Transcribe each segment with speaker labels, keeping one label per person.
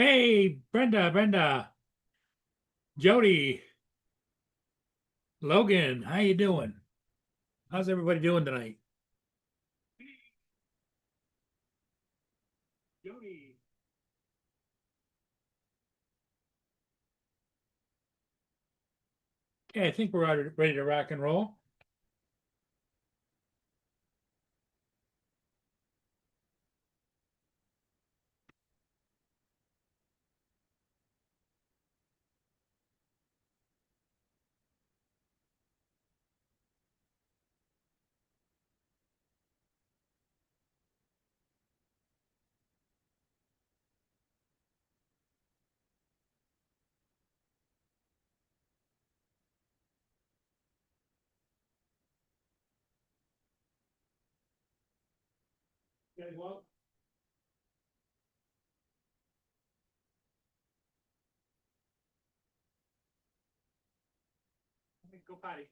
Speaker 1: Hey, Brenda, Jody, Logan, how you doing? How's everybody doing tonight? Jody. Okay, I think we're ready to rock and roll. Okay, well, let me go potty.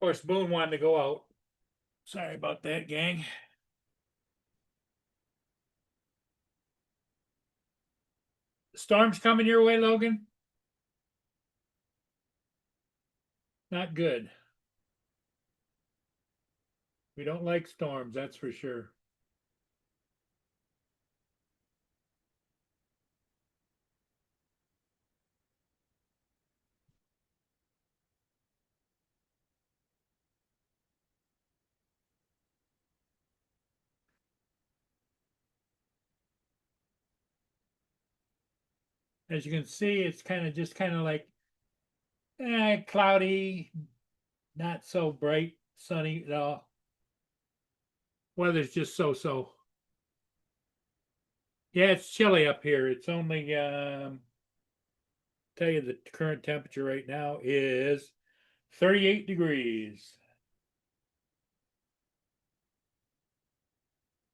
Speaker 1: Of course, Boone wanted to go out. Sorry about that, gang. Storm's coming your way, Logan? Not good. We don't like storms, that's for sure. As you can see, it's kind of like cloudy, not so bright, sunny at all. Weather's just so. Yeah, it's chilly up here. It's only tell you the current temperature right now is 38 degrees.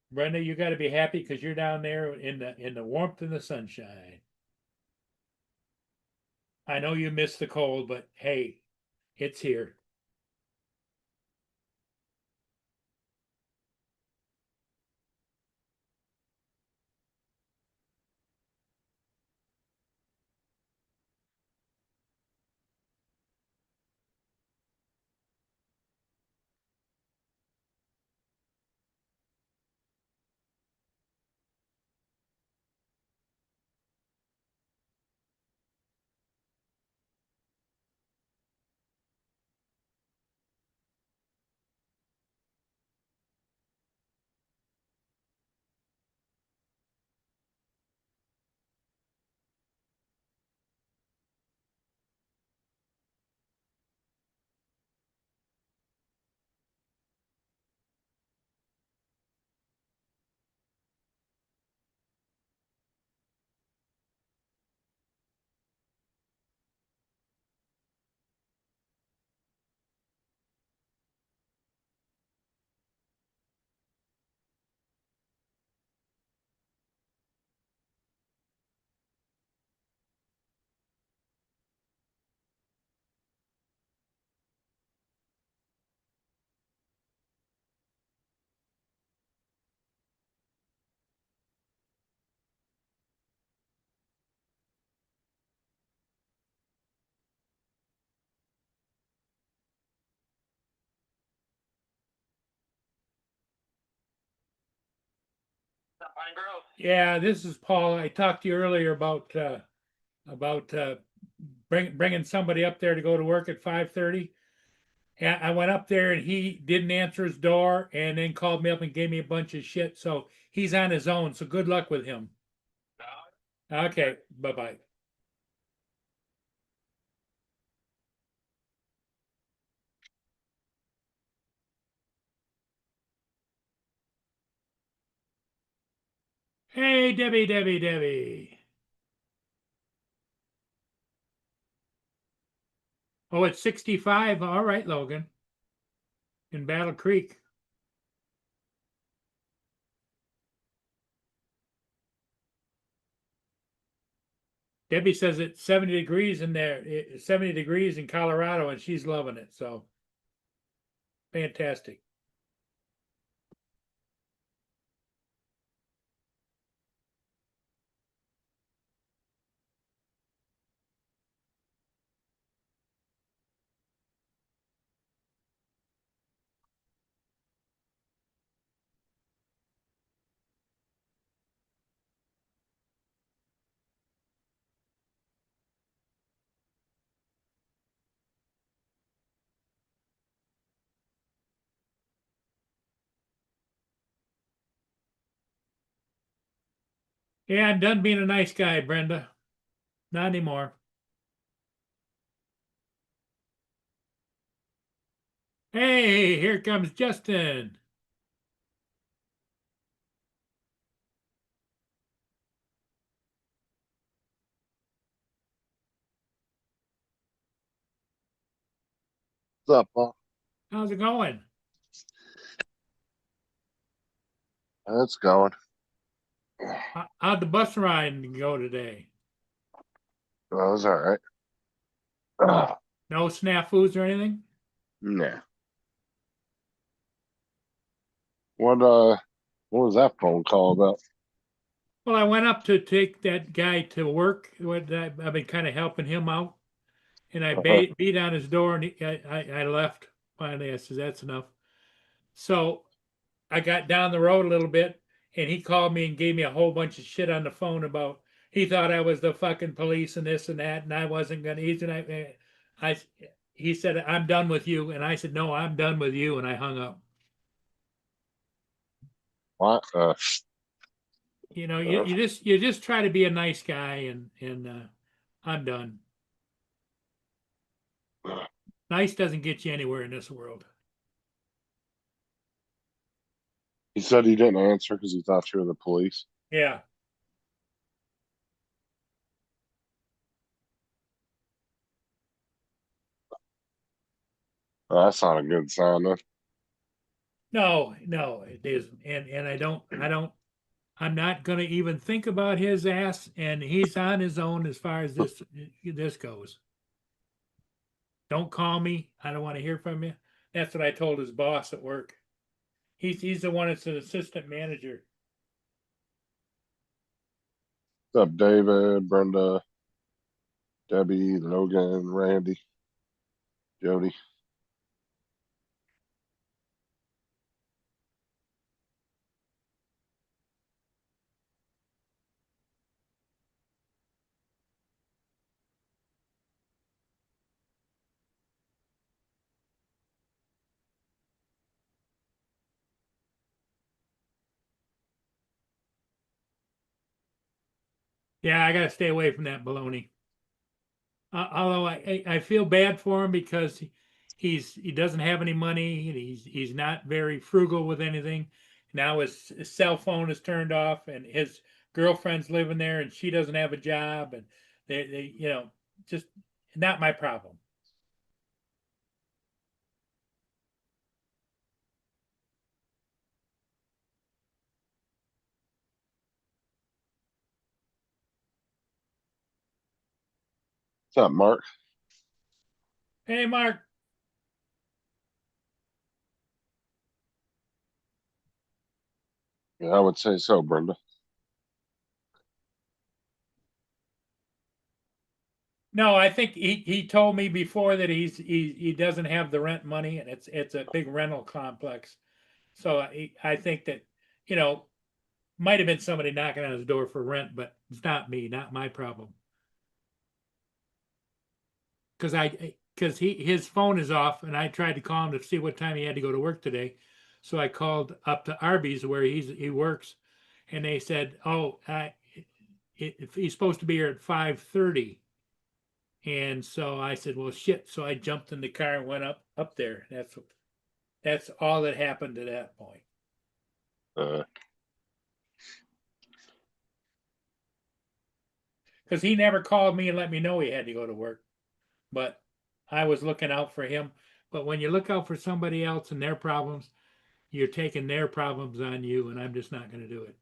Speaker 1: Brenda, you got to be happy because you're down there in the warmth and the sunshine. I know you miss the cold, but hey, it's here. Yeah, this is Paul. I talked to you earlier about bringing somebody up there to go to work at 5:30. And I went up there and he didn't answer his door and then called me up and gave me a bunch of shit. So he's on his own. So good luck with him. Okay, bye bye. Hey, Debbie. Oh, it's 65. All right, Logan. in Battle Creek. Debbie says it's 70 degrees in there, 70 degrees in Colorado, and she's loving it. So fantastic. Yeah, I'm done being a nice guy, Brenda. Not anymore. Hey, here comes Justin.
Speaker 2: What's up, Paul?
Speaker 1: How's it going?
Speaker 2: It's going.
Speaker 1: How'd the bus ride go today?
Speaker 2: Well, it's all right. Ah,
Speaker 1: No snafus or anything?
Speaker 2: nah. What was that phone call about?
Speaker 1: Well, I went up to take that guy to work. I've been kind of helping him out, and I
Speaker 2: Uh-huh.
Speaker 1: beat on his door, and I left. Finally, I said, "That's enough." So I got down the road a little bit, and he called me and gave me a whole bunch of shit on the phone about he thought I was the fucking police and this and that, and I wasn't gonna. I, he said, "I'm done with you," and I said, "No, I'm done with you," and I hung up.
Speaker 2: What?
Speaker 1: You know, you just try to be a nice guy, and I'm done. Nice doesn't get you anywhere in this world.
Speaker 2: He said he didn't answer because he thought you were the police.
Speaker 1: Yeah.
Speaker 2: Well, that's not a good sign, then.
Speaker 1: No, no, it isn't. And I'm not gonna even think about his ass, and he's on his own as far as this goes. Don't call me. I don't want to hear from you. That's what I told his boss at work. He's the one that's an assistant manager.
Speaker 2: What's up, David, Brenda, Debbie, Logan, Randy, Jody?
Speaker 1: Yeah, I gotta stay away from that baloney. Although I feel bad for him because he doesn't have any money, and he's not very frugal with anything. Now his cell phone is turned off, and his girlfriend's living there, and she doesn't have a job, and they just not my problem.
Speaker 2: What's up, Mark?
Speaker 1: Hey, Mark.
Speaker 2: Yeah, I would say so, Brenda.
Speaker 1: No, I think he told me before that he doesn't have the rent money, and it's a big rental complex. So I think that you know might have been somebody knocking on his door for rent, but it's not me, not my problem. Because his phone is off, and I tried to call him to see what time he had to go to work today. So I called up to Arby's where he works, and they said, "Oh, he's supposed to be here at 5:30." And so I said, "Well, shit." So I jumped in the car and went up there. That's all that happened to that point.
Speaker 2: Uh,
Speaker 1: Because he never called me and let me know he had to go to work. But I was looking out for him. But when you look out for somebody else and their problems, you're taking their problems on you, and I'm just not going to do it.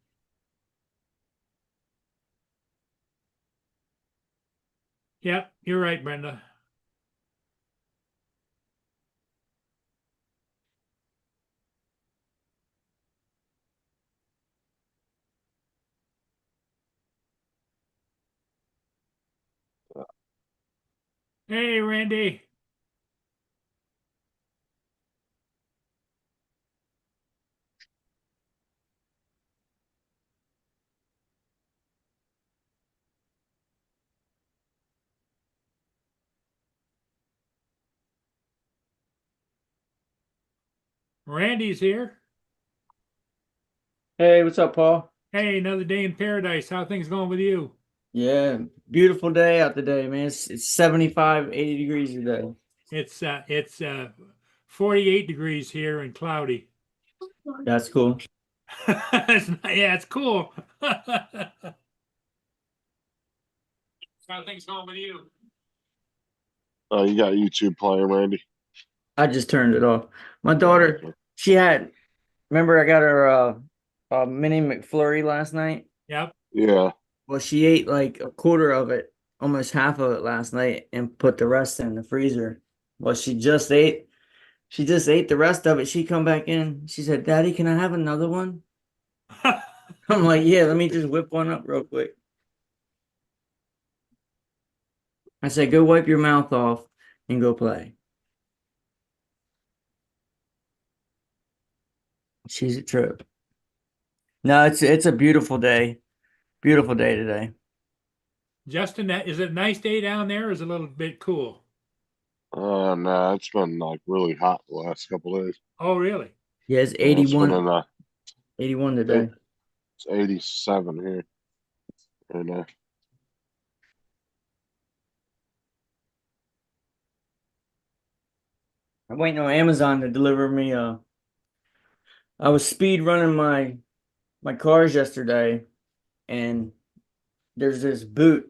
Speaker 1: Yeah, you're right, Brenda. Hey, Randy. Randy's here.
Speaker 3: Hey, what's up, Paul?
Speaker 1: Hey, another day in paradise. How things going with you?
Speaker 3: Yeah, beautiful day out today, man. It's 75, 80 degrees today.
Speaker 1: It's 48 degrees here and cloudy.
Speaker 3: That's cool.
Speaker 1: Yeah, it's cool. How things going with you?
Speaker 2: You got YouTube playing, Randy?
Speaker 3: I just turned it off. My
Speaker 2: Oh,
Speaker 3: daughter,
Speaker 2: okay.
Speaker 3: she had, remember I got her a mini McFlurry last night?
Speaker 1: Yep.
Speaker 2: Yeah.
Speaker 3: Well, she ate like a quarter of it, almost half of it last night, and put the rest in the freezer. Well, she just ate the rest of it. She come back in. She said, "Daddy, can I have another one?" I'm like, "Yeah, let me just whip one up real quick." I said, "Go wipe your mouth off and go play." She's a trip. No, it's a beautiful day. Beautiful day today.
Speaker 1: Justin, is it a nice day down there or is it a little bit cool?
Speaker 2: Nah, it's been like really hot the last couple days.
Speaker 1: Oh, really?
Speaker 3: Yeah, it's
Speaker 2: Yeah, it's been
Speaker 3: 81, 81 today.
Speaker 2: it's 87 here. And
Speaker 3: I'm waiting on Amazon to deliver me I was speed running my cars yesterday, and there's this boot.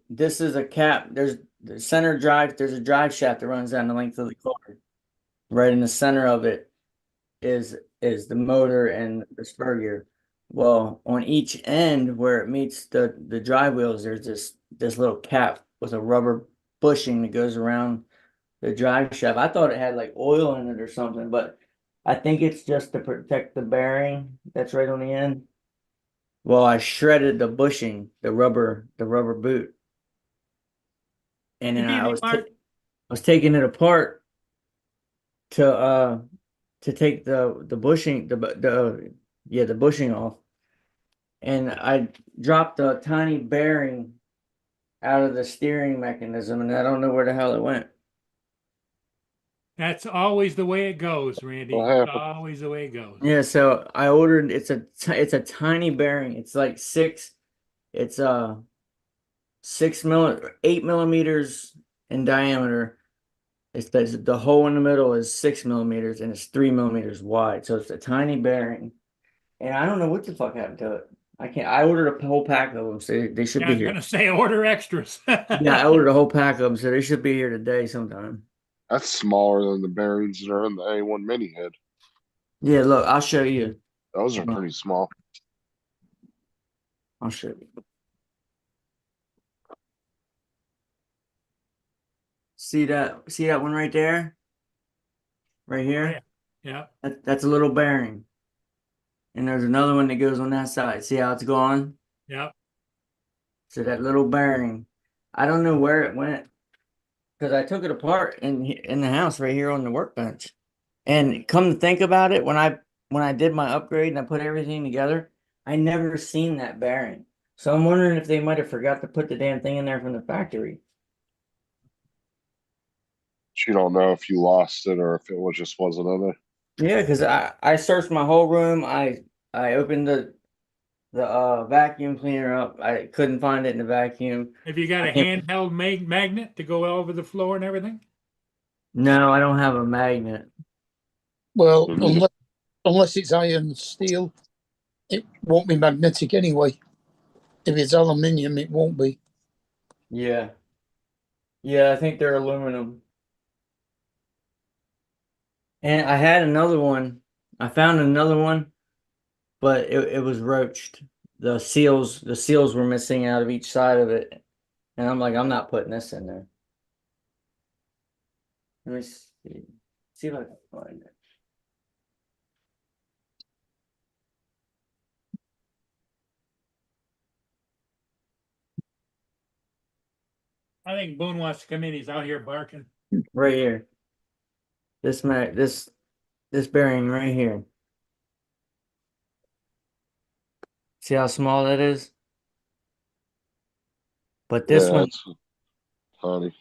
Speaker 3: This is a cap. There's the center drive, there's a drive shaft that runs down the length of the car. Right in the center of it is the motor and the spur gear. Well, on each end where it meets the drive wheels, there's this little cap with a rubber bushing that goes around the drive shaft. I thought it had like oil in it or something, but I think it's just to protect the bearing that's right on the end. Well, I shredded the bushing, the rubber boot, and then
Speaker 1: Maybe
Speaker 3: I
Speaker 1: they
Speaker 3: was
Speaker 1: are.
Speaker 3: I was taking it apart to take the bushing the yeah, the bushing off, and I dropped a tiny bearing out of the steering mechanism, and I don't know where the hell it went.
Speaker 1: That's always the way it goes, Randy.
Speaker 2: what
Speaker 1: It's
Speaker 2: happened?
Speaker 1: always the way it goes.
Speaker 3: Yeah, so I ordered. It's a tiny bearing. It's like six. It's 8 millimeters in diameter. The hole in the middle is 6 millimeters, and it's 3 millimeters wide. So it's a tiny bearing, and I don't know what the fuck happened to it. I can't. I ordered a whole pack of them, so they should
Speaker 1: Yeah, I
Speaker 3: be
Speaker 1: was
Speaker 3: here.
Speaker 1: gonna say order extras.
Speaker 3: Yeah, I ordered a whole pack of them, so they should be here today sometime.
Speaker 2: That's smaller than the bearings that are in the A1 mini head.
Speaker 3: Yeah, look, I'll show you.
Speaker 2: Those are pretty small.
Speaker 3: I'll show you. See that? See that one right there? Right here?
Speaker 1: Yeah,
Speaker 3: That's a little bearing. And there's another one that goes on that side. See how it's gone?
Speaker 1: yeah.
Speaker 3: So that little bearing, I don't know where it went because I took it apart in the house right here on the workbench. And come to think about it, when I did my upgrade and I put everything together, I never seen that bearing. So I'm wondering if they might have forgot to put the damn thing in there from the factory.
Speaker 2: You don't know if you lost it or if it was just wasn't in there.
Speaker 3: Yeah, because I searched my whole room. I opened the vacuum cleaner up. I couldn't find it in the vacuum.
Speaker 1: Have you got a handheld magnet to go over the floor and everything?
Speaker 3: No, I don't have a magnet.
Speaker 4: Well,
Speaker 2: Me neither.
Speaker 4: unless it's iron steel, it won't be magnetic anyway. If it's aluminium, it won't be.
Speaker 3: Yeah. Yeah, I think they're aluminum. And I had another one. I found another one, but it was roached. The seals were missing out of each side of it. And I'm like, I'm not putting this in there. Let me see if I can find it.
Speaker 1: I think Boone wants to come in. He's out here barking.
Speaker 3: Right here. This bearing right here. See how small that is? But this
Speaker 2: Yeah,
Speaker 3: one,
Speaker 2: it's funny.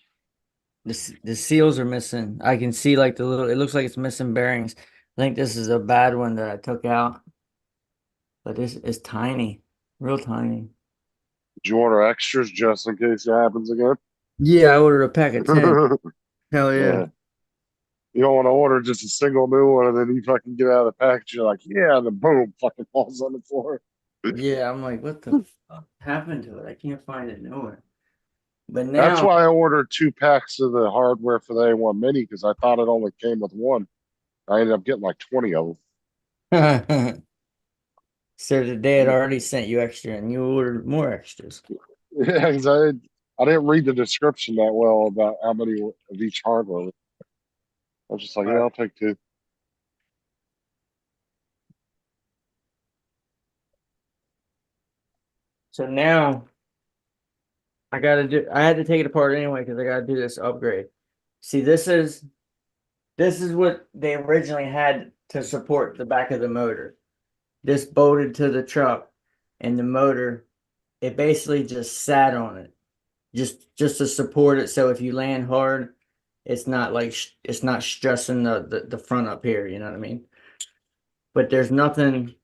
Speaker 3: the seals are missing. I can see like the little. It looks like it's missing bearings. I think this is a bad one that I took out. But this is tiny, real tiny.
Speaker 2: Do you order extras just in case it happens again?
Speaker 3: Yeah, I ordered a pack of 10. Hell
Speaker 2: Yeah.
Speaker 3: yeah.
Speaker 2: You don't want to order just a single new one and then you fucking get out of the package. You're like, yeah, and then boom, fucking falls on the floor.
Speaker 3: Yeah, I'm like, what the fuck happened to it? I can't find it nowhere. But
Speaker 2: That's
Speaker 3: now,
Speaker 2: why I ordered 2 packs of the hardware for the A1 Mini because I thought it only came with one. I ended up getting like 20 of
Speaker 3: so they had
Speaker 2: them.
Speaker 3: already sent you extra and you ordered more extras.
Speaker 2: Yeah, 'cause I didn't read the description that well about how many of each hardware. I was just like, yeah,
Speaker 3: Right.
Speaker 2: I'll take 2.
Speaker 3: So now I had to take it apart anyway because I gotta do this upgrade. See, this is what they originally had to support the back of the motor. This bolted to the truck and the motor, it basically just sat on it. Just to support it so if you land hard, it's not like it's not stressing the front up here, you know what I mean? But there's nothing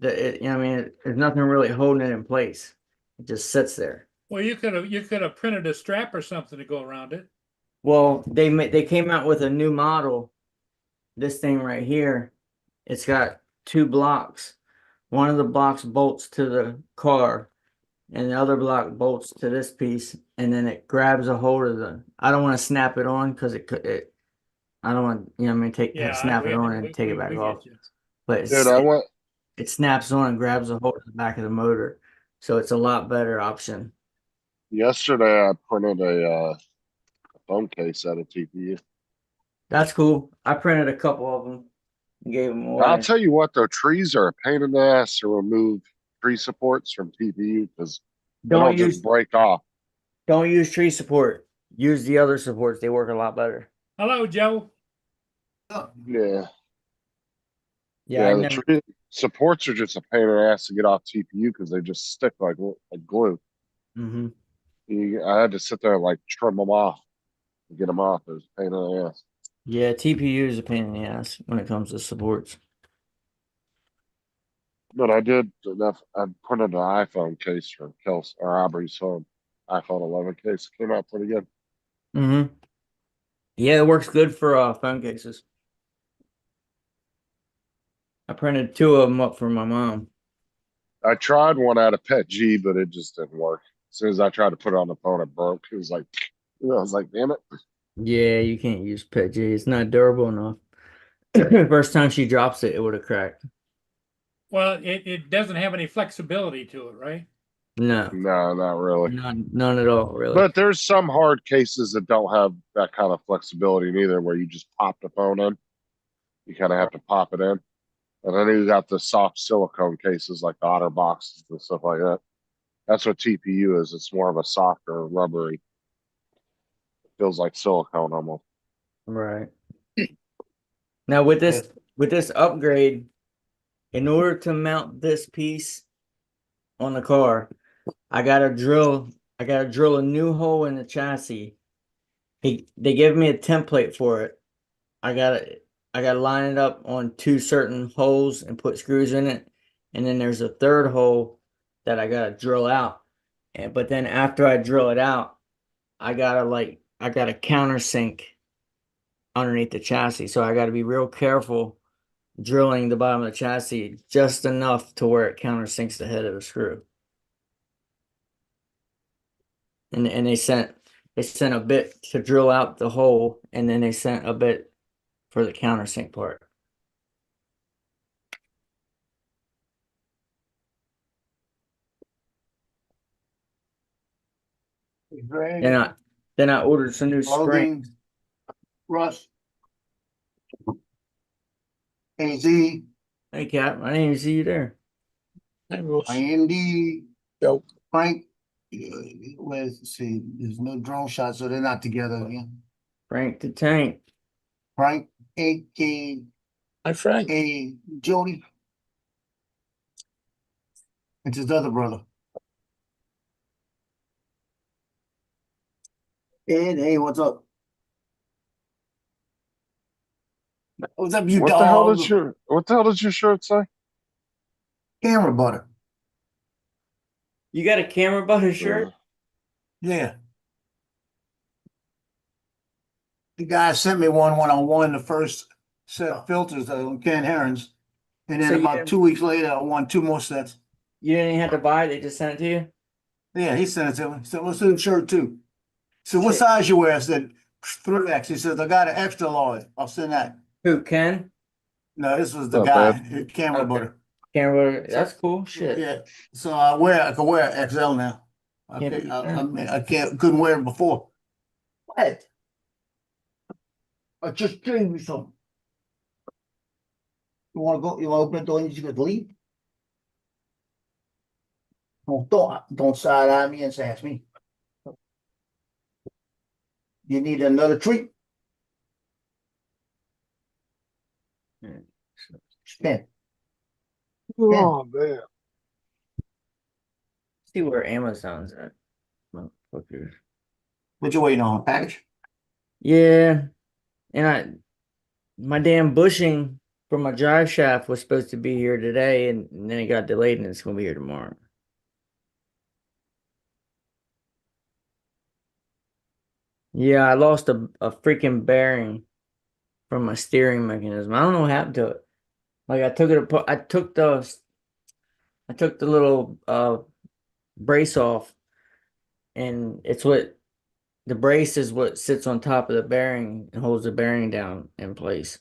Speaker 3: you know what I mean, there's nothing really holding it in place. It just sits there.
Speaker 1: Well, you could have printed a strap or something to go around it.
Speaker 3: Well, they came out with a new model. This thing right here, it's got 2 blocks. One of the blocks bolts to the car, and the other block bolts to this piece, and then it grabs a hold of the. I don't want to snap it on because it could. I don't want, you know, what I mean,
Speaker 1: Yeah,
Speaker 3: snap it on and
Speaker 1: we,
Speaker 3: take it
Speaker 1: we,
Speaker 3: back
Speaker 1: we
Speaker 3: off.
Speaker 1: get you.
Speaker 3: But
Speaker 2: Dude, I went
Speaker 3: it snaps on and grabs a hold of the back of the motor, so it's a lot better option.
Speaker 2: yesterday. I printed a phone case out of TPU.
Speaker 3: That's cool. I printed a couple of them and gave them
Speaker 2: I'll
Speaker 3: away.
Speaker 2: tell you what, though, trees are a pain in the ass to remove tree supports from TPU because they
Speaker 3: Don't
Speaker 2: don't just
Speaker 3: use
Speaker 2: break off.
Speaker 3: don't use tree support. Use the other supports. They work a lot better.
Speaker 1: Hello, Joe.
Speaker 2: Yeah,
Speaker 3: Yeah, I
Speaker 2: yeah. The
Speaker 3: never.
Speaker 2: tree supports are just a pain in the ass to get off TPU because they just stick like glue.
Speaker 3: Hmm.
Speaker 2: I had to sit there and like trim them off to get them off. It was a pain in the ass.
Speaker 3: Yeah, TPU is a pain in the ass when it comes to supports.
Speaker 2: But I did enough. I printed an iPhone case for Kels or Aubrey's phone, iPhone 11 case. Came out pretty good.
Speaker 3: Hmm. Yeah, it works good for phone cases. I printed 2 of them up for my mom.
Speaker 2: I tried one out of Pet G, but it just didn't work. As soon as I tried to put it on the phone, it broke. It was like, I was like, damn it.
Speaker 3: Yeah, you can't use PETG. It's not durable enough. First time she drops it, it would have cracked.
Speaker 1: Well, it doesn't have any flexibility to it, right?
Speaker 3: No,
Speaker 2: No, not really.
Speaker 3: none at all, really.
Speaker 2: But there's some hard cases that don't have that kind of flexibility neither, where you just pop the phone in. You kind of have to pop it in. And then you got the soft silicone cases like the Otter boxes and stuff like that. That's what TPU is. It's more of a softer, rubbery. Feels like silicone almost.
Speaker 3: Right. Now with this upgrade, in order to mount this piece on the car, I gotta drill a new hole in the chassis. They give me a template for it. I gotta I gotta line it up on 2 certain holes and put screws in it. And then there's a third hole that I gotta drill out. And but then after I drill it out, I gotta countersink underneath the chassis. So I gotta be real careful drilling the bottom of the chassis just enough to where it countersinks the head of the screw. And they sent a bit to drill out the hole, and then they sent a bit for the countersink part.
Speaker 5: Greg,
Speaker 3: Then I ordered some new
Speaker 5: Logan,
Speaker 3: springs.
Speaker 5: Russ, AZ,
Speaker 3: Hey Cap, I didn't even see you there.
Speaker 4: Hey, Russ.
Speaker 5: Andy,
Speaker 4: Joe.
Speaker 5: Frank. Let's see, there's no drone shots, so they're not together again.
Speaker 3: Frank the Tank.
Speaker 5: Frank, AK,
Speaker 4: Hi, Frank.
Speaker 5: Jody. It's his other brother. Ed, hey, what's up? What's up, you
Speaker 2: What the hell
Speaker 5: dog?
Speaker 2: did your shirt say?
Speaker 5: Camera butter.
Speaker 3: You got a camera butter shirt?
Speaker 5: Yeah. The guy sent me one when I won the first set of filters on Ken Herons. And then
Speaker 3: So you
Speaker 5: about
Speaker 3: didn't-
Speaker 5: 2 weeks later, I won 2 more sets.
Speaker 3: You didn't have to buy it, they just sent it to you?
Speaker 5: Yeah, he sent it to me. He said, let's do the shirt too. So what
Speaker 3: Shit.
Speaker 5: size you wear? I said, 3X. He says, I got an extra large. I'll send that.
Speaker 3: Who, Ken?
Speaker 5: No, this was the
Speaker 2: Not
Speaker 5: guy, camera
Speaker 3: Okay.
Speaker 5: butter.
Speaker 3: Camera butter. That's cool. Shit.
Speaker 5: Yeah. So I can wear XL now.
Speaker 3: Can't beat
Speaker 5: I couldn't wear it before. What? I just gave you some. You wanna go, you wanna open the door and you just gonna leave? Don't side eye me and sass me. You need another treat?
Speaker 3: Hmm.
Speaker 5: Spin.
Speaker 2: Oh man.
Speaker 3: See where Amazon's at. Motherfuckers.
Speaker 5: What you waiting on? Package?
Speaker 3: Yeah. And my damn bushing for my drive shaft was supposed to be here today, and then it got delayed, and it's gonna be here tomorrow. Yeah, I lost a freaking bearing from my steering mechanism. I don't know what happened to it. Like I took it apart. I took the little brace off, and the brace is what sits on top of the bearing and holds the bearing down in place.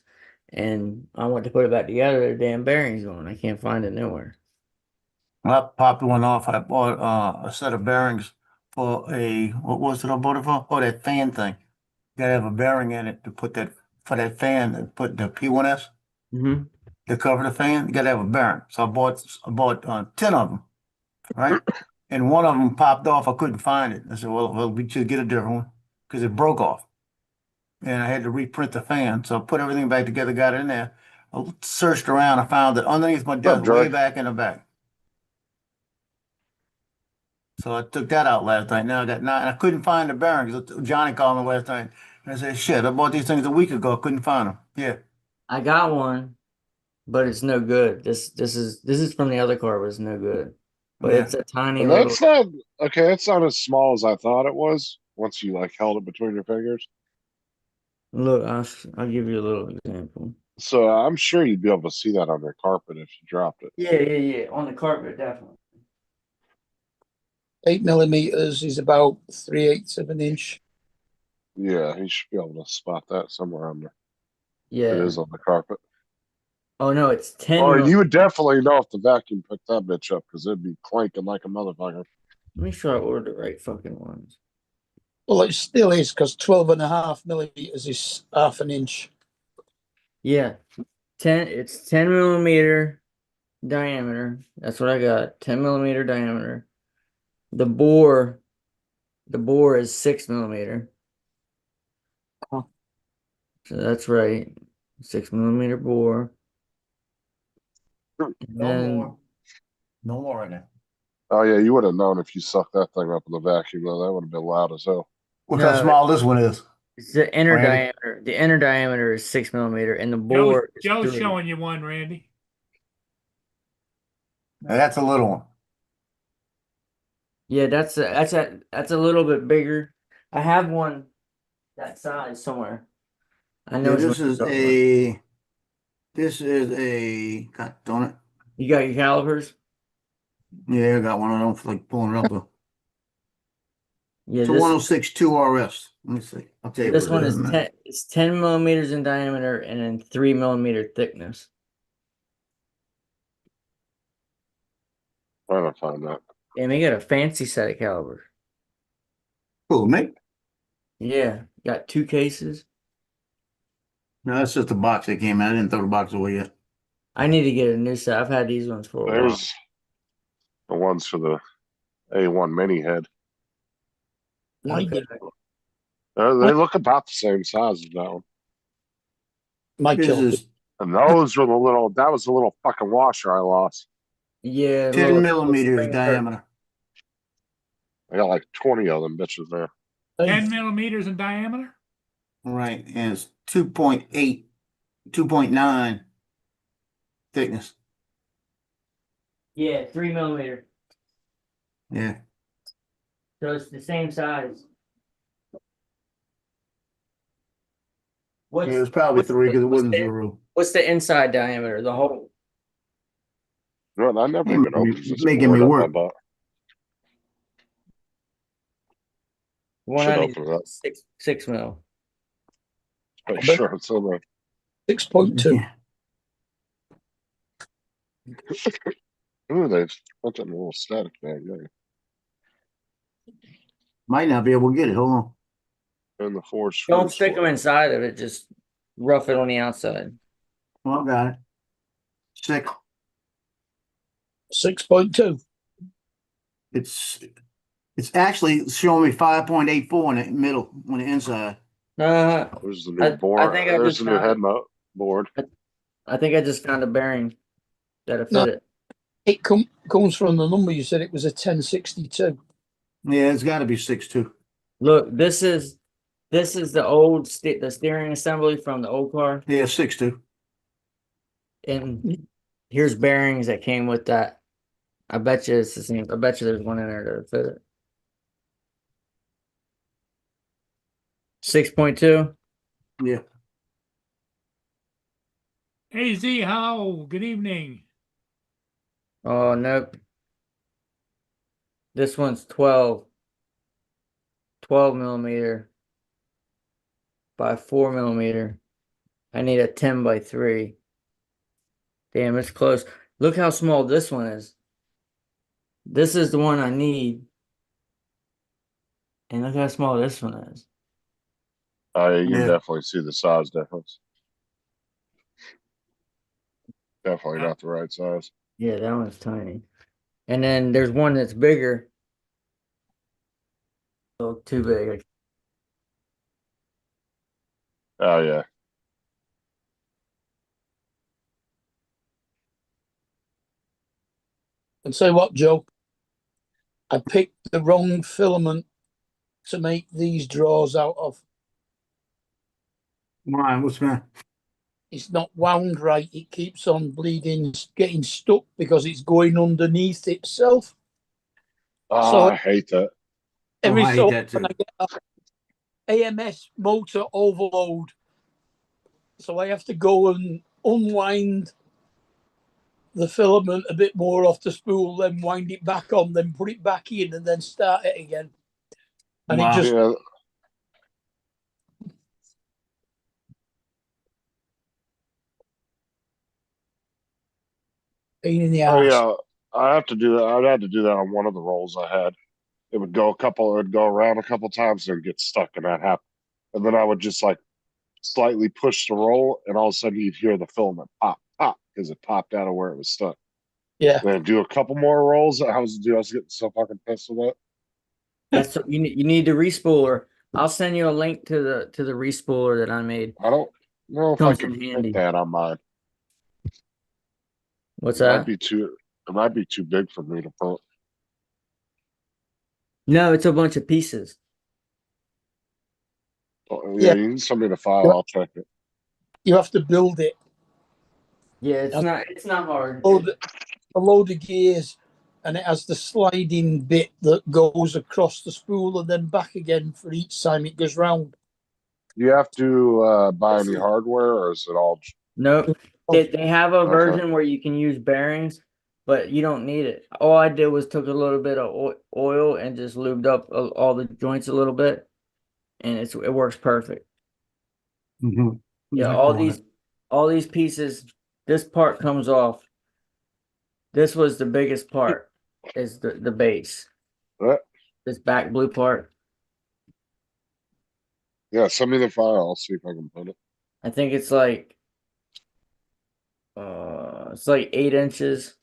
Speaker 3: And I went to put it back together, the damn bearing's gone. I can't find it nowhere.
Speaker 5: I popped one off. I bought a set of bearings for what was it I bought it for? Oh, that fan thing. You gotta have a bearing in it to put that, for that fan, to put the P1S,
Speaker 3: Mm-hmm.
Speaker 5: to cover the fan, you gotta have a bearing. So I bought 10 of them, right? And one of them popped off. I couldn't find it. I said, well, we should get a different one because it broke off. And I had to reprint the fan. So I put everything back together, got it in there. I searched around. I found it underneath my desk, way
Speaker 2: Dre?
Speaker 5: back in the back. So I took that out last night. Now I got 9. I couldn't find the bearings. Johnny called me last night. And I said, shit, I bought these things a week ago. I couldn't find them. Yeah.
Speaker 3: I got one, but it's no good. This is from the other car, but it's no good. But
Speaker 5: Yeah.
Speaker 3: it's a tiny
Speaker 2: And
Speaker 3: little.
Speaker 2: that's not okay. It's not as small as I thought it was. Once you like held it between your fingers,
Speaker 3: Look, I'll give you a little example.
Speaker 2: so I'm sure you'd be able to see that on your carpet if you dropped it.
Speaker 3: Yeah. On the carpet, definitely.
Speaker 4: 8 millimeters is about 3/8 of an inch.
Speaker 2: Yeah, you should be able to spot that somewhere on there.
Speaker 3: Yeah.
Speaker 2: It is on the carpet.
Speaker 3: Oh no, it's 10.
Speaker 2: Or you would definitely know if the vacuum picked that bitch up because it'd be clanking like a motherfucker.
Speaker 3: Make sure I ordered the right fucking ones.
Speaker 4: Well, it still is because 12.5 millimeters is half an inch.
Speaker 3: Yeah, It's 10 millimeter diameter. That's what I got. 10 millimeter diameter. The bore is 6 millimeter.
Speaker 4: Huh.
Speaker 3: So that's right. 6 millimeter bore. And
Speaker 5: No
Speaker 3: then
Speaker 5: more. No more right now.
Speaker 2: Oh yeah, you would have known if you sucked that thing up in the vacuum though. That would have been loud as hell.
Speaker 5: Look
Speaker 3: No,
Speaker 5: how small this one is.
Speaker 3: it's the inner
Speaker 5: Randy?
Speaker 3: diameter. The inner diameter is 6 millimeter, and the bore is
Speaker 1: Joe's
Speaker 3: 3.
Speaker 1: showing you one, Randy.
Speaker 5: Now, that's a little one.
Speaker 3: Yeah, that's a little bit bigger. I have one that size somewhere. I know
Speaker 5: Yeah,
Speaker 3: it's
Speaker 5: this
Speaker 3: what you're
Speaker 5: is
Speaker 3: talking about.
Speaker 5: God darn it.
Speaker 3: You got your calipers?
Speaker 5: Yeah, I got one of them for like pulling it up.
Speaker 3: Yeah,
Speaker 5: It's a
Speaker 3: this
Speaker 5: 1062 RS. Let me see. I'll tell you
Speaker 3: this
Speaker 5: what
Speaker 3: one
Speaker 5: it
Speaker 3: is
Speaker 5: is. in a
Speaker 3: 10.
Speaker 5: minute.
Speaker 3: It's 10 millimeters in diameter and then 3 millimeter thickness.
Speaker 2: Trying to find that.
Speaker 3: And they got a fancy set of calibers.
Speaker 5: Cool, mate.
Speaker 3: Yeah, got 2 cases.
Speaker 5: No, that's just the box that came out. I didn't throw the box away yet.
Speaker 3: I need to get a new set. I've had these ones for a while.
Speaker 2: There's the ones for the A1 mini head.
Speaker 4: I
Speaker 3: Okay.
Speaker 4: did.
Speaker 2: They look about the same size as that one.
Speaker 4: My
Speaker 5: This
Speaker 4: kill.
Speaker 5: is
Speaker 2: And those were that was the little fucking washer I lost.
Speaker 3: Yeah,
Speaker 5: 10
Speaker 3: little
Speaker 5: millimeters
Speaker 3: spring
Speaker 5: diameter.
Speaker 2: I got like 20 of them bitches there.
Speaker 1: 10 millimeters in diameter?
Speaker 5: Right. And it's 2.8, 2.9 thickness.
Speaker 3: Yeah, 3 millimeter.
Speaker 5: Yeah.
Speaker 3: So it's the same size. What's
Speaker 5: It was probably
Speaker 3: what's
Speaker 5: 3 because it
Speaker 3: what's
Speaker 5: wasn't
Speaker 3: the-
Speaker 5: 0.
Speaker 3: What's the inside diameter? The whole.
Speaker 2: No, I never even opened this
Speaker 5: Making me
Speaker 2: board up I
Speaker 5: work.
Speaker 2: bought.
Speaker 3: One
Speaker 2: Should
Speaker 3: I
Speaker 2: open it up.
Speaker 3: 6 mil.
Speaker 2: Make sure it's in there.
Speaker 4: 6.2.
Speaker 5: Yeah.
Speaker 2: Ooh, they've put that in a little static bag there.
Speaker 5: Might not be able to get it. Hold on.
Speaker 2: And the force.
Speaker 3: Don't stick them inside of it. Just rough it on the outside.
Speaker 5: Well, I got it. 6.
Speaker 4: 6.2.
Speaker 5: It's actually showing me 5.84 in the middle on the inside.
Speaker 2: There's the new
Speaker 3: I
Speaker 2: board.
Speaker 3: think I
Speaker 2: There's
Speaker 3: just
Speaker 2: the new
Speaker 3: found
Speaker 2: head
Speaker 3: it.
Speaker 2: board.
Speaker 3: I think I just found a bearing that'll fit
Speaker 4: No.
Speaker 3: it.
Speaker 4: It comes from the number you said it was a 1062.
Speaker 5: Yeah, it's got to be 6.2.
Speaker 3: Look, this is the old the steering assembly from the old car,
Speaker 5: Yeah, 6.2.
Speaker 3: and here's bearings that came with that. I bet you it's the same. I bet you there's one in there to fit it. 6.2.
Speaker 5: Yeah.
Speaker 1: Hey, Z, how? Good evening.
Speaker 3: Oh nope. This one's 12 millimeter by 4 millimeter. I need a 10 by 3. Damn, it's close. Look how small this one is. This is the one I need. And look how small this one is.
Speaker 2: You can
Speaker 5: Yeah.
Speaker 2: definitely see the size difference. Definitely not the right size.
Speaker 3: Yeah, that one's tiny. And then there's one that's bigger. Oh, too big.
Speaker 2: Oh yeah.
Speaker 4: And say what, Joe? I picked the wrong filament to make these drawers out of.
Speaker 5: Why? What's that?
Speaker 4: It's not wound right. It keeps on bleeding, getting stuck because it's going underneath itself.
Speaker 2: Oh,
Speaker 4: So
Speaker 2: I hate that.
Speaker 4: every
Speaker 5: I hate
Speaker 4: so
Speaker 5: that
Speaker 4: often
Speaker 5: too.
Speaker 4: I get a AMS motor overload. So I have to go and unwind the filament a bit more off the spool, then wind it back on, then put it back in, and then start it again. And
Speaker 5: Wow.
Speaker 4: it just
Speaker 2: Yeah,
Speaker 4: pain in the
Speaker 2: oh
Speaker 4: ass.
Speaker 2: yeah. I have to do that. I'd have to do that on one of the rolls I had. It would go around a couple times and get stuck, and that happened. And then I would just like slightly push the roll, and all of a sudden you'd hear the filament pop, pop, because it popped out of where it was stuck.
Speaker 4: Yeah.
Speaker 2: Then do a couple more rolls. I was getting so fucking pissed with it.
Speaker 3: That's what you need the respooler. I'll send you a link to the respooler that I made.
Speaker 2: I don't know if I
Speaker 3: Comes
Speaker 2: can
Speaker 3: in
Speaker 2: fit
Speaker 3: handy.
Speaker 2: that on mine.
Speaker 3: What's
Speaker 2: It might
Speaker 3: that?
Speaker 2: be too. It might be too big for me to put.
Speaker 3: No, it's a bunch of pieces.
Speaker 2: Oh,
Speaker 4: Yeah.
Speaker 2: yeah, you can send me the file. I'll check it.
Speaker 4: You have to build it.
Speaker 3: Yeah, it's
Speaker 4: That's-
Speaker 3: not hard.
Speaker 4: A load of gears, and it has the sliding bit that goes across the spool and then back again for each time it goes round.
Speaker 2: Do you have to buy
Speaker 3: This
Speaker 2: any
Speaker 3: is-
Speaker 2: hardware, or is it all?
Speaker 3: Nope. They have a
Speaker 2: Okay.
Speaker 3: version where you can use bearings, but you don't need it. All I did was took a little bit of oil and just lubed up all the joints a little bit, and it works perfect.
Speaker 5: Mhm.
Speaker 3: Yeah,
Speaker 5: I
Speaker 3: all
Speaker 5: call it.
Speaker 3: these pieces, this part comes off. This was the biggest part, is the base.
Speaker 2: Uh,
Speaker 3: This back blue part.
Speaker 2: yeah, send me the file. I'll see if I can put it.
Speaker 3: I think it's like 8 inches.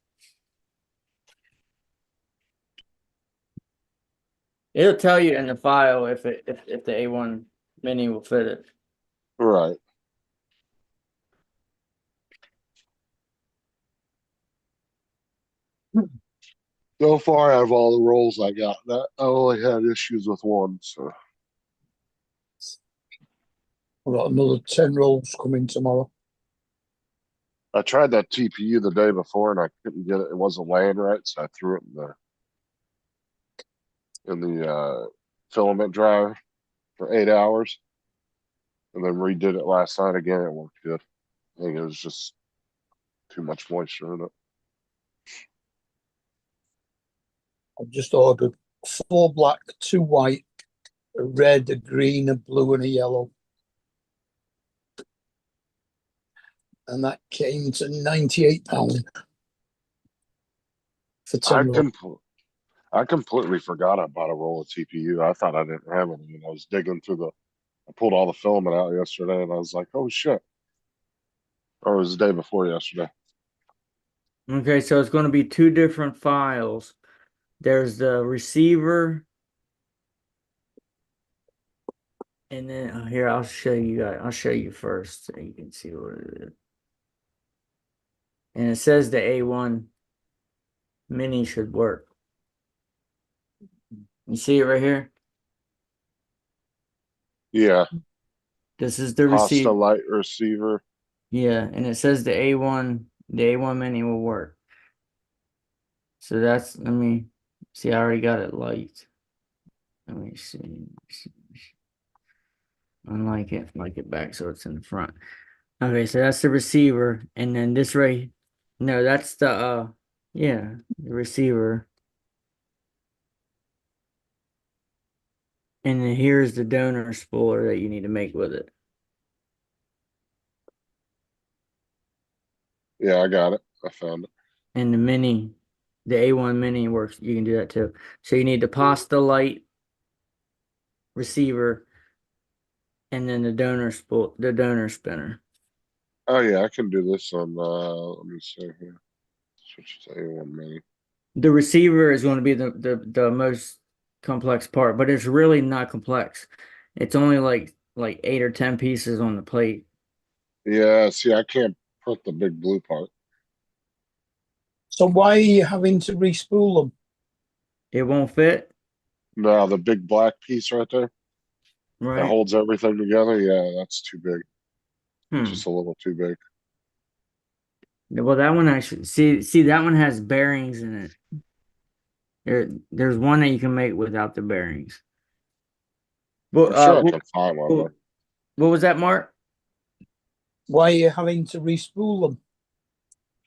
Speaker 3: It'll tell you in the file if the A1 Mini will fit it.
Speaker 2: Right. So far, out of all the rolls I got, that I only had issues with one. So
Speaker 4: I've got another 10 rolls coming tomorrow.
Speaker 2: I tried that TPU the day before and I couldn't get it. It wasn't laying right, so I threw it in the filament dryer for 8 hours, and then redid it last night again. It worked good. I think it was just too much moisture in it.
Speaker 4: I've just ordered 4 black, 2 white, a red, a green, a blue, and a yellow. And that came to £98 for 10 rolls.
Speaker 2: I completely forgot I bought a roll of TPU. I thought I didn't have any, and I was digging through I pulled all the filament out yesterday, and I was like, "Oh shit!" Or it was the day before yesterday.
Speaker 3: Okay, so it's going to be 2 different files. There's the receiver, and then here I'll show you guys. I'll show you first so you can see what it is. And it says the A1 Mini should work. You see it right here?
Speaker 2: Yeah,
Speaker 3: This is the
Speaker 2: Costa
Speaker 3: receiver.
Speaker 2: Light receiver.
Speaker 3: Yeah, and it says the A1 Mini will work. So let me see, I already got it light. Let me see. Unlike it back so it's in the front. Okay, so that's the receiver, and then this no, that's the yeah, the receiver. And then here's the donor spooler that you need to make with it.
Speaker 2: Yeah, I got it. I found it.
Speaker 3: And the A1 Mini works, you can do that too. So you need the pasta light receiver and then the donor spinner.
Speaker 2: Oh yeah, I can do this on. Let me see here. Switch to A1 mini.
Speaker 3: The receiver is going to be the most complex part, but it's really not complex. It's only like 8 or 10 pieces on the plate.
Speaker 2: Yeah, see, I can't put the big blue part.
Speaker 4: So why are you having to respool them?
Speaker 3: It won't fit,
Speaker 2: No, the big black piece right there that
Speaker 3: right?
Speaker 2: holds everything together. Yeah, that's too big.
Speaker 3: Hmm.
Speaker 2: Just a little too big.
Speaker 3: Well, that one actually see that one has bearings in it. There's one that you can make without the bearings. Well,
Speaker 2: I'm sure I can find one.
Speaker 3: what was that, Mark?
Speaker 4: Why are you having to respool them?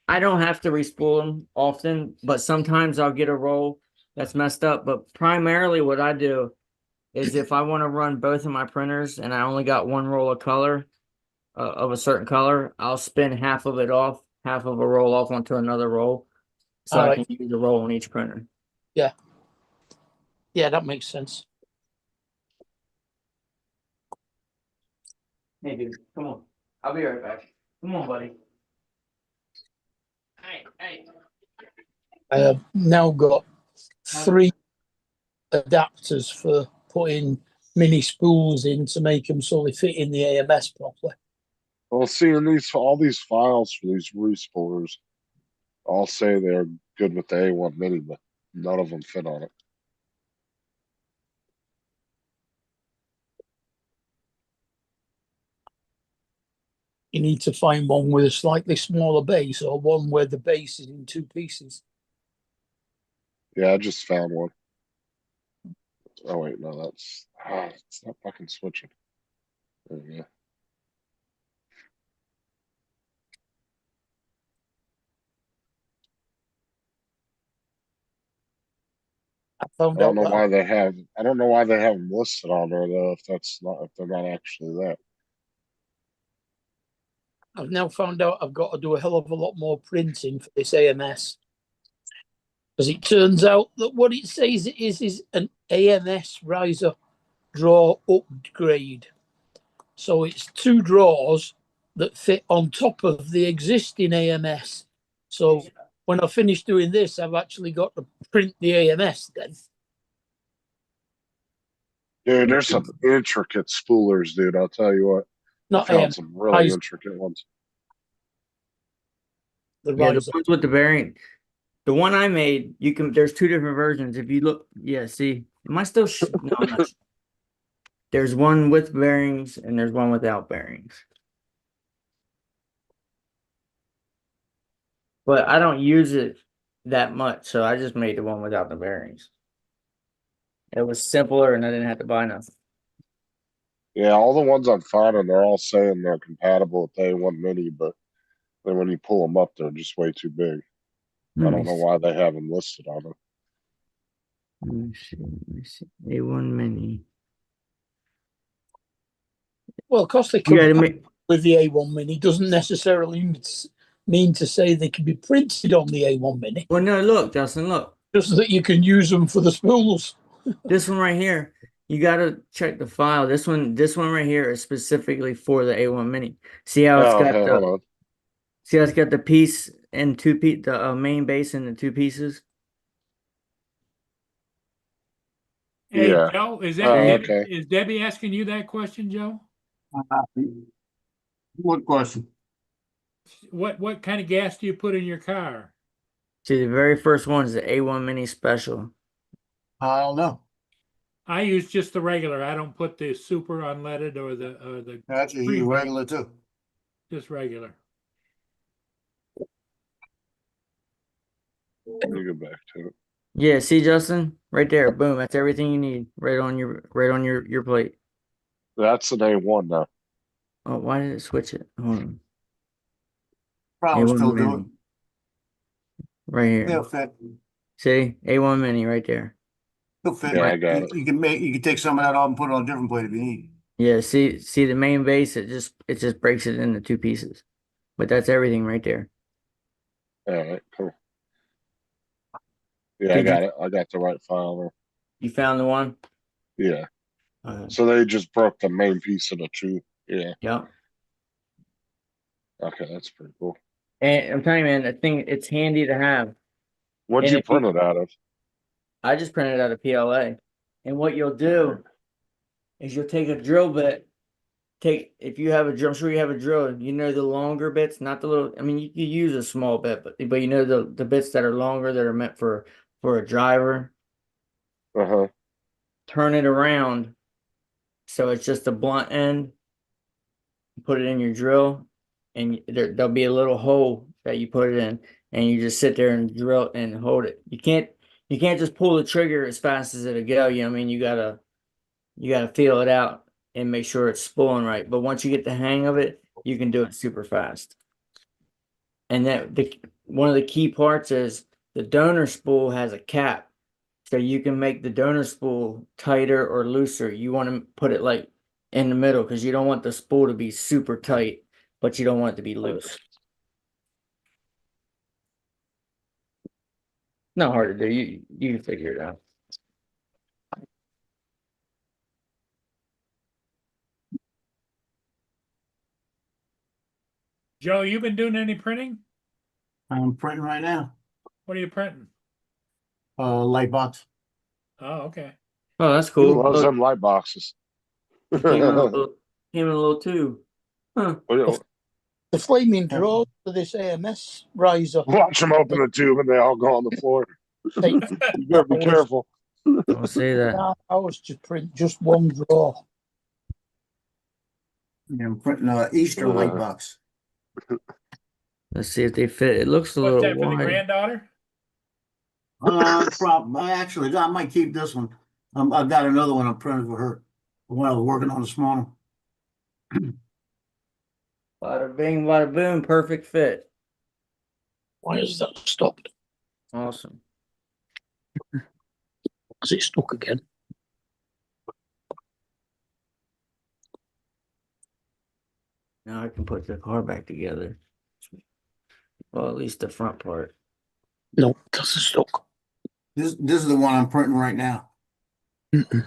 Speaker 3: I don't have to respool them often, but sometimes I'll get a roll that's messed up. But primarily what I do is if I want to run both of my printers and I only got one roll of color of a certain color, I'll spin half of it off, half of a roll off onto another roll. So
Speaker 4: All
Speaker 3: I
Speaker 4: right.
Speaker 3: can use a roll on each printer.
Speaker 4: Yeah. Yeah, that makes sense.
Speaker 3: Hey, dude, come on. I'll be right back. Come on, buddy. Hey.
Speaker 4: I have now got 3 adapters for putting mini spools in to make them so they fit in the AMS properly.
Speaker 2: Well, see, in all these files for these respoolers, all say they're good with the A1 mini, but none of them fit on it.
Speaker 4: You need to find one with a slightly smaller base or one where the base is in 2 pieces.
Speaker 2: Yeah, I just found one. Oh wait, no, it's not fucking switching. There we go. I
Speaker 4: Found
Speaker 2: don't
Speaker 4: out
Speaker 2: know why
Speaker 4: that.
Speaker 2: they have. I don't know why they have them listed on there though. If they're not actually that.
Speaker 4: I've now found out I've got to do a hell of a lot more printing for this AMS. Because it turns out that what it says it is an AMS riser drawer upgrade. So it's 2 drawers that fit on top of the existing AMS. So when I finish doing this, I've actually got to print the AMS then.
Speaker 2: Dude, there's some intricate spoolers, dude. I'll tell you what. I
Speaker 4: Not
Speaker 2: found
Speaker 4: AMS,
Speaker 2: some really
Speaker 4: riser,
Speaker 2: intricate ones.
Speaker 4: the
Speaker 3: Yeah, the
Speaker 4: riser.
Speaker 3: ones with the bearing. The one I made, you can. There's 2 different versions. If you look, yeah. See, am I still? No, I'm not. There's one with bearings and there's one without bearings. But I don't use it that much, so I just made the one without the bearings. It was simpler, and I didn't have to buy nothing.
Speaker 2: Yeah, all the ones I'm finding, they're all saying they're compatible with A1 Mini, but then when you pull them up, they're just way too big. I don't know why they have them listed on it.
Speaker 3: Let me see. Let me see. A1 Mini.
Speaker 4: Well, because they
Speaker 3: You gotta
Speaker 4: come
Speaker 3: make.
Speaker 4: with the A1 Mini doesn't necessarily mean to say they can be printed on the A1 Mini.
Speaker 3: Well, no, look, Justin, look.
Speaker 4: Just that you can use them for the spools.
Speaker 3: This one right here. You gotta check the file. This one right here is specifically for the A1 Mini. See how it's
Speaker 2: Oh,
Speaker 3: got
Speaker 2: okay, hold on.
Speaker 3: see how it's got the piece and 2 piece, the main base and the 2 pieces.
Speaker 1: Hey,
Speaker 2: Yeah.
Speaker 1: Joe, is that
Speaker 2: Oh,
Speaker 1: Debbie,
Speaker 2: okay.
Speaker 1: is Debbie asking you that question, Joe?
Speaker 5: What question?
Speaker 1: What kind of gas do you put in your car?
Speaker 3: See, the very first one is the A1 Mini Special.
Speaker 5: I don't know.
Speaker 1: I use just the regular. I don't put the super unleaded or the
Speaker 5: Actually,
Speaker 1: Pretty
Speaker 5: he's
Speaker 1: good.
Speaker 5: regular too.
Speaker 1: just regular.
Speaker 2: Let me go back to it.
Speaker 3: Yeah, see, Justin, right there, boom. That's everything you need, right on your plate.
Speaker 2: That's an A1 now.
Speaker 3: Oh, why did it switch it? Hold on.
Speaker 5: Probably
Speaker 3: A1
Speaker 5: still do it.
Speaker 3: Mini, right here.
Speaker 5: They'll fit.
Speaker 3: See, A1 Mini right there.
Speaker 5: They'll fit.
Speaker 2: Yeah, I got it.
Speaker 5: You can take some of that off and put it on a different plate if you need.
Speaker 3: Yeah, see the main base. It just breaks it into 2 pieces, but that's everything right there.
Speaker 2: All right, cool. Yeah, I
Speaker 3: Did
Speaker 2: got it. I got the right file there.
Speaker 3: You found the one?
Speaker 2: Yeah. So they just broke the main piece into 2. Yeah.
Speaker 3: Yeah.
Speaker 2: Okay, that's pretty cool.
Speaker 3: And I'm telling you, man, I think it's handy to have.
Speaker 2: What'd
Speaker 3: And
Speaker 2: you
Speaker 3: if you-
Speaker 2: print it out of?
Speaker 3: I just printed out a PLA, and what you'll do is you'll take a drill bit. If you have a drill, I'm sure you have a drill. You know the longer bits, not the little. I mean, you can use a small bit, but you know the bits that are longer that are meant for a driver.
Speaker 2: Uh-huh.
Speaker 3: Turn it around, so it's just a blunt end. Put it in your drill, and there'll be a little hole that you put it in, and you just sit there and drill and hold it. You can't just pull the trigger as fast as it'll go. You know what I mean? You gotta feel it out and make sure it's spooling right. But once you get the hang of it, you can do it super fast. And one of the key parts is the donor spool has a cap. So you can make the donor spool tighter or looser. You want to put it like in the middle because you don't want the spool to be super tight, but you don't want it to be loose. Not hard to do. You can figure it out.
Speaker 1: Joe, you been doing any printing?
Speaker 5: I'm printing right now.
Speaker 1: What are you printing?
Speaker 5: Light box.
Speaker 1: Oh, okay.
Speaker 3: Oh, that's
Speaker 2: Who
Speaker 3: cool.
Speaker 2: loves
Speaker 3: Look,
Speaker 2: them light boxes?
Speaker 3: it came in a little tube. Huh.
Speaker 4: The flaming drawers for this AMS riser.
Speaker 2: Watch them open the tube and they all go on the floor.
Speaker 4: Take
Speaker 2: You better be careful.
Speaker 3: Don't say that.
Speaker 4: hours to print just one drawer.
Speaker 5: Yeah, I'm printing Easter light box.
Speaker 3: Let's see if they fit. It looks a
Speaker 1: What's
Speaker 3: little
Speaker 1: that for the
Speaker 3: wide.
Speaker 1: granddaughter?
Speaker 5: Actually, I might keep this one. I've got another one I'm printing for her. The one I was working on this morning.
Speaker 3: Bada bing, bada boom, perfect fit.
Speaker 4: Why is that stopped?
Speaker 3: Awesome.
Speaker 4: Is it stuck again?
Speaker 3: Now I can put the car back together. Well, at least the front part.
Speaker 4: No, because it's stuck.
Speaker 5: This is the one I'm printing right now.
Speaker 4: Mm-mm.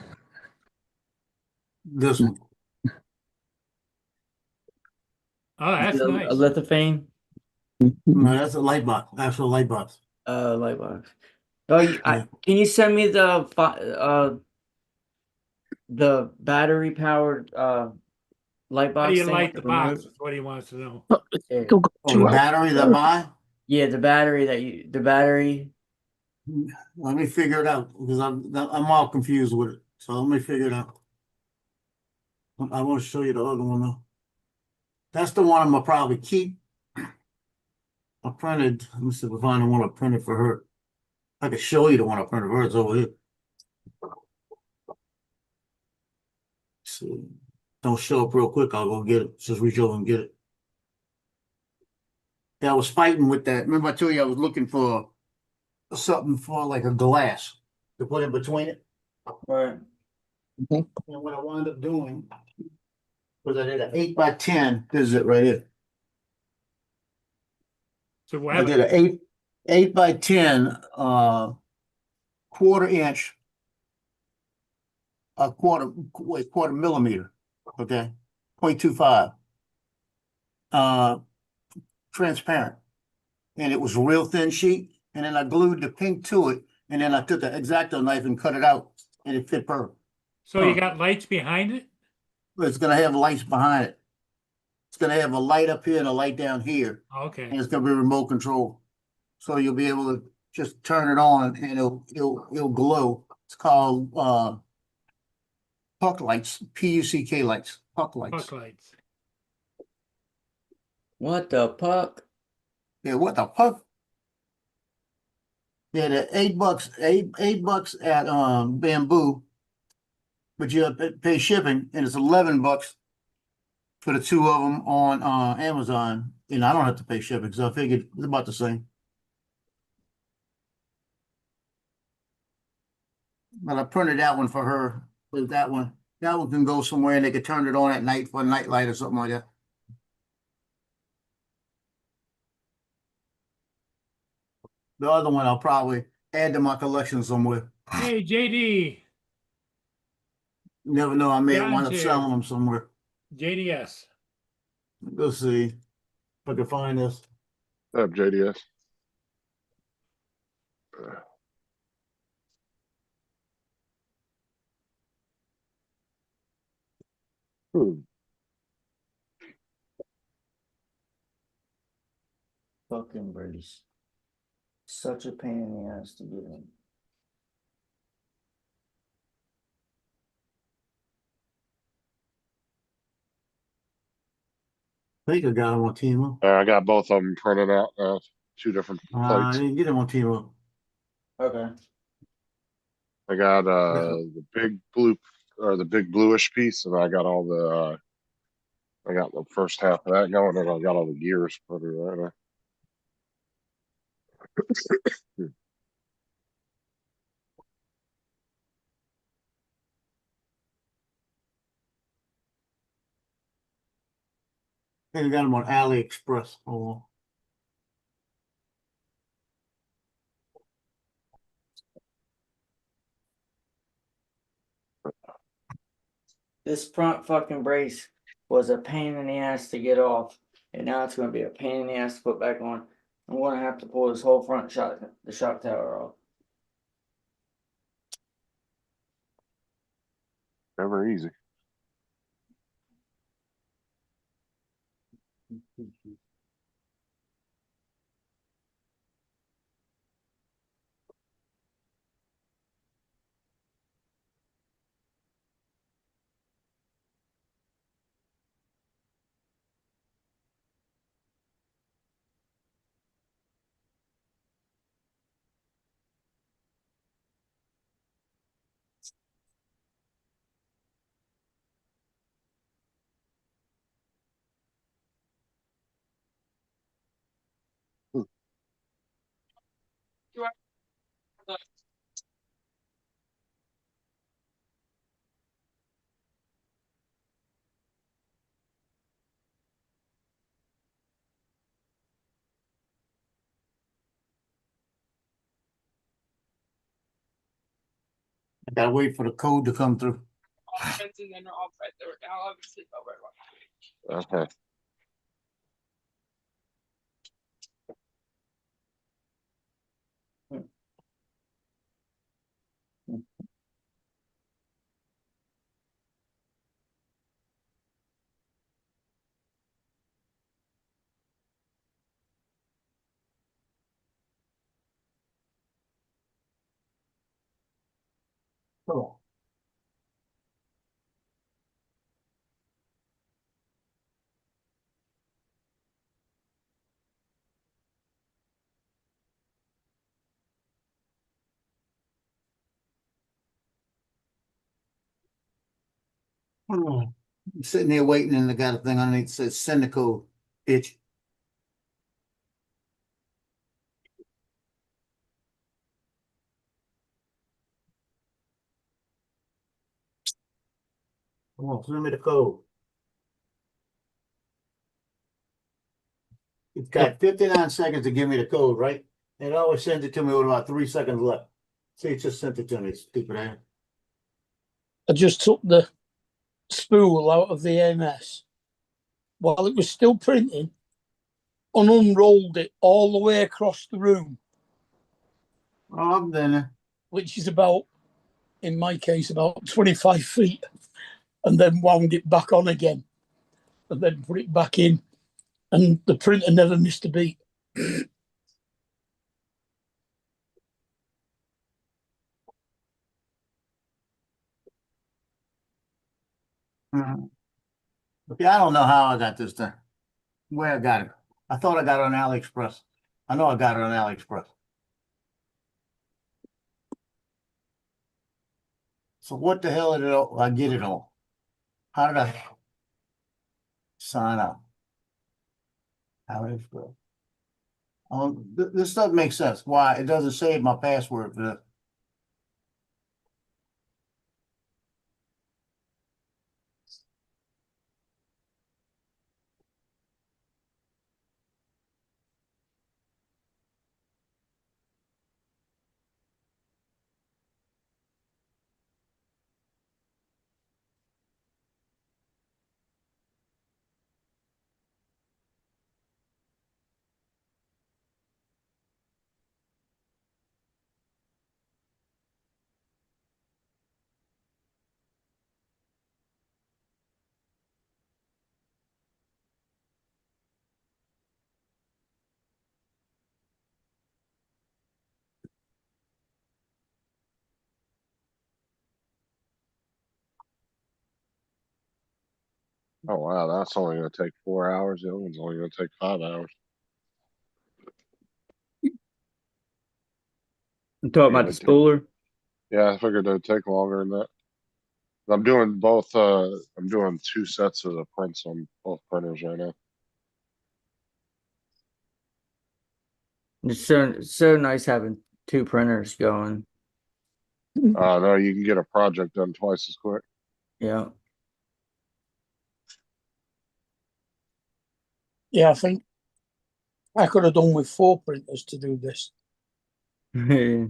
Speaker 5: This one.
Speaker 1: Oh, that's
Speaker 3: A
Speaker 1: nice.
Speaker 3: lithophane,
Speaker 5: No, that's a light box. Actual light box.
Speaker 3: light box. Oh,
Speaker 5: Yeah.
Speaker 3: can you send me the battery powered light
Speaker 1: How
Speaker 3: box
Speaker 1: do you
Speaker 3: thing
Speaker 1: light
Speaker 3: with
Speaker 1: the
Speaker 3: remote?
Speaker 1: box? Is what he wants to know.
Speaker 3: Yeah.
Speaker 4: Still got
Speaker 5: Oh,
Speaker 4: two
Speaker 5: the
Speaker 4: out.
Speaker 5: battery that I buy?
Speaker 3: Yeah, the battery.
Speaker 5: Let me figure it out because I'm all confused with it. So let me figure it out. I want to show you the other one though. That's the one I'm gonna probably keep. I printed. Let me see if I find the one I printed for her. I can show you the one I printed for her. It's over here. So don't show up real quick. I'll go get it. Just reach over and get it. Yeah, I was fighting with that. Remember I told you I was looking for something for like a glass to put in between it.
Speaker 3: Right.
Speaker 5: And what I wound up doing was I did an 8x10. This is it right here.
Speaker 1: So what
Speaker 5: I did an 8x10 quarter-inch, a quarter millimeter, okay, 0.25, transparent, and it was a real thin sheet. And then I glued the pink to it, and then I took an X-Acto knife and cut it out, and it fit perfect.
Speaker 1: So you got lights behind it?
Speaker 5: But it's gonna have lights behind it. It's gonna have a light up here and a light down here, and
Speaker 1: Okay.
Speaker 5: it's gonna be remote control. So you'll be able to just turn it on and it'll glow. It's called puck lights, PUCK lights, puck lights.
Speaker 1: Puck lights.
Speaker 3: What the puck?
Speaker 5: Yeah, what the puck? Yeah, they're $8, $8 at Bamboo, but you have to pay shipping, and it's $11 for the two of them on Amazon. And I don't have to pay shipping because I figured it's about the same. But I printed that one for her. With that one can go somewhere and they could turn it on at night for a night light or something like that. The other one I'll probably add to my collection somewhere.
Speaker 1: Hey, JD.
Speaker 5: You never know, I may
Speaker 1: John's
Speaker 5: wind up
Speaker 1: here.
Speaker 5: selling them somewhere.
Speaker 1: JDS.
Speaker 5: Let's see if I can find this.
Speaker 2: JDS. Hmm.
Speaker 3: Fucking brace. Such a pain in the ass to get in.
Speaker 5: I think I got them on Timo.
Speaker 2: I got both of them printed out. Two different
Speaker 5: I
Speaker 2: plates.
Speaker 5: didn't get them on Timo.
Speaker 3: Okay.
Speaker 2: I got the big blue or the big bluish piece, and I got all the I got the first half of that going, and I got all the gears put in right there.
Speaker 5: I think I got them on AliExpress. Hold on.
Speaker 3: This front fucking brace was a pain in the ass to get off, and now it's gonna be a pain in the ass to put back on. I'm gonna have to pull this whole front the shock tower off.
Speaker 2: Never easy.
Speaker 5: I gotta wait for the code to come through.
Speaker 2: Okay.
Speaker 5: Cool. I'm sitting there waiting and I got a thing underneath that says send the code, bitch. Come on, send me the code. It's got 59 seconds to give me the code, right? It always sends it to me with about 3 seconds left. See, it just sent it to me, stupid ass.
Speaker 4: I just took the spool out of the AMS while it was still printing and unrolled it all the way across the room,
Speaker 5: Oh, I'm done.
Speaker 4: which is about, in my case, about 25 feet, and then wound it back on again and then put it back in. And the printer never missed a beat.
Speaker 5: Okay, I don't know how I got this thing. Where I got it. I thought I got it on AliExpress. I know I got it on AliExpress. So what the hell did I get it on? How did I sign up? AliExpress. This doesn't make sense. Why? It doesn't save my password for this.
Speaker 2: Oh wow, that's only gonna take 4 hours. The other one's only gonna take 5 hours.
Speaker 3: I'm talking about the spooler.
Speaker 2: Yeah, I figured it'd take longer than that. I'm doing both, I'm doing 2 sets of the prints on both printers right now.
Speaker 3: It's so nice having two printers going.
Speaker 2: No, you can get a project done twice as quick.
Speaker 3: Yeah.
Speaker 4: Yeah, I think I could have done with 4 printers to do this.
Speaker 2: I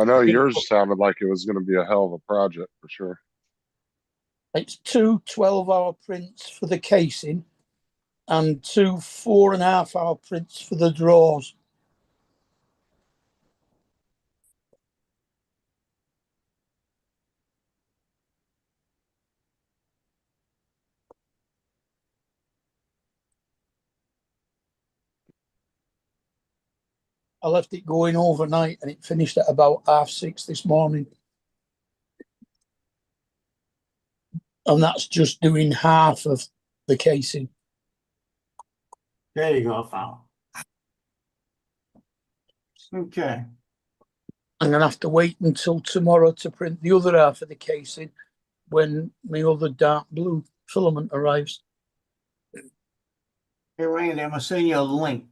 Speaker 2: know yours sounded like it was gonna be a hell of a project for sure.
Speaker 4: It's two 12-hour prints for the casing and two 4.5-hour prints for the drawers. I left it going overnight and it finished at about 6:30 this morning. And that's just doing half of the casing.
Speaker 5: There you go, I found it. Okay.
Speaker 4: I'm going to have to wait until tomorrow to print the other half of the casing when my other dark blue filament arrives.
Speaker 5: Hey, Randy, I'm gonna send you a link.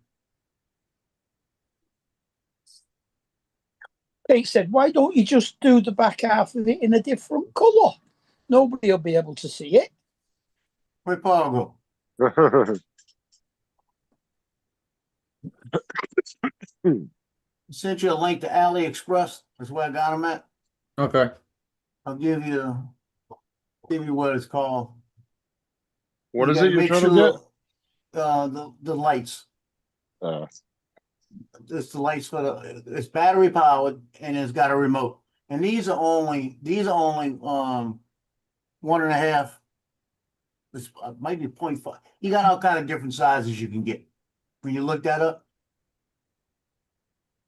Speaker 4: Kate said, why don't you just do the back half of it in a different colour? Nobody will be able to see it.
Speaker 5: Where Paul go? Sent you a link to AliExpress. That's where I got them at.
Speaker 3: Okay.
Speaker 5: I'll give you what it's called.
Speaker 2: What
Speaker 5: You
Speaker 2: is
Speaker 5: gotta
Speaker 2: it you're
Speaker 5: make
Speaker 2: trying to
Speaker 5: sure,
Speaker 2: get?
Speaker 5: the lights.
Speaker 2: Uh,
Speaker 5: It's the lights for it's battery powered and it's got a remote. And these are only 1.5. This might be 0.5. You got all kind of different sizes you can get. When you look that up.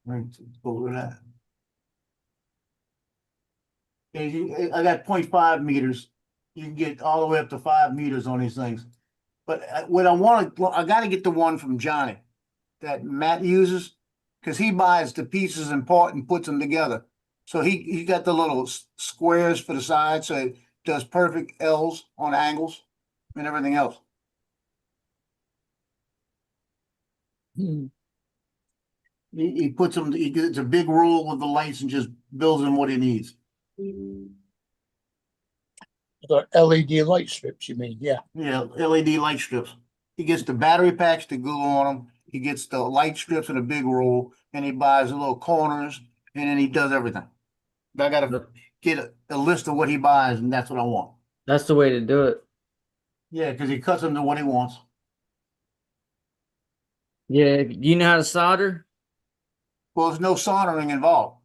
Speaker 5: Right, go over that. I got 0.5 meters. You can get all the way up to 5 meters on these things. But what I got to get the one from Johnny that Matt uses because he buys the pieces in part and puts them together. So he got the little squares for the sides, so it does perfect L's on angles and everything else.
Speaker 4: Hmm.
Speaker 5: He puts them. He gets a big rule with the lights and just builds them what he needs.
Speaker 4: The LED light strips, you mean? Yeah.
Speaker 5: Yeah, LED light strips. He gets the battery packs to glue on them. He gets the light strips in a big roll, and he buys the little corners, and then he does everything. I gotta get a list of what he buys, and that's what I want.
Speaker 3: That's the way to do it.
Speaker 5: Yeah, because he cuts them to what he wants.
Speaker 3: Yeah. You know how to solder?
Speaker 5: Well, there's no soldering involved.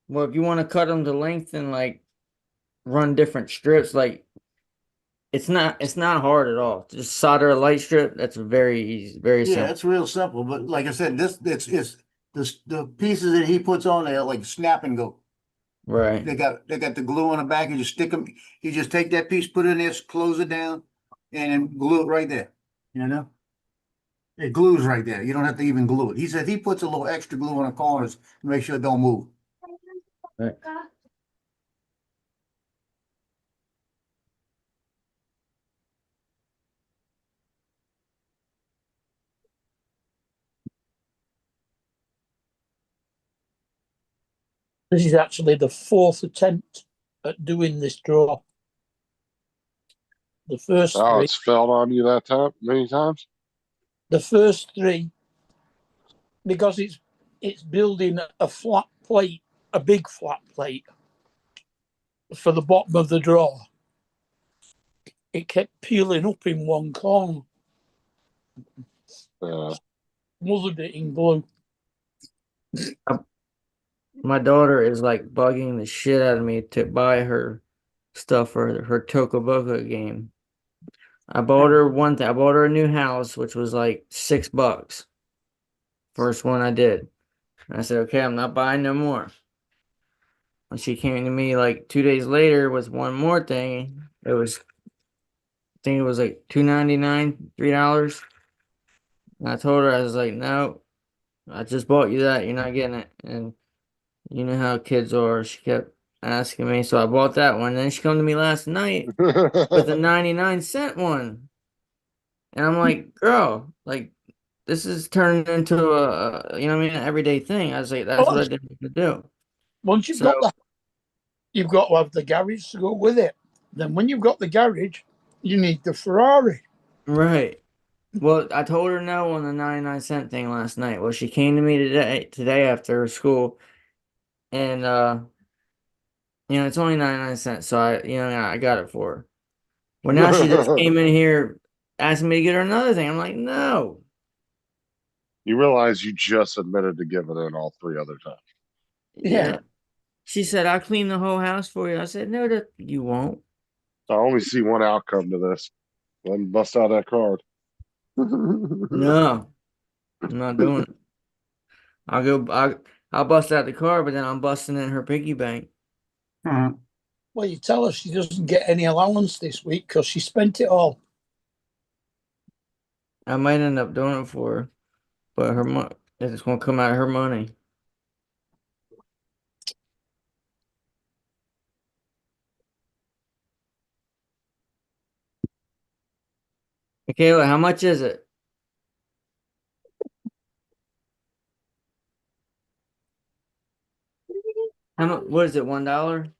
Speaker 3: Well, if you want to cut them to length and like run different strips, like it's not hard at all. Just solder a light strip. That's very easy, very
Speaker 5: Yeah,
Speaker 3: simple.
Speaker 5: it's real simple. But like I said, it's the pieces that he puts on there like snap and go.
Speaker 3: Right.
Speaker 5: They got the glue on the back. You just stick them. You just take that piece, put it in there, close it down, and then glue it right there. You know, it glues right there. You don't have to even glue it. He said he puts a little extra glue on the corners to make sure it don't move.
Speaker 3: Right.
Speaker 4: This is actually the fourth attempt at doing this draw. The first
Speaker 2: oh,
Speaker 4: three,
Speaker 2: it's fell on you that time many times.
Speaker 4: because it's building a flat plate, a big flat plate for the bottom of the drawer. It kept peeling up in one corner, smothered it in glue.
Speaker 3: My daughter is like bugging the shit out of me to buy her stuff for her Toca Boca game. I bought her one thing. I bought her a new house, which was like $6. First one I did. And I said, okay, I'm not buying no more. When she came to me like 2 days later with one more thing, it was, I think it was like $2.99, $3. And I told her, I was like, no, I just bought you that. You're not getting it. And you know how kids are. She kept asking me, so I bought that one. Then she come to me last night with a 99-cent one. And I'm like, girl, like this is turning into you know what I mean, an everyday thing. I was like, that's what I didn't want to do.
Speaker 4: Once you've
Speaker 3: So,
Speaker 4: got that, you've got to have the garage to go with it. Then when you've got the garage, you need the Ferrari.
Speaker 3: right. Well, I told her no on the 99-cent thing last night. Well, she came to me today after school, and it's only 99 cents, so I got it for her. Well, now she just came in here asking me to get her another thing. I'm like, no.
Speaker 2: You realize you just admitted to giving in all three other times.
Speaker 4: Yeah.
Speaker 3: She said, I'll clean the whole house for you. I said, no, that you won't.
Speaker 2: I only see one outcome to this. Let me bust out that card.
Speaker 3: No, I'm not doing it. I'll bust out the car, but then I'm busting in her piggy bank.
Speaker 5: Mhm.
Speaker 4: Well, you tell her she doesn't get any allowance this week because she spent it all.
Speaker 3: I might end up doing it for her, but it's gonna come out of her money. Michaela, how much is it? How much? What is it? $1?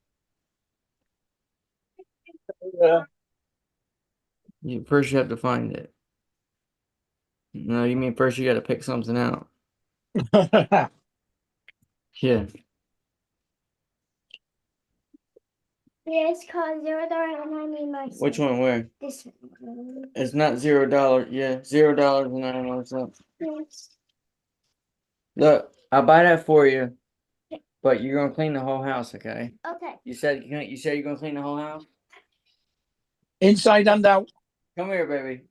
Speaker 4: Yeah.
Speaker 3: First you have to find it. No, you mean first you got to pick something out. Yeah.
Speaker 6: Yeah, it's called $0 and I need my
Speaker 3: Which one? Where?
Speaker 6: This one.
Speaker 3: It's not $0. Yeah, $0.91.
Speaker 6: Yes.
Speaker 3: Look, I'll buy that for you, but you're gonna clean the whole house, okay?
Speaker 6: Okay.
Speaker 3: You said you're gonna clean the whole house?
Speaker 4: Inside and out.
Speaker 3: Come here, baby.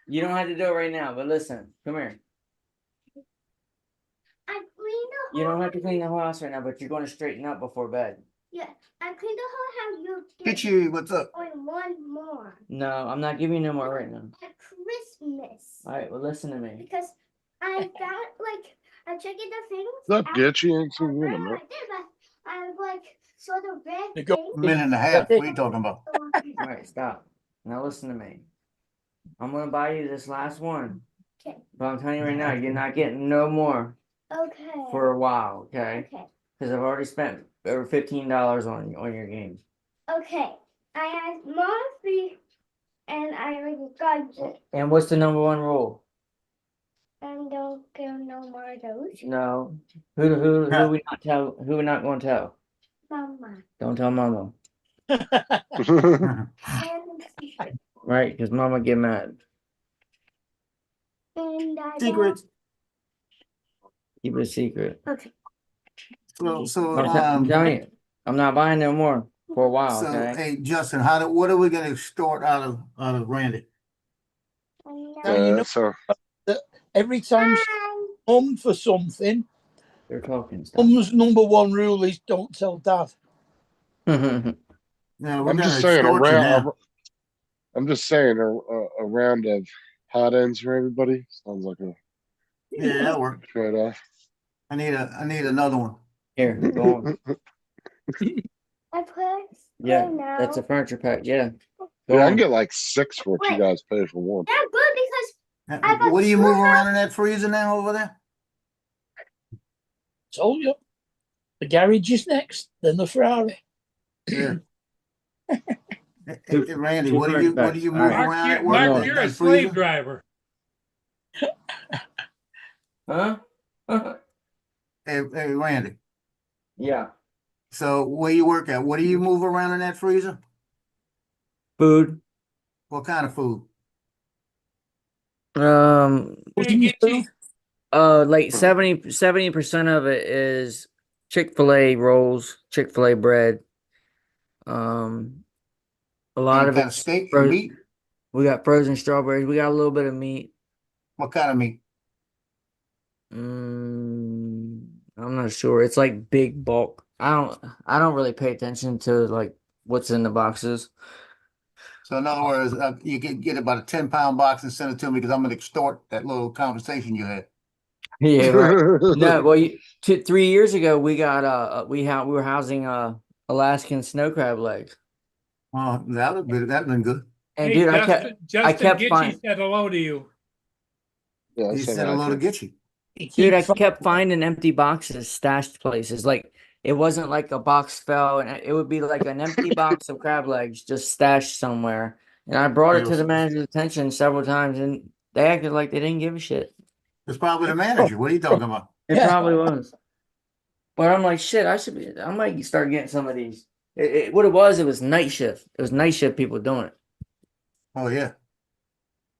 Speaker 3: You don't have to do it right now, but listen, come here.
Speaker 6: I cleaned the
Speaker 3: You
Speaker 6: whole
Speaker 3: don't have to clean the whole house right now, but you're gonna straighten up before bed.
Speaker 6: Yeah, I cleaned the whole house. You
Speaker 5: Get you, what's up?
Speaker 6: on one more
Speaker 3: No, I'm not giving you no more right now.
Speaker 6: at Christmas.
Speaker 3: All right, well, listen to me.
Speaker 6: Because I got like I checked the things.
Speaker 2: What's up,
Speaker 6: out-
Speaker 2: Gitchy? Ain't seen you in a
Speaker 6: I
Speaker 2: minute.
Speaker 6: did, but I like saw the red
Speaker 4: You go-
Speaker 6: thing.
Speaker 5: Minute and a half, what are you talking about?
Speaker 3: All right, stop. Now listen to me. I'm gonna buy you this last one,
Speaker 6: Okay.
Speaker 3: but I'm telling you right now, you're not getting no more
Speaker 6: Okay.
Speaker 3: for a while, okay?
Speaker 6: Okay.
Speaker 3: Because I've already spent over $15 on your game.
Speaker 6: Okay. I asked Mom and I already got it.
Speaker 3: And what's the #1 rule?
Speaker 6: And don't get no more of those.
Speaker 3: No. Who we not tell? Who we not going to tell?
Speaker 6: Mama.
Speaker 3: Don't tell Mama,
Speaker 6: And,
Speaker 3: right? Because Mama get mad.
Speaker 6: and I
Speaker 5: Secrets.
Speaker 3: Keep it a secret.
Speaker 6: Okay.
Speaker 5: So,
Speaker 3: I'm telling you, I'm not buying no more for a while.
Speaker 5: so,
Speaker 3: Okay.
Speaker 5: hey, Justin, what are we gonna extort out of Randy?
Speaker 4: Now you know
Speaker 2: So
Speaker 4: every time she comes for something,
Speaker 3: They're talking stuff.
Speaker 4: Mum's #1 rule is don't tell Dad.
Speaker 5: Now, we're
Speaker 2: I'm
Speaker 5: gonna
Speaker 2: just saying
Speaker 5: extort you now.
Speaker 2: I'm just saying a round of hot ends for everybody sounds like a
Speaker 5: Yeah, that worked.
Speaker 2: trade-off.
Speaker 5: I need another one.
Speaker 3: Here, go on.
Speaker 6: I put
Speaker 3: Yeah,
Speaker 6: now.
Speaker 3: that's a furniture pack. Yeah. Go
Speaker 2: Yeah, I
Speaker 3: on.
Speaker 2: can get like 6 for what you
Speaker 6: Wait.
Speaker 2: guys pay for one.
Speaker 6: That's good because I got
Speaker 5: What do you
Speaker 6: two
Speaker 5: move around in that freezer now over there?
Speaker 4: Told you. The garage is next, then the Ferrari.
Speaker 5: Yeah.
Speaker 3: Two-
Speaker 5: Hey, Randy,
Speaker 3: two
Speaker 5: what do
Speaker 3: furniture
Speaker 5: you
Speaker 3: packs.
Speaker 5: move
Speaker 3: All right.
Speaker 5: around at work?
Speaker 1: Mark,
Speaker 3: no.
Speaker 5: that-
Speaker 1: you're a
Speaker 5: that
Speaker 1: slave
Speaker 5: freezer?
Speaker 1: driver.
Speaker 3: Huh?
Speaker 5: Hey, Randy,
Speaker 3: Yeah.
Speaker 5: so where you work at, what do you move around in that freezer?
Speaker 3: Food.
Speaker 5: What kind of food?
Speaker 1: Hey, Gitchy,
Speaker 3: Like 70% of it is Chick-fil-A rolls, Chick-fil-A bread. A lot
Speaker 5: Any
Speaker 3: of
Speaker 5: kind
Speaker 3: it.
Speaker 5: of steak,
Speaker 3: frozen-
Speaker 5: meat?
Speaker 3: We got frozen strawberries. We got a little bit of meat.
Speaker 5: What kind of meat?
Speaker 3: I'm not sure. It's like big bulk. I don't really pay attention to like what's in the boxes.
Speaker 5: So in other words, you can get about a 10-pound box and send it to me because I'm gonna extort that little conversation you had.
Speaker 3: Yeah, right. No, well, 3 years ago we got we were housing Alaskan snow crab legs.
Speaker 5: Oh, that'd been good.
Speaker 3: And
Speaker 1: hey,
Speaker 3: dude,
Speaker 1: Justin
Speaker 3: kept
Speaker 1: Gitchy
Speaker 3: finding
Speaker 1: said hello to you.
Speaker 2: Yeah,
Speaker 5: He
Speaker 2: so
Speaker 5: said hello to
Speaker 2: accurate.
Speaker 5: get you.
Speaker 3: dude, I kept finding empty boxes stashed places. Like it wasn't like a box fell, and it would be like an empty box of crab legs just stashed somewhere. And I brought it to the manager's attention several times, and they acted like they didn't give a shit.
Speaker 5: It's probably the manager. What are you talking about?
Speaker 3: It
Speaker 4: Yeah.
Speaker 3: probably was. But I'm like, shit, I might start getting some of these. What it was night shift. It was night shift people doing it.
Speaker 5: Oh yeah.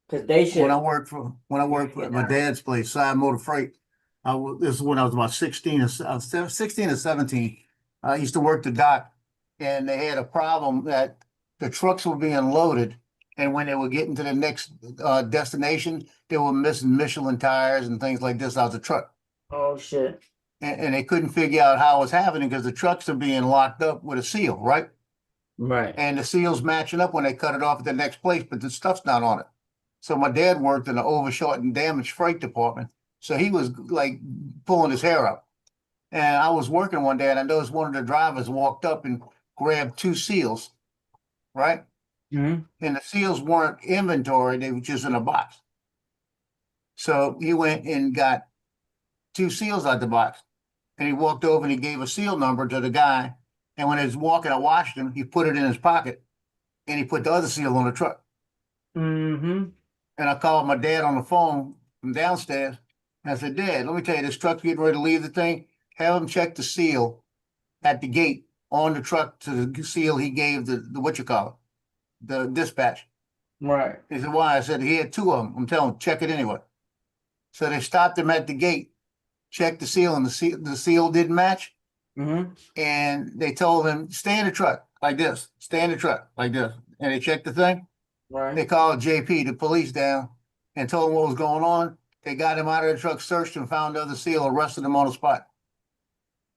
Speaker 3: Because day shift.
Speaker 5: When I worked for my dad's place, Side Motor Freight, this is when I was about 16 or 16 or 17. I used to work the dock, and they had a problem that the trucks were being loaded, and when they were getting to the next destination, they were missing Michelin tires and things like this out the truck,
Speaker 3: Oh shit.
Speaker 5: and they couldn't figure out how it was happening because the trucks are being locked up with a seal, right?
Speaker 3: Right.
Speaker 5: And the seal's matching up when they cut it off at the next place, but the stuff's not on it. So my dad worked in the overshot and damaged freight department. So he was like pulling his hair out. And I was working one day and I noticed one of the drivers walked up and grabbed 2 seals, right?
Speaker 3: Mm-hmm.
Speaker 5: And the seals weren't inventory, they were just in a box. So he went and got 2 seals out the box. And he walked over and he gave a seal number to the guy. And when he was walking, I watched him, he put it in his pocket and he put the other seal on the truck.
Speaker 3: Mm-hmm.
Speaker 5: And I called my dad on the phone from downstairs, And I said, Dad, let me tell you, this truck's getting ready to leave the thing. Have him check the seal at the gate on the truck to the seal he gave the what you call it, the dispatch.
Speaker 3: Right.
Speaker 5: He said, why? I said, he had two of them. I'm telling him, check it anyway. So they stopped him at the gate, checked the seal, and the seal didn't match.
Speaker 3: Mm-hmm.
Speaker 5: And they told him, stay in the truck like this, stay in the truck like this. And they checked the thing. They
Speaker 3: Right.
Speaker 5: called JP, the police down, and told him what was going on. They got him out of the truck, searched him, found the other seal, arrested him on the spot.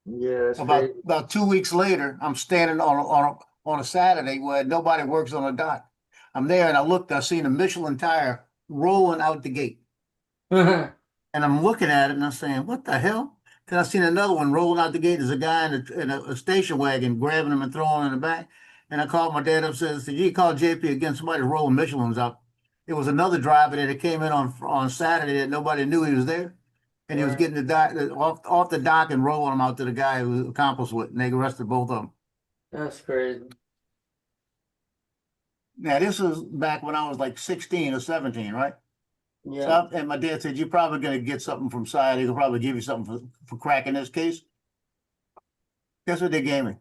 Speaker 3: Yeah, that's
Speaker 5: About
Speaker 3: crazy.
Speaker 5: about 2 weeks later, I'm standing on a Saturday where nobody works on a dock. I'm there and I looked, I seen a Michelin tire rolling out the gate. And I'm looking at it and I'm saying, what the hell? Then I seen another one rolling out the gate. There's a guy in a station wagon grabbing him and throwing him in the back. And I called my dad upstairs and said, you called JP again, somebody's rolling Michelins out. It was another driver that came in on Saturday that nobody knew he was there. And he was
Speaker 3: Right.
Speaker 5: getting the dock off the dock and rolling them out to the guy who was accomplice with, and they arrested both of them.
Speaker 3: That's crazy.
Speaker 5: Now this was back when I was like 16 or 17, right?
Speaker 3: Yeah.
Speaker 5: And my dad said, you're probably gonna get something from side. He could probably give you something for cracking this case. Guess what they gave me?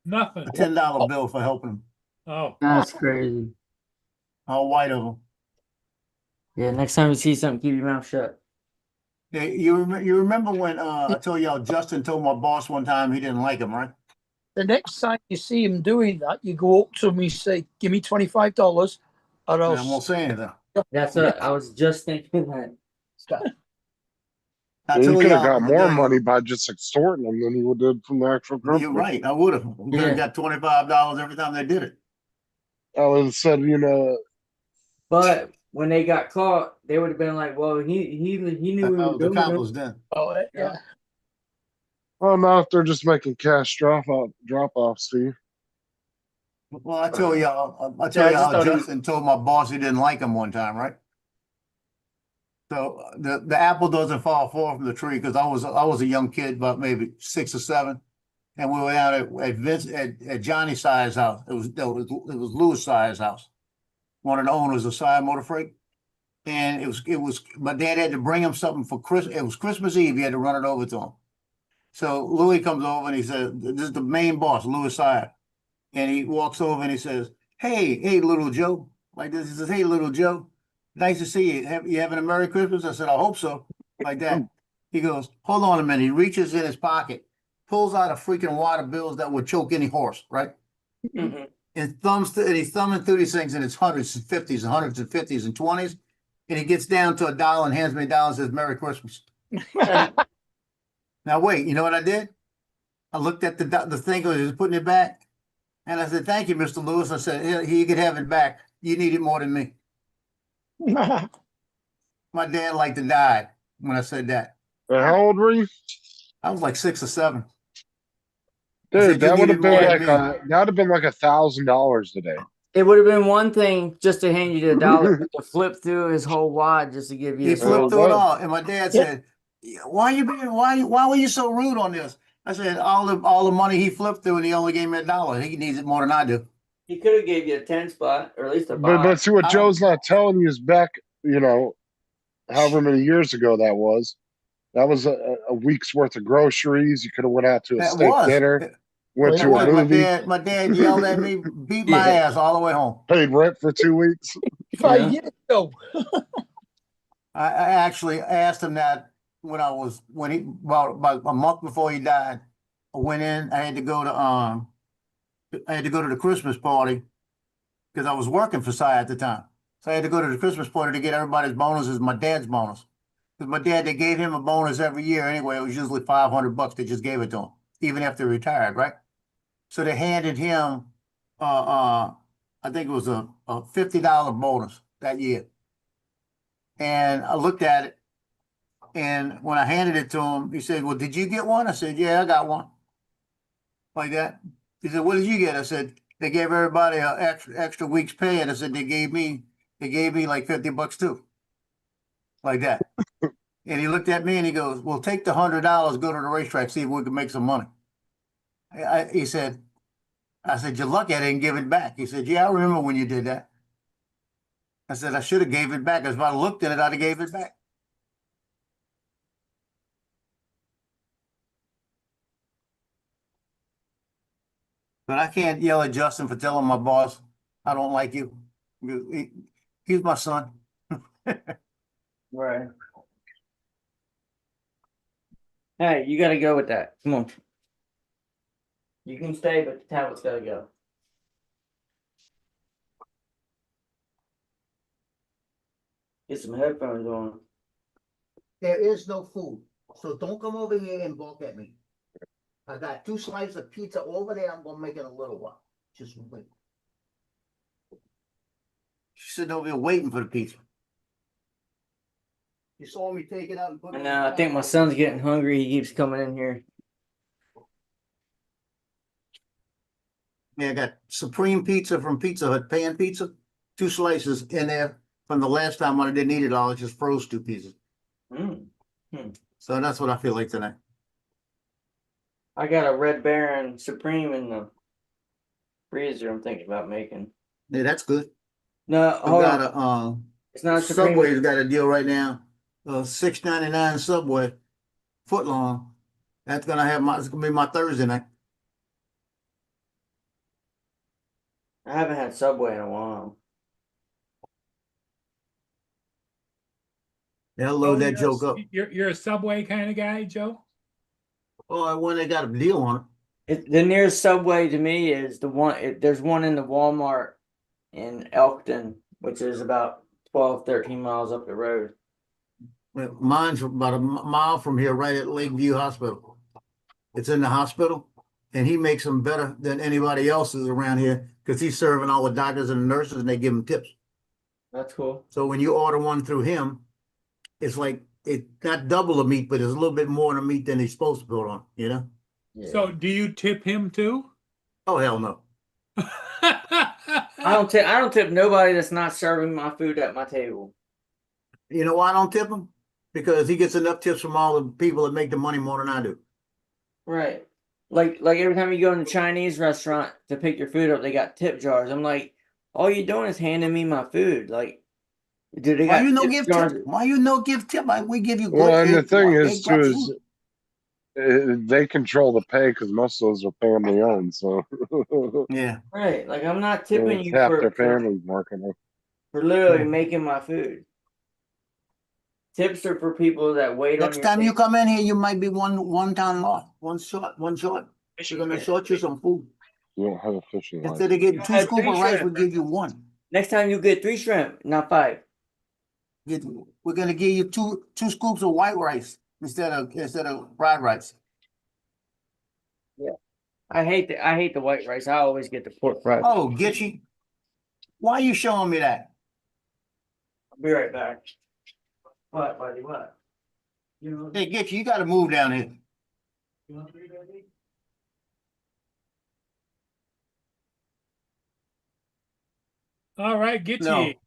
Speaker 1: Nothing.
Speaker 5: A $10 bill for helping him.
Speaker 1: Oh,
Speaker 3: That's crazy.
Speaker 5: All white of them.
Speaker 3: Yeah, next time you see something, keep your mouth shut.
Speaker 5: Yeah, you remember when I told y'all Justin told my boss one time he didn't like him, right?
Speaker 4: The next time you see him doing that, you go up to him and say, give me $25 or
Speaker 5: And I
Speaker 4: else.
Speaker 5: won't say anything.
Speaker 3: That's what I was just thinking that.
Speaker 5: I
Speaker 2: You
Speaker 5: told
Speaker 2: could have
Speaker 5: y'all
Speaker 2: got
Speaker 5: the
Speaker 2: more
Speaker 5: day-
Speaker 2: money by just extorting them than you would have from the actual company.
Speaker 5: You're right. I would have. Could
Speaker 3: Yeah.
Speaker 5: have got $25 every time they did it.
Speaker 2: I would have said,
Speaker 3: But when they got caught, they would have been like, "Well, he knew what he
Speaker 5: I
Speaker 3: was
Speaker 5: was the
Speaker 3: doing."
Speaker 5: cop was then.
Speaker 4: Oh, yeah.
Speaker 2: well, not if they're just making cash drop offs to you.
Speaker 5: Well, I tell y'all,
Speaker 3: I just thought he-
Speaker 5: Justin told my boss he didn't like him one time, right? So the apple doesn't fall far from the tree because I was a young kid, about maybe 6 or 7, and we were out at Vince at Johnny Sire's house. It was Louis Sire's house, one of the owners of Sire Motor Freight, and it was my dad had to bring him something for Christmas. It was Christmas Eve. He had to run it over to him. So Louis comes over and he says, "This is the main boss, Louis Sire," and he walks over and he says, Hey, little Joe," like this. He says, "Hey, little Joe. Nice to see you. You having a Merry Christmas?" I said, "I hope so." Like that. He goes, "Hold on a minute." He reaches in his pocket, pulls out a freaking wad of bills that would choke any horse, right?
Speaker 3: Mhm.
Speaker 5: And he's thumbing through these things, and it's hundreds and fifties and hundreds and fifties and 20s. And he gets down to $1 and hands me $1 and says, "Merry Christmas." Now wait, you know what I did? I looked at the thing, he was putting it back, and I said, "Thank you, Mr. Lewis." I said, "Here, you can have it back. You need it more than me." My dad like to die when I said that.
Speaker 2: And how old were you?
Speaker 5: I was like 6 or 7. I said,
Speaker 2: Dude, that
Speaker 5: "You
Speaker 2: would
Speaker 5: need
Speaker 2: have
Speaker 5: it
Speaker 2: been
Speaker 5: more than
Speaker 2: like
Speaker 5: me."
Speaker 2: that'd have been like $1,000 today.
Speaker 3: It would have been one thing just to hand you the $1, but to flip through his whole wad just to give you.
Speaker 5: He
Speaker 3: the
Speaker 5: flipped
Speaker 2: Oh,
Speaker 5: through it
Speaker 2: wow.
Speaker 5: all, and my dad said, why were you so rude on this?" I said, all the money he flipped through, and he only gave me $1. He needs it more than I do.
Speaker 3: He could have gave you a 10 spot or at least a
Speaker 2: But
Speaker 3: box.
Speaker 2: see what
Speaker 5: I-
Speaker 2: Joe's not telling you is back, however many years ago that was was a week's worth of groceries. You could have went out to a
Speaker 5: That
Speaker 2: steak
Speaker 5: was.
Speaker 2: dinner, went
Speaker 5: That
Speaker 2: to
Speaker 5: was.
Speaker 2: a movie,
Speaker 5: My dad yelled at me, beat my
Speaker 3: Yeah.
Speaker 5: ass all the way home.
Speaker 2: paid rent for 2 weeks.
Speaker 4: 5 years ago.
Speaker 5: I actually asked him that when he about a month before he died. I went in. I had to go to the Christmas party because I was working for Sire at the time. So I had to go to the Christmas party to get everybody's bonuses, my dad's bonus. Because my dad, they gave him a bonus every year anyway. It was usually $500. They just gave it to him, even after he retired, right? So they handed him, I think it was a $50 bonus that year. And I looked at it, and when I handed it to him, he said, "Well, did you get one?" I said, "Yeah, I got one." Like that. He said, "What did you get?" I said, "They gave everybody an extra week's pay," and I said, they gave me like $50 too. Like that. And he looked at me and he goes, "Well, take the $100, go to the racetrack, see if we can make some money." I said, "You're lucky I didn't give it back." He said, "Yeah, I remember when you did that." I said, "I should have gave it back. If I looked at it, I'd have gave it back." But I can't yell at Justin for telling my boss, I don't like you. He's my son.
Speaker 3: Right. Hey, you gotta go with that. Come on. You can stay, but the tablet's gotta go. Get some headphones on.
Speaker 5: There is no food, so don't come over here and balk at me. I got 2 slices of pizza over there. I'm gonna make it in a little while. Just wait. She's sitting over here waiting for the pizza. You saw me take it out and put it.
Speaker 3: And I think my son's getting hungry. He keeps coming in here.
Speaker 5: Yeah, I got supreme pizza from Pizza Hut, pan pizza, 2 slices in there from the last time when I didn't eat it all. I just froze 2 pieces.
Speaker 3: Mm.
Speaker 5: So that's what I feel like tonight.
Speaker 3: I got a Red Baron Supreme in the freezer. I'm thinking about making.
Speaker 5: Yeah, that's good.
Speaker 3: No,
Speaker 5: I
Speaker 3: hold
Speaker 5: got
Speaker 3: on.
Speaker 5: a
Speaker 3: It's not a Supreme.
Speaker 5: Subway's got a deal right now. $6.99 Subway, foot long. That's gonna have my. It's gonna be my Thursday night.
Speaker 3: I haven't had Subway in a while.
Speaker 5: They'll
Speaker 1: Oh,
Speaker 5: load that joke up.
Speaker 1: You're a Subway kind of guy, Joe?
Speaker 5: Oh, when they got a deal on it.
Speaker 3: The nearest Subway to me is the one. There's one in the Walmart in Elkton, which is about 12, 13 miles up the road.
Speaker 5: Well, mine's about a mile from here, right at Lakeview Hospital. It's in the hospital, and he makes them better than anybody else's around here because he's serving all the doctors and the nurses, and they give him tips.
Speaker 3: That's cool.
Speaker 5: So when you order one through him, it's like it's not double the meat, but it's a little bit more of the meat than he's supposed to put on. You know?
Speaker 3: Yeah.
Speaker 1: So do you tip him too?
Speaker 5: Oh hell no!
Speaker 3: I don't tip nobody that's not serving my food at my table.
Speaker 5: You know why I don't tip him? Because he gets enough tips from all the people that make the money more than I do.
Speaker 3: Right. Like every time you go in a Chinese restaurant to pick your food up, they got tip jars. I'm like, all you doing is handing me my food. Like, do they
Speaker 5: Why
Speaker 3: got
Speaker 5: you no
Speaker 3: tip
Speaker 5: give
Speaker 3: jars?
Speaker 5: tip? Why you no give tip? We give you good
Speaker 2: Well, and the
Speaker 5: egg,
Speaker 2: thing
Speaker 5: egg
Speaker 2: is too
Speaker 5: white
Speaker 2: is they control the pay because most of those are family owned. So
Speaker 5: yeah.
Speaker 3: Right. Like I'm not tipping
Speaker 2: it's
Speaker 3: you
Speaker 2: half their
Speaker 3: for
Speaker 2: families working.
Speaker 3: literally making my food. Tips are for people that wait on
Speaker 5: Next
Speaker 3: your
Speaker 5: time you
Speaker 3: table.
Speaker 5: come in here, you might be one time off, one short, one short. We're gonna short you some food.
Speaker 2: You don't have a fishing license.
Speaker 5: Instead of getting
Speaker 3: I
Speaker 5: 2
Speaker 3: had
Speaker 5: scoops
Speaker 3: 3
Speaker 5: of rice,
Speaker 3: shrimp.
Speaker 5: we give you 1.
Speaker 3: Next time you get 3 shrimp, not 5.
Speaker 5: We're gonna give you two scoops of white rice instead of fried rice.
Speaker 3: Yeah. I hate the white rice. I always get the pork fries.
Speaker 5: Oh, Gitchy, why are you showing me that?
Speaker 3: I'll be right back. What, buddy? What? You
Speaker 5: Hey, Gitchy, you got to move down here.
Speaker 3: want 3, baby?
Speaker 1: All right, get
Speaker 5: No,
Speaker 1: you. Get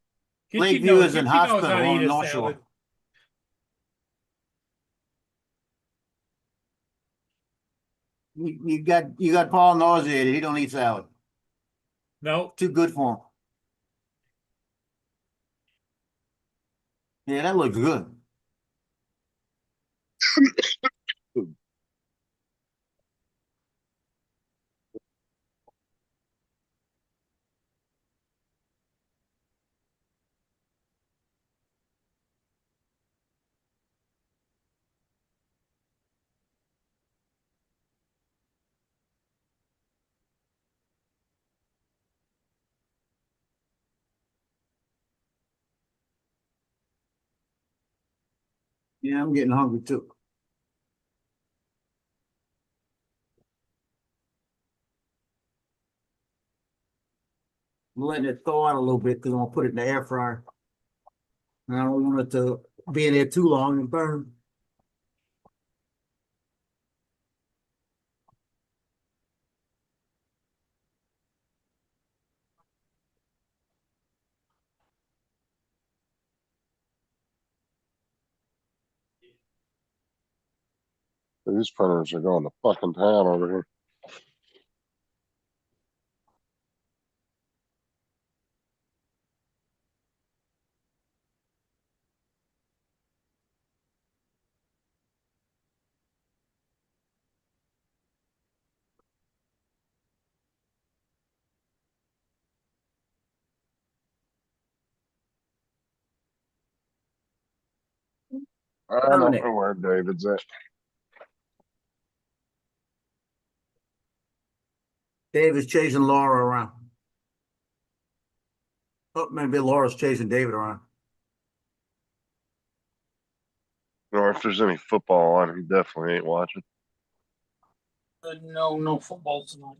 Speaker 1: you
Speaker 5: Lakeview
Speaker 1: knows,
Speaker 5: is in
Speaker 1: get you knows
Speaker 5: hospital
Speaker 1: how to
Speaker 5: on
Speaker 1: eat
Speaker 5: the
Speaker 1: a
Speaker 5: North
Speaker 1: salad.
Speaker 5: Shore. You got Paul nauseated. He don't eat salad.
Speaker 1: No,
Speaker 5: Too good for him. Yeah, that looks good. Yeah, I'm getting hungry too. I'm letting it thaw out a little bit because I'm gonna put it in the air fryer. And I don't want it to be in there too long and burn.
Speaker 2: These printers are going to fucking town over here. I don't
Speaker 5: Dominic.
Speaker 2: know where David's at.
Speaker 5: David's chasing Laura around. Oh, maybe Laura's chasing David around.
Speaker 2: Or if there's any football on, he definitely ain't watching.
Speaker 4: No, no football tonight.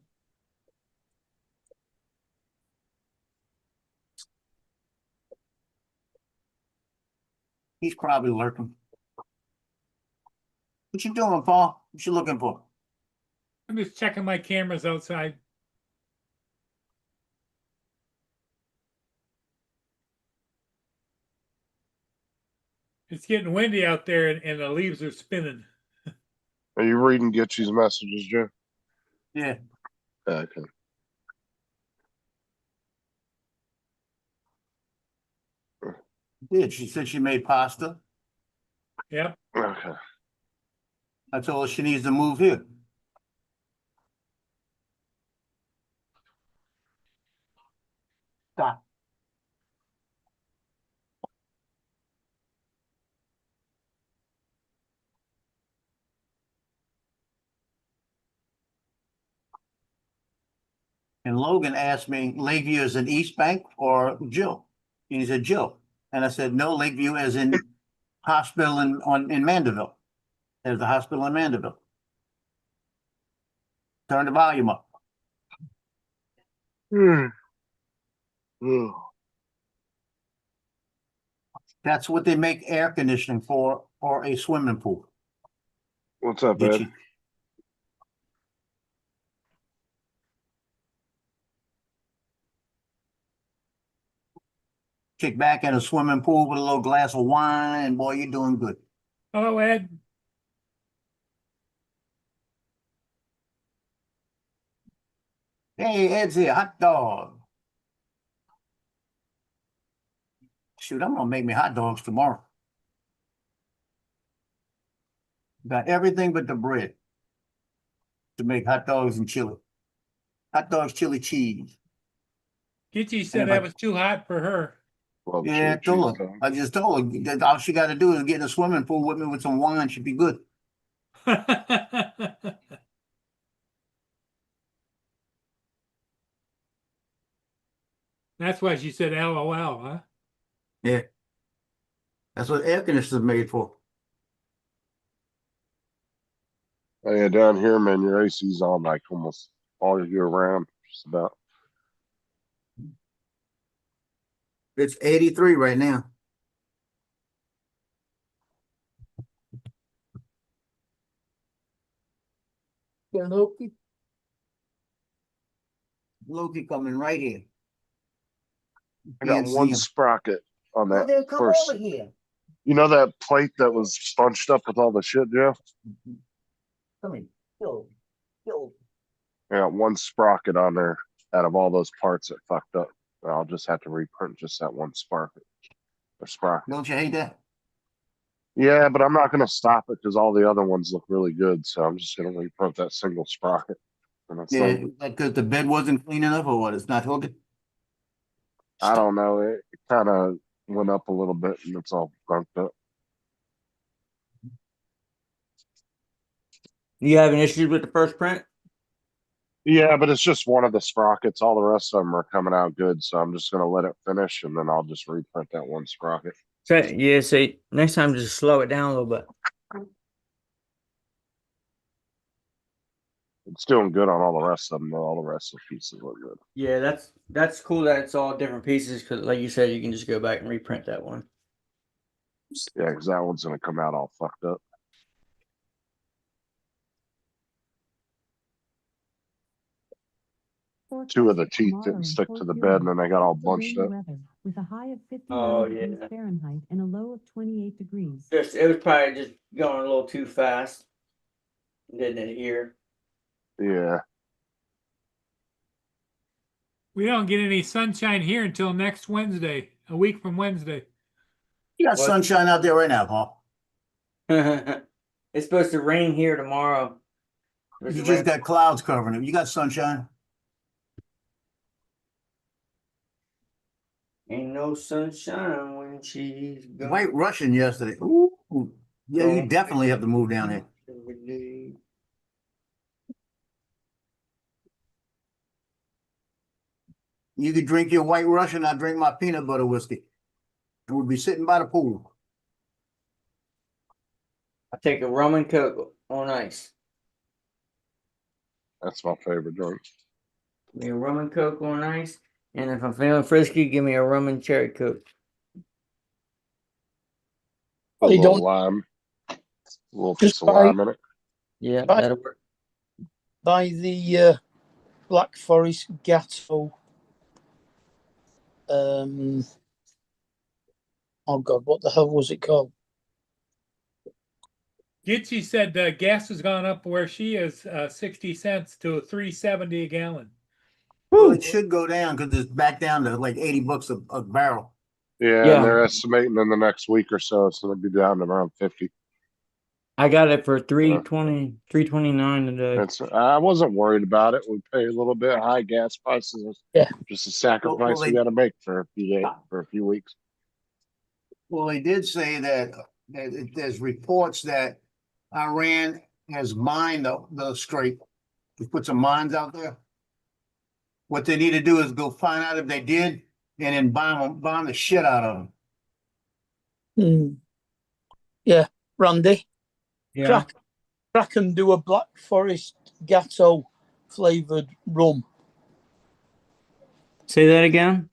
Speaker 5: He's probably lurking. What you doing, Paul? What you looking for?
Speaker 1: I'm just checking my cameras outside. It's getting windy out there and the leaves are spinning.
Speaker 2: Are you reading Gitchy's messages, Joe?
Speaker 5: Yeah.
Speaker 2: Okay.
Speaker 5: Did she said she made pasta?
Speaker 1: Yep.
Speaker 2: Okay.
Speaker 5: I told her she needs to move here. Stop. And Logan asked me, Lakeview is in East Bank or Jill? And he said, Jill. And I said, no, Lakeview as in hospital in Mandeville. There's the hospital in Mandeville. Turn the volume up.
Speaker 2: Ugh.
Speaker 5: That's what they make air conditioning for, or a swimming pool.
Speaker 2: What's up,
Speaker 5: Get
Speaker 2: Ed?
Speaker 5: you. Kick back in a swimming pool with a little glass of wine, and boy, you're doing good.
Speaker 1: Hello, Ed.
Speaker 5: Hey, Ed's here, hot dog. Shoot, I'm gonna make me hot dogs tomorrow. Got everything but the bread to make hot dogs and chili. Hot dogs, chili cheese.
Speaker 1: Gitchy said
Speaker 5: if
Speaker 1: that
Speaker 5: I-
Speaker 1: was too hot for her.
Speaker 2: Love
Speaker 5: Yeah, I
Speaker 2: chili cheese
Speaker 5: told her.
Speaker 2: dog.
Speaker 5: I just told her that all she got to do is get in a swimming pool with me with some wine. She'd be good.
Speaker 1: That's why she said LOL, huh?
Speaker 5: Yeah, that's what air conditioners are made for.
Speaker 2: Oh, yeah, down here, man, your AC's on like almost all year round. Just about.
Speaker 5: It's 83 right now. Yeah, Loki. Loki coming right here.
Speaker 2: I got
Speaker 5: Can't
Speaker 2: one
Speaker 5: see him.
Speaker 2: sprocket on
Speaker 5: Well,
Speaker 2: that
Speaker 5: then come
Speaker 2: first.
Speaker 5: over here.
Speaker 2: You know that plate that was bunched up with all the shit, Jeff?
Speaker 5: Come here. Yo, yo.
Speaker 2: I got one sprocket on there out of all those parts that fucked up. I'll just have to reprint just that one sprocket. Or sprocket.
Speaker 5: Don't you hate that?
Speaker 2: Yeah, but I'm not gonna stop it because all the other ones look really good. So I'm just gonna reprint that single sprocket. And that's
Speaker 5: Yeah,
Speaker 2: all.
Speaker 5: because the bed wasn't clean enough, or what? It's not hooking.
Speaker 2: I don't know. It kind of went up a little bit and it's all bunked up.
Speaker 3: You having issues with the first print?
Speaker 2: Yeah, but it's just one of the sprockets. All the rest of them are coming out good. So I'm just gonna let it finish and then I'll just reprint that one sprocket.
Speaker 3: So, yeah, see, next time just slow it down a little bit.
Speaker 2: It's doing good on all the rest of them. Though. All the rest of the pieces look good.
Speaker 3: Yeah, that's cool that it's all different pieces because, like you said, you can just go back and reprint that one.
Speaker 2: Yeah, because that one's gonna come out all fucked up. Two of the teeth didn't stick to the bed, and then they got all bunched up.
Speaker 7: With a high of 59
Speaker 3: Oh,
Speaker 7: degrees
Speaker 3: yeah.
Speaker 7: Fahrenheit and a low of 28 degrees.
Speaker 3: It was probably just going a little too fast. Didn't it here?
Speaker 2: Yeah,
Speaker 1: We don't get any sunshine here until next Wednesday, a week from Wednesday.
Speaker 5: You got
Speaker 3: What?
Speaker 5: sunshine out there right now, Paul.
Speaker 3: It's supposed to rain here tomorrow.
Speaker 5: You just got clouds covering it. You got sunshine.
Speaker 3: Ain't no sunshine when she's gone.
Speaker 5: White Russian yesterday. Ooh. Yeah, you definitely have to move down there. You could drink your White Russian, I drink my peanut butter whiskey. And we'll be sitting by the pool.
Speaker 3: I take a rum and coke on ice.
Speaker 2: That's my favorite drink.
Speaker 3: Give me a rum and coke on ice. And if I'm feeling frisky, give me a rum and cherry coke.
Speaker 2: A
Speaker 4: Well, you
Speaker 2: little
Speaker 4: don't
Speaker 2: lime, a little
Speaker 4: just
Speaker 2: piece of
Speaker 4: buy
Speaker 2: lime in it.
Speaker 3: Yeah,
Speaker 4: Right.
Speaker 3: that'll work.
Speaker 4: buy the Black Forest Gatto. Oh God, what the hell was it called?
Speaker 1: Gitchy said gas has gone up where she is 60 cents to $3.70 a gallon.
Speaker 5: Well, it should go down because it's back down to like $80 a barrel.
Speaker 2: Yeah,
Speaker 3: Yeah.
Speaker 2: and they're estimating in the next week or so it's going to be down to around 50.
Speaker 3: I got it for $3.29 today.
Speaker 2: I wasn't worried about it. We pay a little bit high gas prices. It's
Speaker 4: Yeah.
Speaker 2: just a sacrifice we
Speaker 5: they-
Speaker 2: got to make for a few weeks.
Speaker 5: Well, they did say that there's reports that Iran has mined the strait. To put some mines out there. What they need to do is go find out if they did, and then bomb the shit out of them.
Speaker 4: Yeah, Randy.
Speaker 3: Yeah.
Speaker 4: Crack and do a Black Forest Gatto flavored rum.
Speaker 3: Say that again.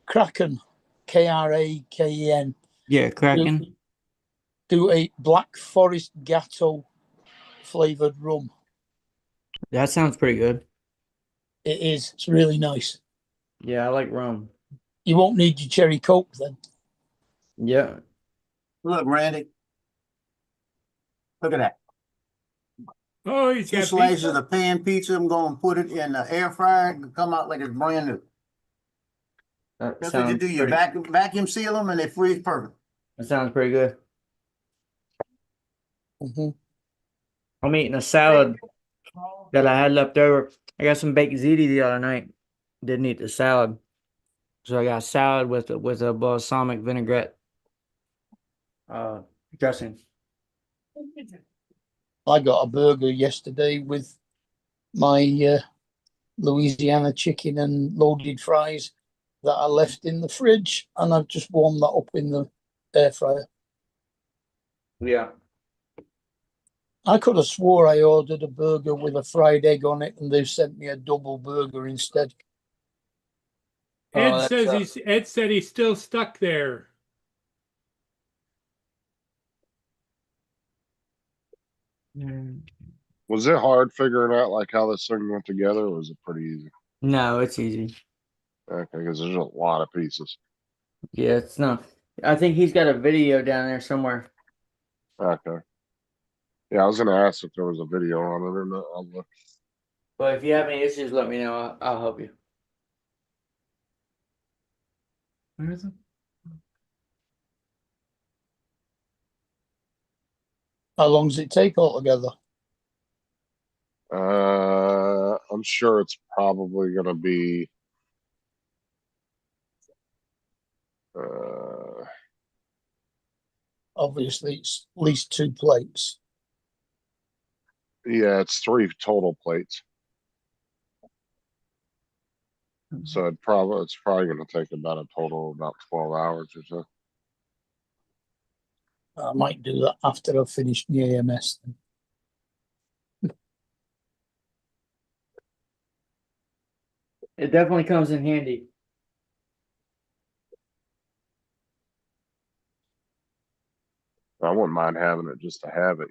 Speaker 4: Kraken, Kraken.
Speaker 3: Yeah, Kraken.
Speaker 4: Do a Black Forest Gatto flavored rum.
Speaker 3: That sounds pretty good.
Speaker 4: It is. It's really nice.
Speaker 3: Yeah, I like rum.
Speaker 4: You won't need your cherry coke then.
Speaker 3: Yeah.
Speaker 5: Look, Randy. Look at that.
Speaker 1: Oh, he's
Speaker 5: Two
Speaker 1: got
Speaker 5: slices
Speaker 1: pizza.
Speaker 5: of pan pizza. I'm going to put it in the air fryer and come out like it's brand new.
Speaker 3: That
Speaker 5: That's what you
Speaker 3: sounds
Speaker 5: do. You
Speaker 3: pretty,
Speaker 5: vacuum seal them and they freeze perfect.
Speaker 3: that sounds pretty good.
Speaker 4: Mm-hmm.
Speaker 3: I'm eating a salad that I had left over. I got some baked ziti the other night. Didn't eat the salad. So I got salad with a balsamic vinaigrette dressing.
Speaker 4: I got a burger yesterday with my Louisiana chicken and loaded fries that I left in the fridge, and I've just warmed that up in the air fryer.
Speaker 3: Yeah.
Speaker 4: I could have swore I ordered a burger with a fried egg on it, and they sent me a double burger instead.
Speaker 3: Oh,
Speaker 1: Ed said he's still stuck there.
Speaker 2: Was it hard figuring out like how this thing went together, or was it pretty easy?
Speaker 3: No, it's easy.
Speaker 2: Okay, because there's a lot of pieces.
Speaker 3: Yeah, it's not. I think he's got a video down there somewhere.
Speaker 2: Okay. Yeah, I was gonna ask if there was a video on it or not. I'll look.
Speaker 3: But if you have any issues, let me know. I'll help you. Where is it?
Speaker 4: How long does it take altogether?
Speaker 2: I'm sure it's probably gonna be
Speaker 4: Obviously, it's at least 2 plates.
Speaker 2: yeah, it's 3 total plates. So it's probably gonna take about a total of about 12 hours or so.
Speaker 4: I might do that after I've finished the AMS. Then.
Speaker 3: It definitely comes in handy.
Speaker 2: I wouldn't mind having it just to have it,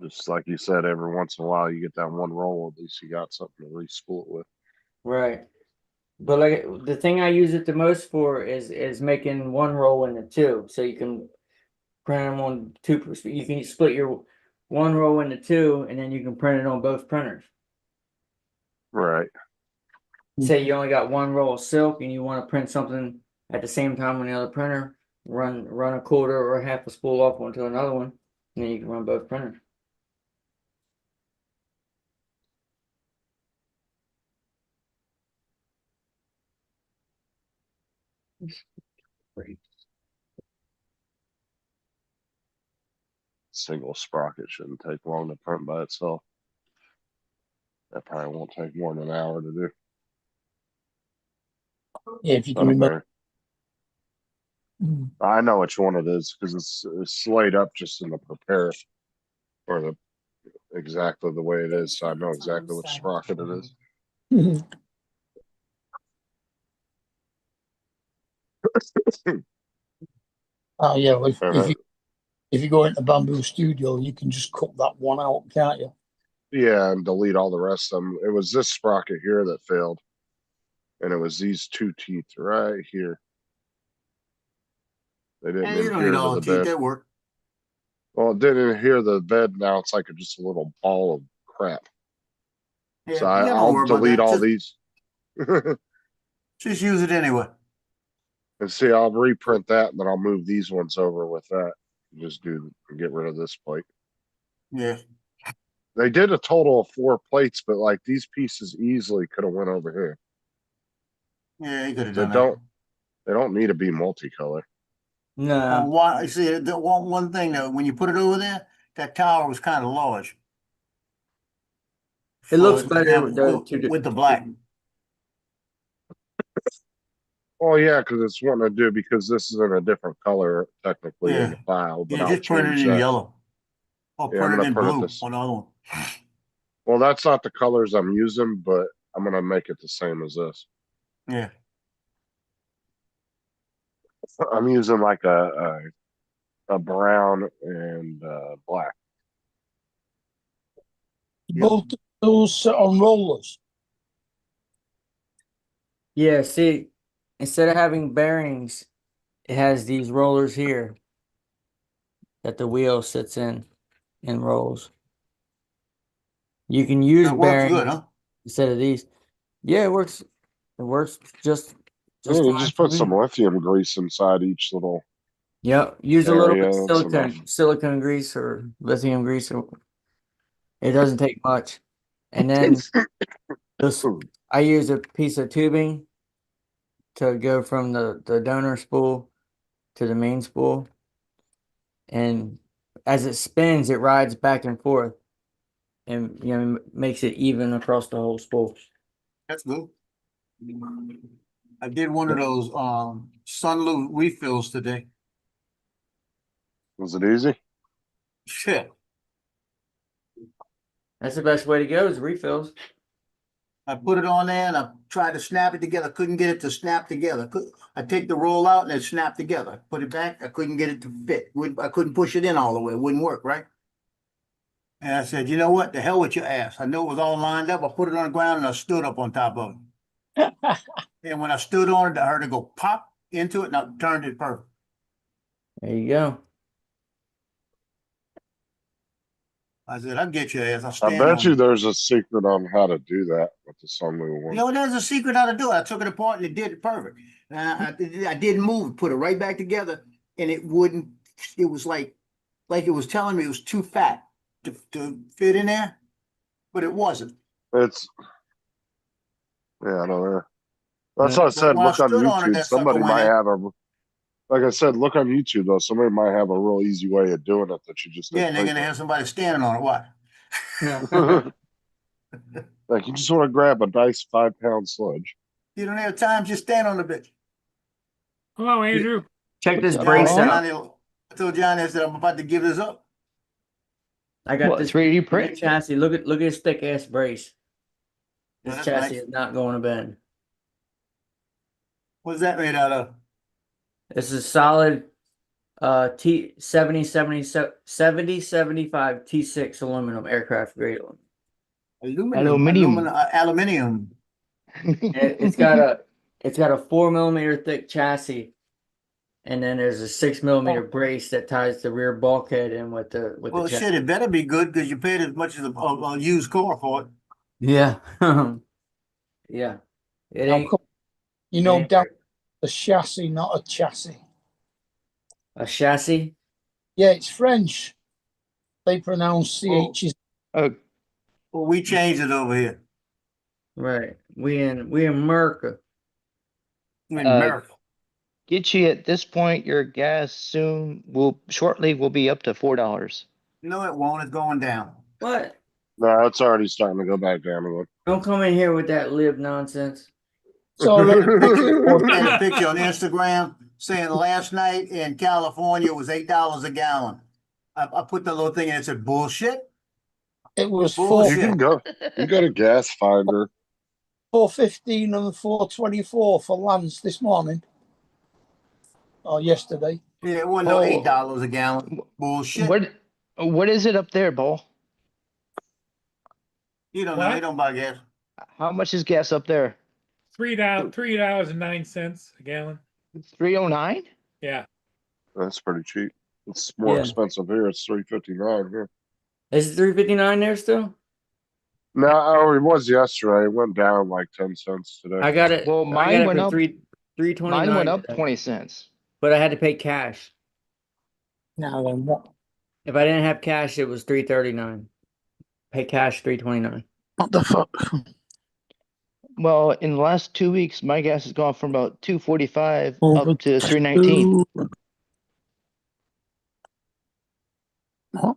Speaker 2: Just like you said, every once in a while you get that one roll, at least you got something to re-spool it with.
Speaker 3: Right. But like the thing I use it the most for is making one roll into two, so you can print them on two. You can split your one roll into two, and then you can print it on both printers.
Speaker 2: Right.
Speaker 3: Say you only got one roll of silk, and you want to print something at the same time on the other printer. Run a quarter or half a spool off onto another one, and then you can run both printers. Great.
Speaker 2: single sprocket shouldn't take long to print by itself. That probably won't take more than an hour to do.
Speaker 4: Yeah, if you can
Speaker 2: Not a
Speaker 4: remember.
Speaker 2: very- I know which one it is because it's laid up just in the prepare or the exactly the way it is. So I know exactly which sprocket it is.
Speaker 4: Oh yeah, well,
Speaker 2: Uh,
Speaker 4: if you go into Bamboo Studio, you can just cut that one out, can't you?
Speaker 2: Yeah, and delete all the rest of them. It was this sprocket here that failed. And it was these two teeth right here. They didn't
Speaker 5: And you don't
Speaker 2: adhere
Speaker 5: need
Speaker 2: to
Speaker 5: all
Speaker 2: the
Speaker 5: the teeth,
Speaker 2: bed.
Speaker 5: that work.
Speaker 2: Well, it didn't adhere to the bed. Now it's like just a little ball of crap.
Speaker 5: Yeah,
Speaker 2: So
Speaker 5: yeah, don't
Speaker 2: I'll
Speaker 5: worry about
Speaker 2: delete
Speaker 5: that.
Speaker 2: all
Speaker 5: Just,
Speaker 2: these.
Speaker 5: just use it anyway.
Speaker 2: And see, I'll reprint that and then I'll move these ones over with that. Just get rid of this plate.
Speaker 5: Yeah.
Speaker 2: They did a total of 4 plates, but like these pieces easily could have went over here.
Speaker 5: Yeah, you could have
Speaker 2: They
Speaker 5: done
Speaker 2: don't they don't need to be multicolor.
Speaker 5: that.
Speaker 3: No,
Speaker 5: Why, see, the one thing though, when you put it over there, that tower was kind of large.
Speaker 3: it looks
Speaker 5: For
Speaker 3: better with
Speaker 5: example,
Speaker 3: the two.
Speaker 5: with the black.
Speaker 2: Oh yeah, because it's wanting to do because this is in a different color technically in
Speaker 5: Yeah.
Speaker 2: the file, but
Speaker 5: Yeah,
Speaker 2: I'll
Speaker 5: just print it
Speaker 2: change
Speaker 5: in
Speaker 2: that.
Speaker 5: yellow. Or
Speaker 2: Yeah, I'm
Speaker 5: print it
Speaker 2: gonna
Speaker 5: in
Speaker 2: print it
Speaker 5: blue
Speaker 2: this.
Speaker 5: on the other one.
Speaker 2: Well, that's not the colors I'm using, but I'm gonna make it the same as this.
Speaker 5: Yeah.
Speaker 2: I'm using like a brown and black.
Speaker 5: Yep.
Speaker 4: Both those sit on rollers.
Speaker 3: Yeah, see, instead of having bearings, it has these rollers here that the wheel sits in and rolls. You can use
Speaker 5: That works
Speaker 3: bearings
Speaker 5: good, huh?
Speaker 3: instead of these. Yeah, it works. It works just
Speaker 2: Yeah, you
Speaker 3: fine
Speaker 2: just
Speaker 3: for
Speaker 2: put some
Speaker 3: me.
Speaker 2: lithium grease inside each little
Speaker 3: Yep. Use a little bit
Speaker 2: area.
Speaker 3: of
Speaker 2: That's enough.
Speaker 3: silicone grease or lithium grease. It doesn't take much. And then this, I use a piece of tubing to go from the donor spool to the main spool. And as it spins, it rides back and forth and makes it even across the whole spool.
Speaker 5: That's good. I did one of those Sunlu refills today.
Speaker 2: Was it easy?
Speaker 5: Shit.
Speaker 3: That's the best way to go is refills.
Speaker 5: I put it on there and I tried to snap it together. Couldn't get it to snap together. I take the roll out and it snapped together. Put it back. I couldn't get it to fit. I couldn't push it in all the way. It wouldn't work, right? And I said, you know what? The hell with your ass. I knew it was all lined up. I put it on the ground and I stood up on top of it. And when I stood on it, I heard it go pop into it and I turned it perfect.
Speaker 3: There you go.
Speaker 5: I said, I'll get your ass. I'll
Speaker 2: I
Speaker 5: stand
Speaker 2: bet
Speaker 5: on
Speaker 2: you
Speaker 5: it.
Speaker 2: there's a secret on how to do that with the Sunlu one.
Speaker 5: You know, there's a secret how to do it. I took it apart and it did it perfect. I didn't move, put it right back together, and it wouldn't. It was like it was telling me it was too fat to fit in there, but it wasn't.
Speaker 2: It's yeah, I don't know. That's what I
Speaker 5: But
Speaker 2: said.
Speaker 5: when I
Speaker 2: Look on
Speaker 5: stood on it,
Speaker 2: YouTube.
Speaker 5: that sucker
Speaker 2: Somebody
Speaker 5: went
Speaker 2: might
Speaker 5: in.
Speaker 2: have like I said, look on YouTube though. Somebody might have a real easy way of doing it that you just
Speaker 5: Yeah,
Speaker 2: didn't
Speaker 5: and they're
Speaker 2: think
Speaker 5: gonna have somebody standing on it. What?
Speaker 2: of. Like you just want to grab a nice 5-pound sludge.
Speaker 5: You don't have time. Just stand on the bitch.
Speaker 1: Hello, Andrew.
Speaker 3: Check this
Speaker 8: What's up,
Speaker 3: brace
Speaker 8: Paul?
Speaker 3: out.
Speaker 5: I told Johnny, I said I'm about to give this up.
Speaker 3: I got
Speaker 8: What,
Speaker 3: this
Speaker 8: 3D print?
Speaker 3: chassis. Look at this thick ass brace. This
Speaker 5: That's
Speaker 3: chassis
Speaker 5: nice.
Speaker 3: is not going to bend.
Speaker 5: What's that made out of?
Speaker 3: This is solid T 75 T6 aluminum aircraft grade aluminum.
Speaker 8: Aluminum.
Speaker 5: Aluminium.
Speaker 3: It's got a 4 millimeter thick chassis, and then there's a 6 millimeter brace that ties the rear bulkhead in with the
Speaker 5: Well,
Speaker 3: chassis.
Speaker 5: shit, it better be good because you paid as much as a used car for it.
Speaker 3: Yeah, yeah. It
Speaker 4: How
Speaker 3: ain't.
Speaker 4: come? You
Speaker 3: it
Speaker 4: know,
Speaker 3: ain't
Speaker 4: down a chassis, not a chassis.
Speaker 3: a chassis.
Speaker 4: Yeah, it's French. They pronounce CH's.
Speaker 8: Oh,
Speaker 5: Well, we changed it over here
Speaker 3: Right. We in America.
Speaker 5: in America.
Speaker 8: Get you at this point, your gas shortly will be up to $4.
Speaker 5: No, it won't. It's going down.
Speaker 3: What?
Speaker 2: No, it's already starting to go back down again.
Speaker 3: Don't come in here with that lib nonsense.
Speaker 4: So
Speaker 5: I had a picture on Instagram saying last night in California it was $8 a gallon. I put the little thing in and said bullshit.
Speaker 4: it was
Speaker 5: Bullshit.
Speaker 2: You can go. You got a gas finder.
Speaker 4: 4.15 and 4.24 for Lance this morning. Or yesterday.
Speaker 5: Yeah, it wasn't no
Speaker 8: Oh.
Speaker 5: $8 a gallon. Bullshit.
Speaker 8: What is it up there, Bull?
Speaker 5: You don't know.
Speaker 1: What?
Speaker 5: They don't buy gas.
Speaker 8: How much is gas up there?
Speaker 1: $3.09 a gallon.
Speaker 8: 309?
Speaker 1: Yeah.
Speaker 2: That's pretty cheap. It's more
Speaker 3: Yeah.
Speaker 2: expensive here. It's $3.59 here.
Speaker 3: Is it 359 there still?
Speaker 2: No, oh, it was yesterday. It went down like 10 cents today.
Speaker 3: I got it.
Speaker 8: Well,
Speaker 3: I
Speaker 8: mine
Speaker 3: got it
Speaker 8: went
Speaker 3: for
Speaker 8: up.
Speaker 3: 329.
Speaker 8: Mine went up
Speaker 3: today,
Speaker 8: 20 cents.
Speaker 3: but I had to pay cash.
Speaker 4: Now then, what?
Speaker 3: If I didn't have cash, it was 339. Pay cash 329.
Speaker 4: What the fuck?
Speaker 8: Well, in the last 2 weeks, my gas has gone from about 245
Speaker 4: Over
Speaker 8: up to 319.
Speaker 4: What?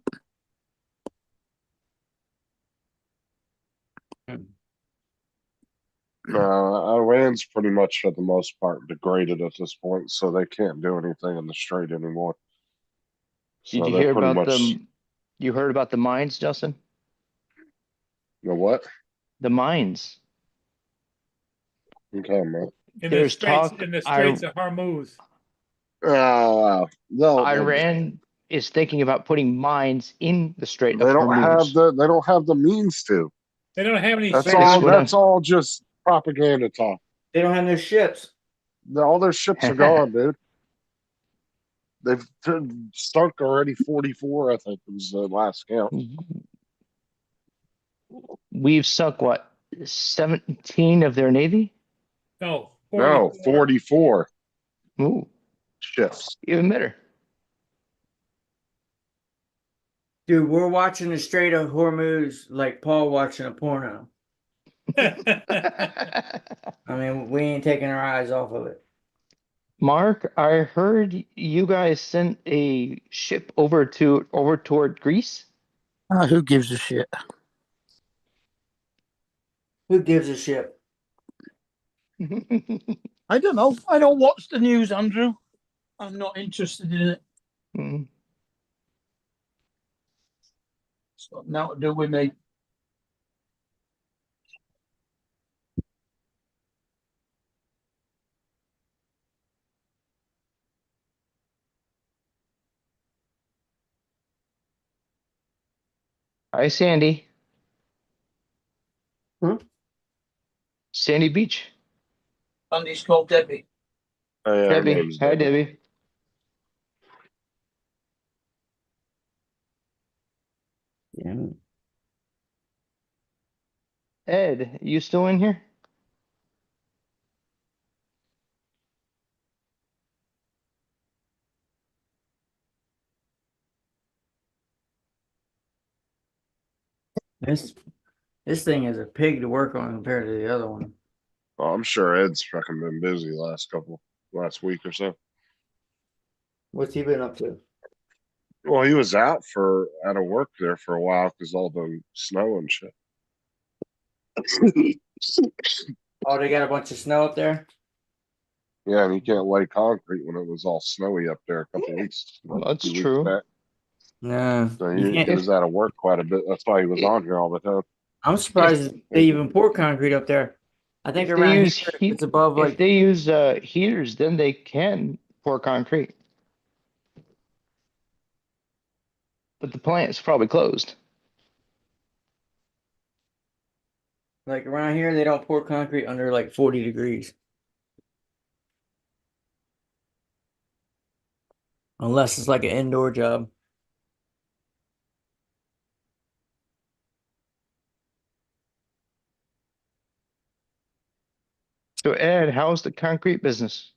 Speaker 2: Iran's pretty much for the most part degraded at this point, so they can't do anything in the strait anymore.
Speaker 8: Did
Speaker 2: So
Speaker 8: you
Speaker 2: they're
Speaker 8: hear
Speaker 2: pretty
Speaker 8: about
Speaker 2: much,
Speaker 8: you heard about the mines, Justin?
Speaker 2: you know what?
Speaker 8: The mines.
Speaker 2: Okay, man.
Speaker 1: In
Speaker 8: There's
Speaker 1: the Straits,
Speaker 8: talk
Speaker 1: in the Straits of Hormuz.
Speaker 2: No,
Speaker 8: Iran is thinking about putting mines in the Strait
Speaker 2: they
Speaker 8: of
Speaker 2: don't have
Speaker 8: Hormuz.
Speaker 2: they don't have the means to.
Speaker 1: They don't have any
Speaker 2: That's
Speaker 1: ships.
Speaker 2: all.
Speaker 8: what
Speaker 2: That's all just propaganda talk.
Speaker 3: They don't have no ships.
Speaker 2: All their ships are gone, dude. They've sunk already 44, I think was the last count.
Speaker 8: We've sunk what? 17 of their navy?
Speaker 1: No,
Speaker 2: No, 44
Speaker 8: Ooh,
Speaker 2: ships.
Speaker 8: even better.
Speaker 3: Dude, we're watching the Strait of Hormuz like Paul watching a porno. I mean, we ain't taking our eyes off of it.
Speaker 8: Mark, I heard you guys sent a ship over toward Greece.
Speaker 4: Who gives a shit?
Speaker 3: Who gives a shit?
Speaker 4: I don't know. I don't watch the news, Andrew. I'm not interested in it.
Speaker 8: Mm.
Speaker 4: It's got nothing to do with me.
Speaker 8: Hi, Sandy.
Speaker 3: Hmm?
Speaker 8: Sandy Beach.
Speaker 4: Andy's called Debbie.
Speaker 2: Her
Speaker 8: Debbie.
Speaker 2: name's
Speaker 8: Hi,
Speaker 2: Debbie.
Speaker 8: Debbie.
Speaker 3: Yeah.
Speaker 8: Ed, you still in here?
Speaker 3: This thing is a pig to work on compared to the other one.
Speaker 2: Oh, I'm sure Ed's fucking been busy last week or so.
Speaker 3: What's he been up to?
Speaker 2: Well, he was out of work there for a while because all the snow and shit.
Speaker 3: Oh, they got a bunch of snow up there?
Speaker 2: Yeah, and he can't lay concrete when it was all snowy up there a couple weeks.
Speaker 8: That's
Speaker 2: few weeks
Speaker 8: true.
Speaker 2: back.
Speaker 3: No.
Speaker 2: So
Speaker 3: You
Speaker 2: he
Speaker 3: can't-
Speaker 2: was out of work quite a bit. That's why he was on here all the time.
Speaker 3: I'm surprised they even pour concrete up there. I think
Speaker 8: If they
Speaker 3: around
Speaker 8: use
Speaker 3: here
Speaker 8: heat-
Speaker 3: it's above
Speaker 8: If
Speaker 3: like
Speaker 8: they use heaters, then they can pour concrete. But the plant's probably closed.
Speaker 3: around here they don't pour concrete under like 40 degrees. Unless it's like an indoor job.
Speaker 8: So Ed, how's the concrete business?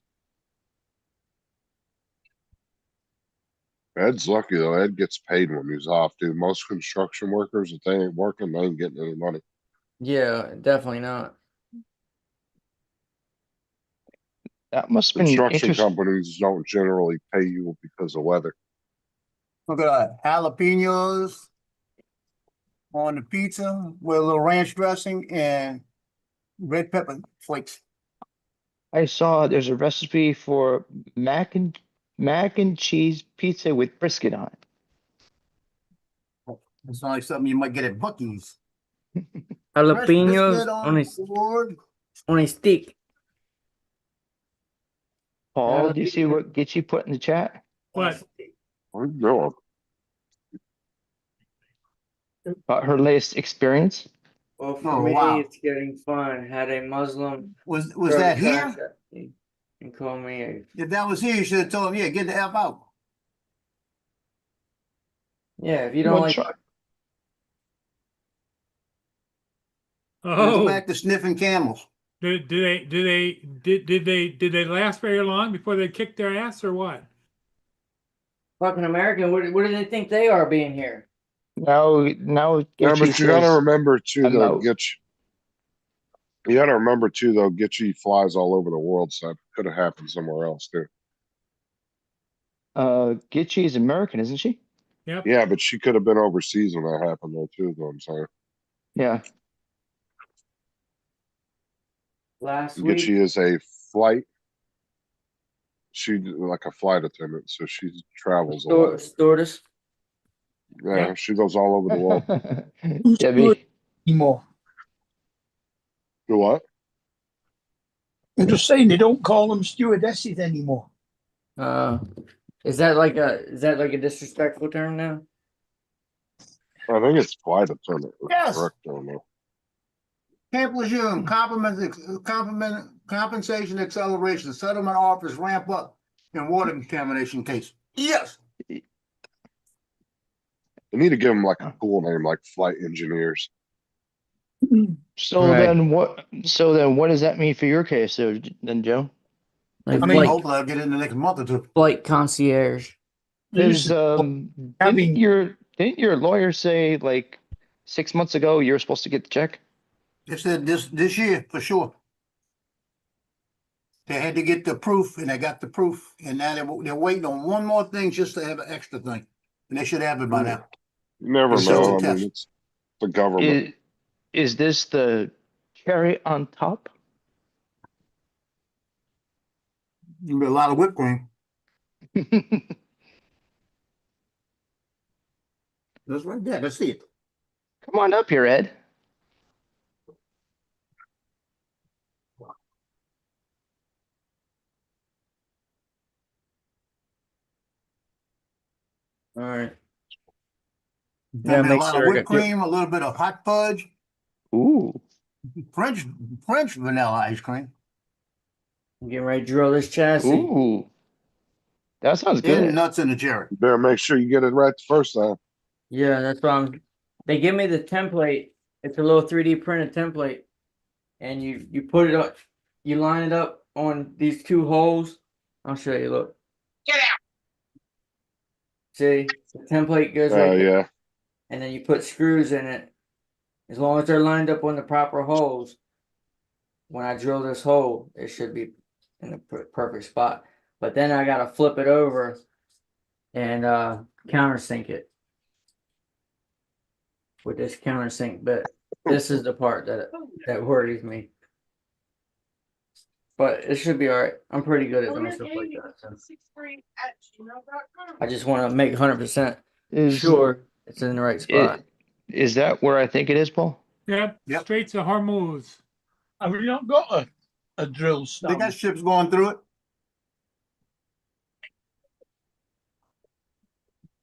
Speaker 2: Ed's lucky though. Ed gets paid when he's off, dude. Most construction workers, if they ain't working, they ain't getting any money.
Speaker 3: Yeah, definitely not.
Speaker 8: That must have been
Speaker 2: Construction
Speaker 8: interesting.
Speaker 2: companies don't generally pay you because of weather.
Speaker 5: Look at that, jalapenos on the pizza with a little ranch dressing and red pepper flakes.
Speaker 8: I saw there's a recipe for mac and cheese pizza with brisket on it.
Speaker 5: It's not like something you might get at Buc-ee's. Fresh
Speaker 3: Jalapenos
Speaker 5: brisket
Speaker 3: on
Speaker 5: board.
Speaker 3: a stick.
Speaker 8: Paul, do you see what Gitchy put in the chat?
Speaker 1: What?
Speaker 2: What are you doing?
Speaker 8: About her latest experience?
Speaker 3: Well, for
Speaker 5: Oh,
Speaker 3: me,
Speaker 5: wow.
Speaker 3: it's getting fun. Had a Muslim
Speaker 5: Was
Speaker 3: throw
Speaker 5: that
Speaker 3: trash
Speaker 5: here?
Speaker 3: at me and call me a
Speaker 5: If that was here, you should have told him, yeah, get the F out.
Speaker 3: yeah. If you don't
Speaker 8: Well,
Speaker 3: like,
Speaker 8: try-
Speaker 5: Let's
Speaker 1: Oh,
Speaker 5: back to sniffing camels.
Speaker 1: did they last very long before they kicked their ass or what?
Speaker 3: fucking American, what do they think they are being here?
Speaker 8: now
Speaker 2: Yeah,
Speaker 8: Gitchy
Speaker 2: but you gotta
Speaker 8: says,
Speaker 2: remember too,
Speaker 8: I'm
Speaker 2: though,
Speaker 8: out.
Speaker 2: You gotta remember too, though, Gitchy flies all over the world, so it could have happened somewhere else too.
Speaker 8: Gitchy is American, isn't she?
Speaker 1: Yep.
Speaker 2: Yeah, but she could have been overseas when that happened though too, is what I'm saying.
Speaker 8: Yeah.
Speaker 3: Last week,
Speaker 2: Gitchy is a flight. She like a flight attendant, so she travels a lot.
Speaker 3: stewardess.
Speaker 2: Yeah, she goes all over the world.
Speaker 4: Who's
Speaker 8: Debbie,
Speaker 4: good anymore?
Speaker 2: Do what?
Speaker 4: I'm just saying they don't call them stewardesses anymore.
Speaker 3: Is that like a disrespectful term now?
Speaker 2: I think it's flight attendant.
Speaker 5: Yes.
Speaker 2: Correct, I don't know.
Speaker 5: Camp Lejeune, compensation acceleration, settlement offers ramp up in water contamination case. Yes.
Speaker 2: They need to give them like a cool name, like flight engineers.
Speaker 8: so
Speaker 3: Right.
Speaker 8: then what does that mean for your case then, Joe?
Speaker 3: Like
Speaker 5: I mean,
Speaker 3: flight,
Speaker 5: hopefully I'll get in the next month or two.
Speaker 3: flight concierge.
Speaker 4: They used
Speaker 8: Is
Speaker 4: to- having-
Speaker 8: didn't your lawyer say like 6 months ago you're supposed to get the check?
Speaker 5: They said this year for sure. They had to get the proof, and they got the proof, and now they're waiting on one more thing just to have an extra thing, and they should have it by now.
Speaker 2: You never
Speaker 5: It's
Speaker 2: know.
Speaker 5: just a
Speaker 2: I
Speaker 5: test.
Speaker 2: mean, it's the government.
Speaker 8: Is this the cherry on top?
Speaker 5: There'll be a lot of whipped cream. That's right there. Let's see it.
Speaker 8: Come on up here, Ed.
Speaker 3: All right.
Speaker 5: There'll be a
Speaker 3: make
Speaker 5: lot
Speaker 3: sure
Speaker 5: of
Speaker 3: I
Speaker 5: whipped
Speaker 3: got-
Speaker 5: cream, a little bit of hot fudge,
Speaker 8: Ooh.
Speaker 5: French vanilla ice cream,
Speaker 3: I'm getting ready to drill this chassis.
Speaker 8: Ooh. That sounds
Speaker 5: and
Speaker 8: good.
Speaker 5: nuts in the cherry.
Speaker 2: You better make sure you get it right the first time.
Speaker 3: Yeah, that's why they give me the template. It's a little 3D printed template. And you put it up, you line it up on these two holes. I'll show you, look.
Speaker 5: Get out.
Speaker 3: See, the template goes right there,
Speaker 2: Yeah.
Speaker 3: and then you put screws in it. As long as they're lined up on the proper holes, when I drill this hole, it should be in the perfect spot. But then I gotta flip it over and countersink it with this countersink bit. This is the part that worries me. But it should be all right. I'm pretty good at doing stuff like that. So. I just want to make 100%
Speaker 8: Is
Speaker 3: sure it's in the right spot.
Speaker 8: is that where I think it is, Paul?
Speaker 1: Yep.
Speaker 5: Yep.
Speaker 1: Straits of Hormuz.
Speaker 4: Have you not got a drill
Speaker 5: They
Speaker 4: stand?
Speaker 5: got ships going through it.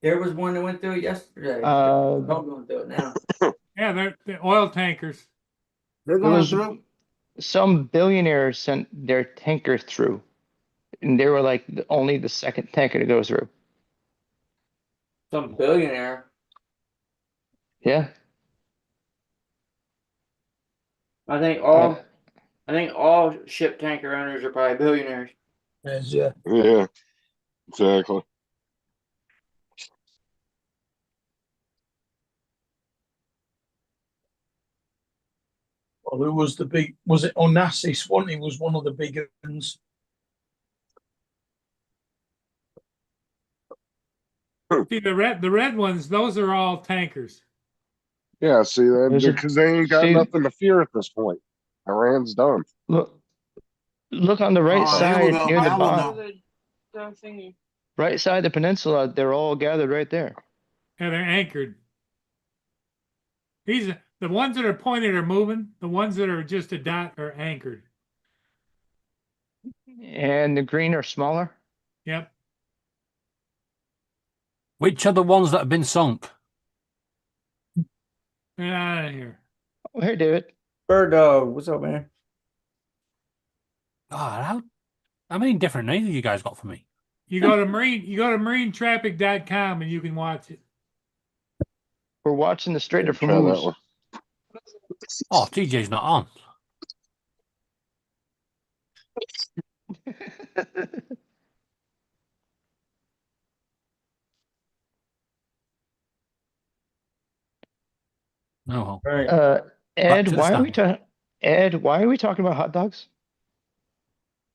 Speaker 3: There was one that went through it yesterday.
Speaker 8: Uh,
Speaker 3: Don't go through it now.
Speaker 1: Yeah, they're oil tankers.
Speaker 5: They're
Speaker 8: It
Speaker 5: going
Speaker 8: was-
Speaker 5: through.
Speaker 8: some billionaire sent their tanker through, and they were like only the second tanker to go through.
Speaker 3: Some billionaire.
Speaker 8: Yeah.
Speaker 3: I think all ship tanker owners are probably billionaires.
Speaker 4: Yes,
Speaker 2: Yeah. Exactly.
Speaker 4: Well, there was was it Onassis? Swanee was one of the big ones.
Speaker 1: See, the red ones, those are all tankers.
Speaker 2: Yeah, see that
Speaker 8: There's a-
Speaker 2: because they ain't got
Speaker 8: see-
Speaker 2: nothing to fear at this point. Iran's done.
Speaker 8: Look on the right
Speaker 5: Here we
Speaker 8: side
Speaker 5: go.
Speaker 8: near the
Speaker 5: Now we'll
Speaker 8: bottom.
Speaker 5: know.
Speaker 8: Right side of the peninsula, they're all gathered right there.
Speaker 1: And they're anchored. These the ones that are pointed are moving. The ones that are just a dot are anchored.
Speaker 8: And the green are smaller.
Speaker 1: Yep.
Speaker 9: Which are the ones that have been sunk?
Speaker 1: Get out of here.
Speaker 8: Oh, hey, David.
Speaker 3: Bird dog, what's up, man?
Speaker 9: God, how many different names have you guys got for me?
Speaker 1: You go to marinetraffic.com and you can watch it.
Speaker 8: We're watching the Strait of
Speaker 2: Try that
Speaker 8: Hormuz.
Speaker 2: one.
Speaker 9: Oh, TJ's not on. No.
Speaker 3: Right.
Speaker 8: Ed,
Speaker 9: to the
Speaker 8: why are we
Speaker 9: stand.
Speaker 8: talking? Ed, why are we talking about hot dogs?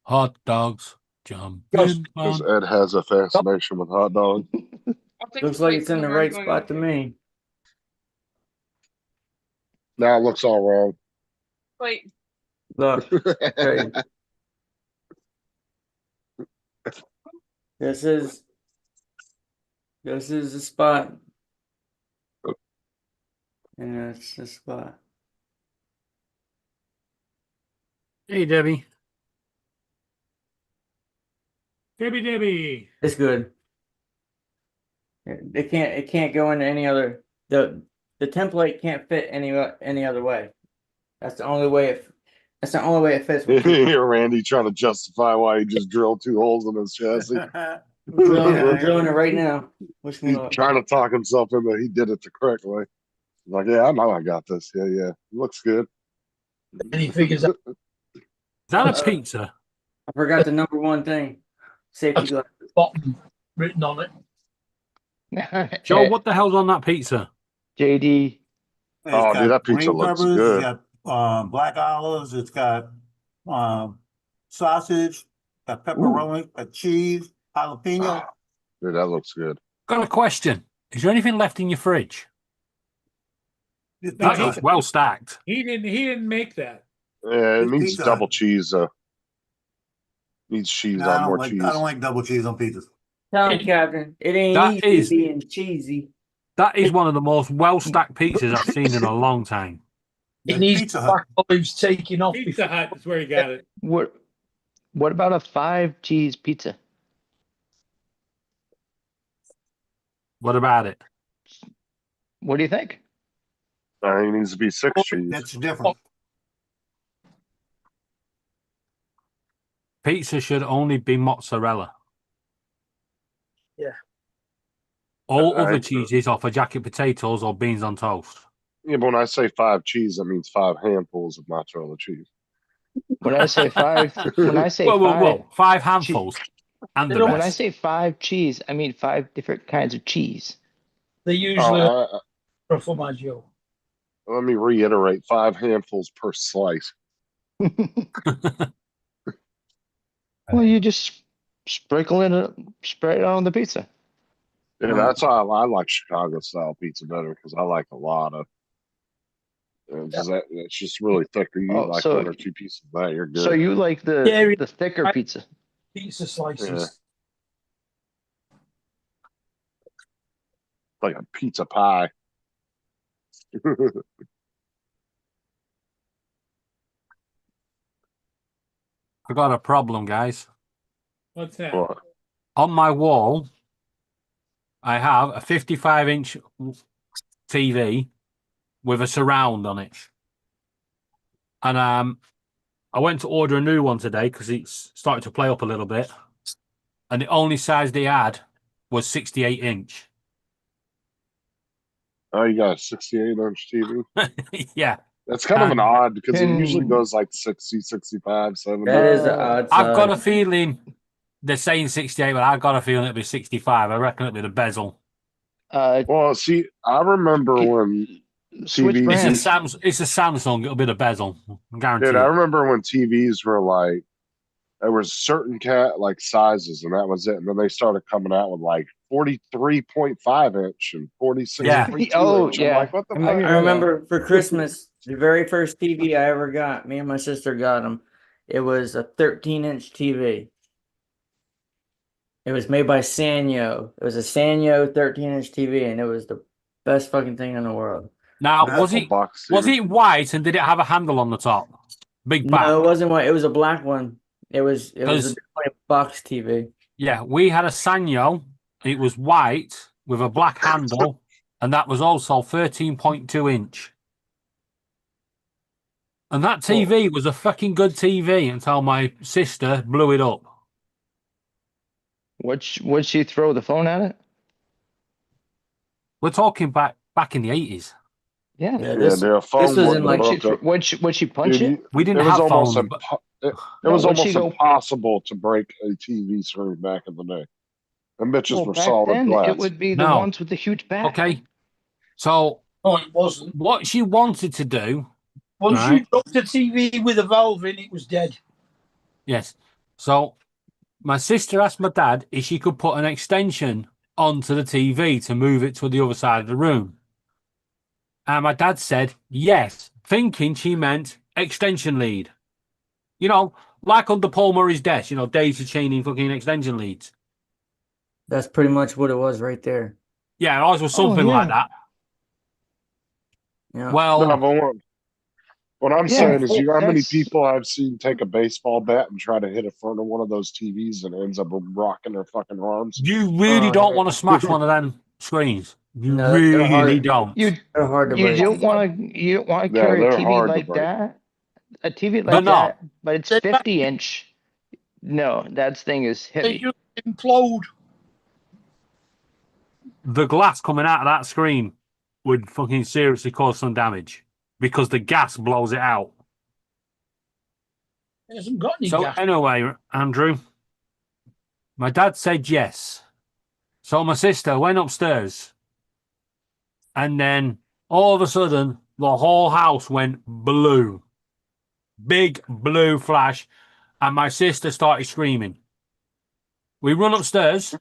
Speaker 9: Hot dogs, jumping
Speaker 2: Because
Speaker 9: on.
Speaker 2: Ed has a fascination with hot dogs.
Speaker 3: Looks like it's in the right spot to me.
Speaker 2: Now it looks all wrong.
Speaker 10: Wait,
Speaker 3: Look, okay. This is the spot. And that's the spot.
Speaker 9: Hey, Debbie.
Speaker 1: Debbie.
Speaker 3: It's good. It can't go into any other the template can't fit any other way. That's the only way it fits.
Speaker 2: You hear Randy trying to justify why he just drilled 2 holes in his chassis.
Speaker 3: We're drilling it right now. Wish me
Speaker 2: He's
Speaker 3: luck.
Speaker 2: trying to talk himself into he did it the correct way. Like, yeah, I know I got this. Yeah. Looks good.
Speaker 4: And he figures out
Speaker 9: Is that a pizza?
Speaker 3: I forgot the number one thing. Safety glass.
Speaker 4: the bottom written on it.
Speaker 9: Joe, what the hell's on that pizza?
Speaker 8: JD,
Speaker 5: It's
Speaker 2: Oh,
Speaker 5: got
Speaker 2: dude, that pizza
Speaker 5: green
Speaker 2: looks
Speaker 5: peppers,
Speaker 2: good.
Speaker 5: It's got black olives. It's got sausage, got pepperoni, got cheese, jalapeno.
Speaker 2: Dude, that looks good.
Speaker 9: Got a question. Is there anything left in your fridge?
Speaker 5: This
Speaker 1: No,
Speaker 9: That
Speaker 5: pizza-
Speaker 9: looks well stacked.
Speaker 1: He didn't make that.
Speaker 2: Yeah, it
Speaker 5: This
Speaker 2: needs
Speaker 5: pizza-
Speaker 2: double cheese. Needs cheese
Speaker 5: Nah,
Speaker 2: on more cheese.
Speaker 5: I don't like double cheese on pizzas.
Speaker 3: Tell him, Captain, it ain't
Speaker 9: That
Speaker 3: easy
Speaker 9: is-
Speaker 3: being cheesy.
Speaker 9: That is one of the most well stacked pizzas I've seen in a long time.
Speaker 4: It
Speaker 5: That's
Speaker 4: needs
Speaker 5: Pizza Hut.
Speaker 4: black olives taking off
Speaker 1: Pizza
Speaker 4: before.
Speaker 1: Hut is where he got it.
Speaker 8: what about a 5 cheese pizza?
Speaker 9: What about it?
Speaker 8: What do you think?
Speaker 2: He needs to be 6 cheese.
Speaker 5: That's different.
Speaker 9: Pizza should only be mozzarella.
Speaker 4: Yeah.
Speaker 9: All
Speaker 2: I
Speaker 9: other
Speaker 2: agree.
Speaker 9: cheeses are for jacket potatoes or beans on toast.
Speaker 2: Yeah, but when I say 5 cheese, that means 5 handfuls of mozzarella cheese.
Speaker 8: When I say 5, when I say
Speaker 9: Whoa,
Speaker 8: 5,
Speaker 9: 5 handfuls. And the
Speaker 4: When
Speaker 8: when I
Speaker 9: rest.
Speaker 8: say 5 cheese, I mean 5 different kinds of cheese.
Speaker 4: They usually are
Speaker 2: Oh,
Speaker 4: for formaggio.
Speaker 2: let me reiterate: 5 handfuls per slice.
Speaker 8: Well, you just sprinkle it, spread it on the pizza.
Speaker 2: Yeah, that's why I like Chicago style pizza better because I like a lot of. It's just really thick. You
Speaker 8: Oh,
Speaker 2: eat like
Speaker 8: so-
Speaker 2: 1 or 2 pieces of that, you're good.
Speaker 8: So you like
Speaker 4: Dairy-
Speaker 8: the thicker pizza?
Speaker 4: Pizza slices.
Speaker 2: like a pizza pie.
Speaker 9: I got a problem, guys.
Speaker 1: What's that?
Speaker 2: What?
Speaker 9: On my wall, I have a 55-inch TV with a surround on it. And I went to order a new one today because it's starting to play up a little bit. And the only size they had was 68-inch.
Speaker 2: Oh, you got a 68-inch TV?
Speaker 9: Yeah.
Speaker 2: That's kind of an odd because it
Speaker 8: Can-
Speaker 2: usually goes like 60, 65, 70.
Speaker 3: That is an odd
Speaker 9: I've got a
Speaker 3: size.
Speaker 9: feeling they're saying 68, but I've got a feeling it'll be 65. I reckon it'll be the bezel.
Speaker 2: Well, see, I remember when
Speaker 8: Switch
Speaker 2: TVs
Speaker 9: It's a,
Speaker 8: brands.
Speaker 9: it's a Samsung. It'll be the bezel. I guarantee
Speaker 2: Dude, I
Speaker 9: it.
Speaker 2: remember when TVs were like, there was certain like sizes, and that was it. And then they started coming out with like 43.5 inch and 46.2
Speaker 9: Yeah.
Speaker 8: Oh,
Speaker 2: inch. I'm
Speaker 8: yeah.
Speaker 2: like, what the
Speaker 3: I,
Speaker 2: fuck?
Speaker 3: I
Speaker 8: remember that.
Speaker 3: remember for Christmas, the very first TV I ever got, me and my sister got them. It was a 13-inch TV. It was made by Sanyo. It was a Sanyo 13-inch TV, and it was the best fucking thing in the world.
Speaker 9: Now,
Speaker 2: Apple box
Speaker 9: was
Speaker 2: TV.
Speaker 9: it white and did it have a handle on the top? Big back.
Speaker 3: No, it wasn't white. It was a black one. It was a
Speaker 9: 'Cause-
Speaker 3: box TV.
Speaker 9: Yeah, we had a Sanyo. It was white with a black handle, and that was also 13.2 inch. And that TV was a fucking good TV until my sister blew it up.
Speaker 8: Would she throw the phone at it?
Speaker 9: We're talking back in the 80s.
Speaker 8: Yeah.
Speaker 3: Yeah,
Speaker 2: Yeah,
Speaker 3: this
Speaker 2: the phone
Speaker 3: was in,
Speaker 2: wouldn't
Speaker 3: like,
Speaker 2: have broke it.
Speaker 8: Would she punch
Speaker 2: Dude,
Speaker 8: it?
Speaker 9: We didn't
Speaker 2: It was
Speaker 9: have
Speaker 2: almost
Speaker 9: phones. But
Speaker 2: it
Speaker 8: No,
Speaker 2: was
Speaker 8: would she
Speaker 2: almost
Speaker 8: go-
Speaker 2: impossible to break a TV screen back in the day. Them bitches
Speaker 8: Well,
Speaker 2: were
Speaker 8: back
Speaker 2: solid
Speaker 8: then
Speaker 2: glass.
Speaker 8: it would be the
Speaker 9: No.
Speaker 8: ones with the huge back.
Speaker 9: okay, so
Speaker 4: No, it wasn't.
Speaker 9: what she wanted to do,
Speaker 4: Once
Speaker 9: Right.
Speaker 4: you dropped a TV with a valve in, it was dead.
Speaker 9: yes. So my sister asked my dad if she could put an extension onto the TV to move it to the other side of the room. And my dad said yes, thinking she meant extension lead. You know, like under Paul Murray's desk, daisy chaining fucking extension leads.
Speaker 3: That's pretty much what it was right there.
Speaker 9: Yeah, ours was something
Speaker 8: yeah.
Speaker 9: like that.
Speaker 3: Yeah.
Speaker 9: Well,
Speaker 2: No, but what I'm
Speaker 8: Yeah,
Speaker 2: saying is, you know how many
Speaker 8: that's-
Speaker 2: people I've seen take a baseball bat and try to hit a front of one of those TVs and ends up rocking their fucking arms?
Speaker 9: you really don't
Speaker 3: yeah.
Speaker 9: want to smash one of them screens. You
Speaker 3: No, they're hard.
Speaker 9: really don't.
Speaker 3: They're hard to
Speaker 8: You
Speaker 3: break.
Speaker 8: don't want to
Speaker 2: Yeah,
Speaker 8: carry a
Speaker 2: they're
Speaker 8: TV
Speaker 2: hard to
Speaker 8: like
Speaker 2: break.
Speaker 8: that. A TV
Speaker 9: They're
Speaker 8: like
Speaker 9: not.
Speaker 8: that, but it's
Speaker 4: They're
Speaker 8: 50 inch. No, that thing is
Speaker 4: They
Speaker 8: heavy.
Speaker 4: just implode.
Speaker 9: The glass coming out of that screen would fucking seriously cause some damage because the gas blows it out.
Speaker 4: It hasn't got any
Speaker 9: So
Speaker 4: gas.
Speaker 9: anyway, Andrew, my dad said yes. So my sister went upstairs, and then all of a sudden the whole house went blue. Big blue flash, and my sister started screaming. We run upstairs.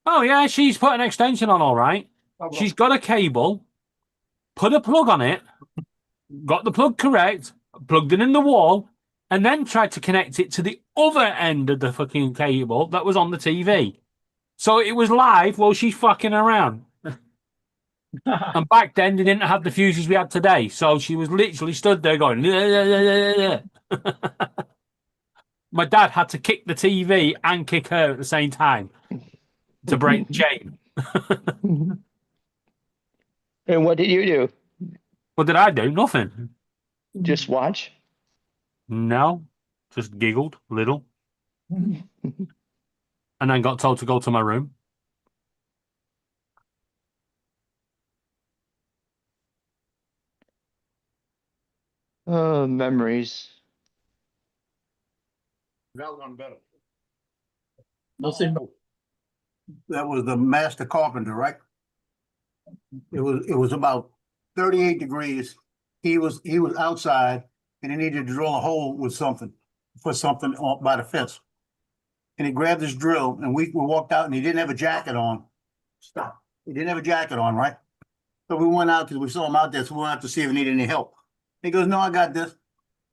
Speaker 9: Oh yeah, she's put an extension on all right. She's got a cable, put a plug on it, got the plug correct, plugged it in the wall, and then tried to connect it to the other end of the fucking cable that was on the TV. So it was live while she's fucking around. And back then they didn't have the fuses we had today. So she was literally stood there going, "Yeah, yeah, yeah, yeah, yeah." My dad had to kick the TV and kick her at the same time to break the chain.
Speaker 8: And what did you do?
Speaker 9: What did I do? Nothing.
Speaker 8: Just watch?
Speaker 9: No, just giggled a little, and then got told to go to my room.
Speaker 8: Oh, memories.
Speaker 5: Got one better.
Speaker 4: Nothing.
Speaker 5: That was the master carpenter, right? It was about 38 degrees. He was outside and he needed to drill a hole with something by the fence. And he grabbed his drill and we walked out and he didn't have a jacket on. Stop. He didn't have a jacket on, right? So we went out because we saw him out there, so we went out to see if he needed any help. He goes, "No, I got this."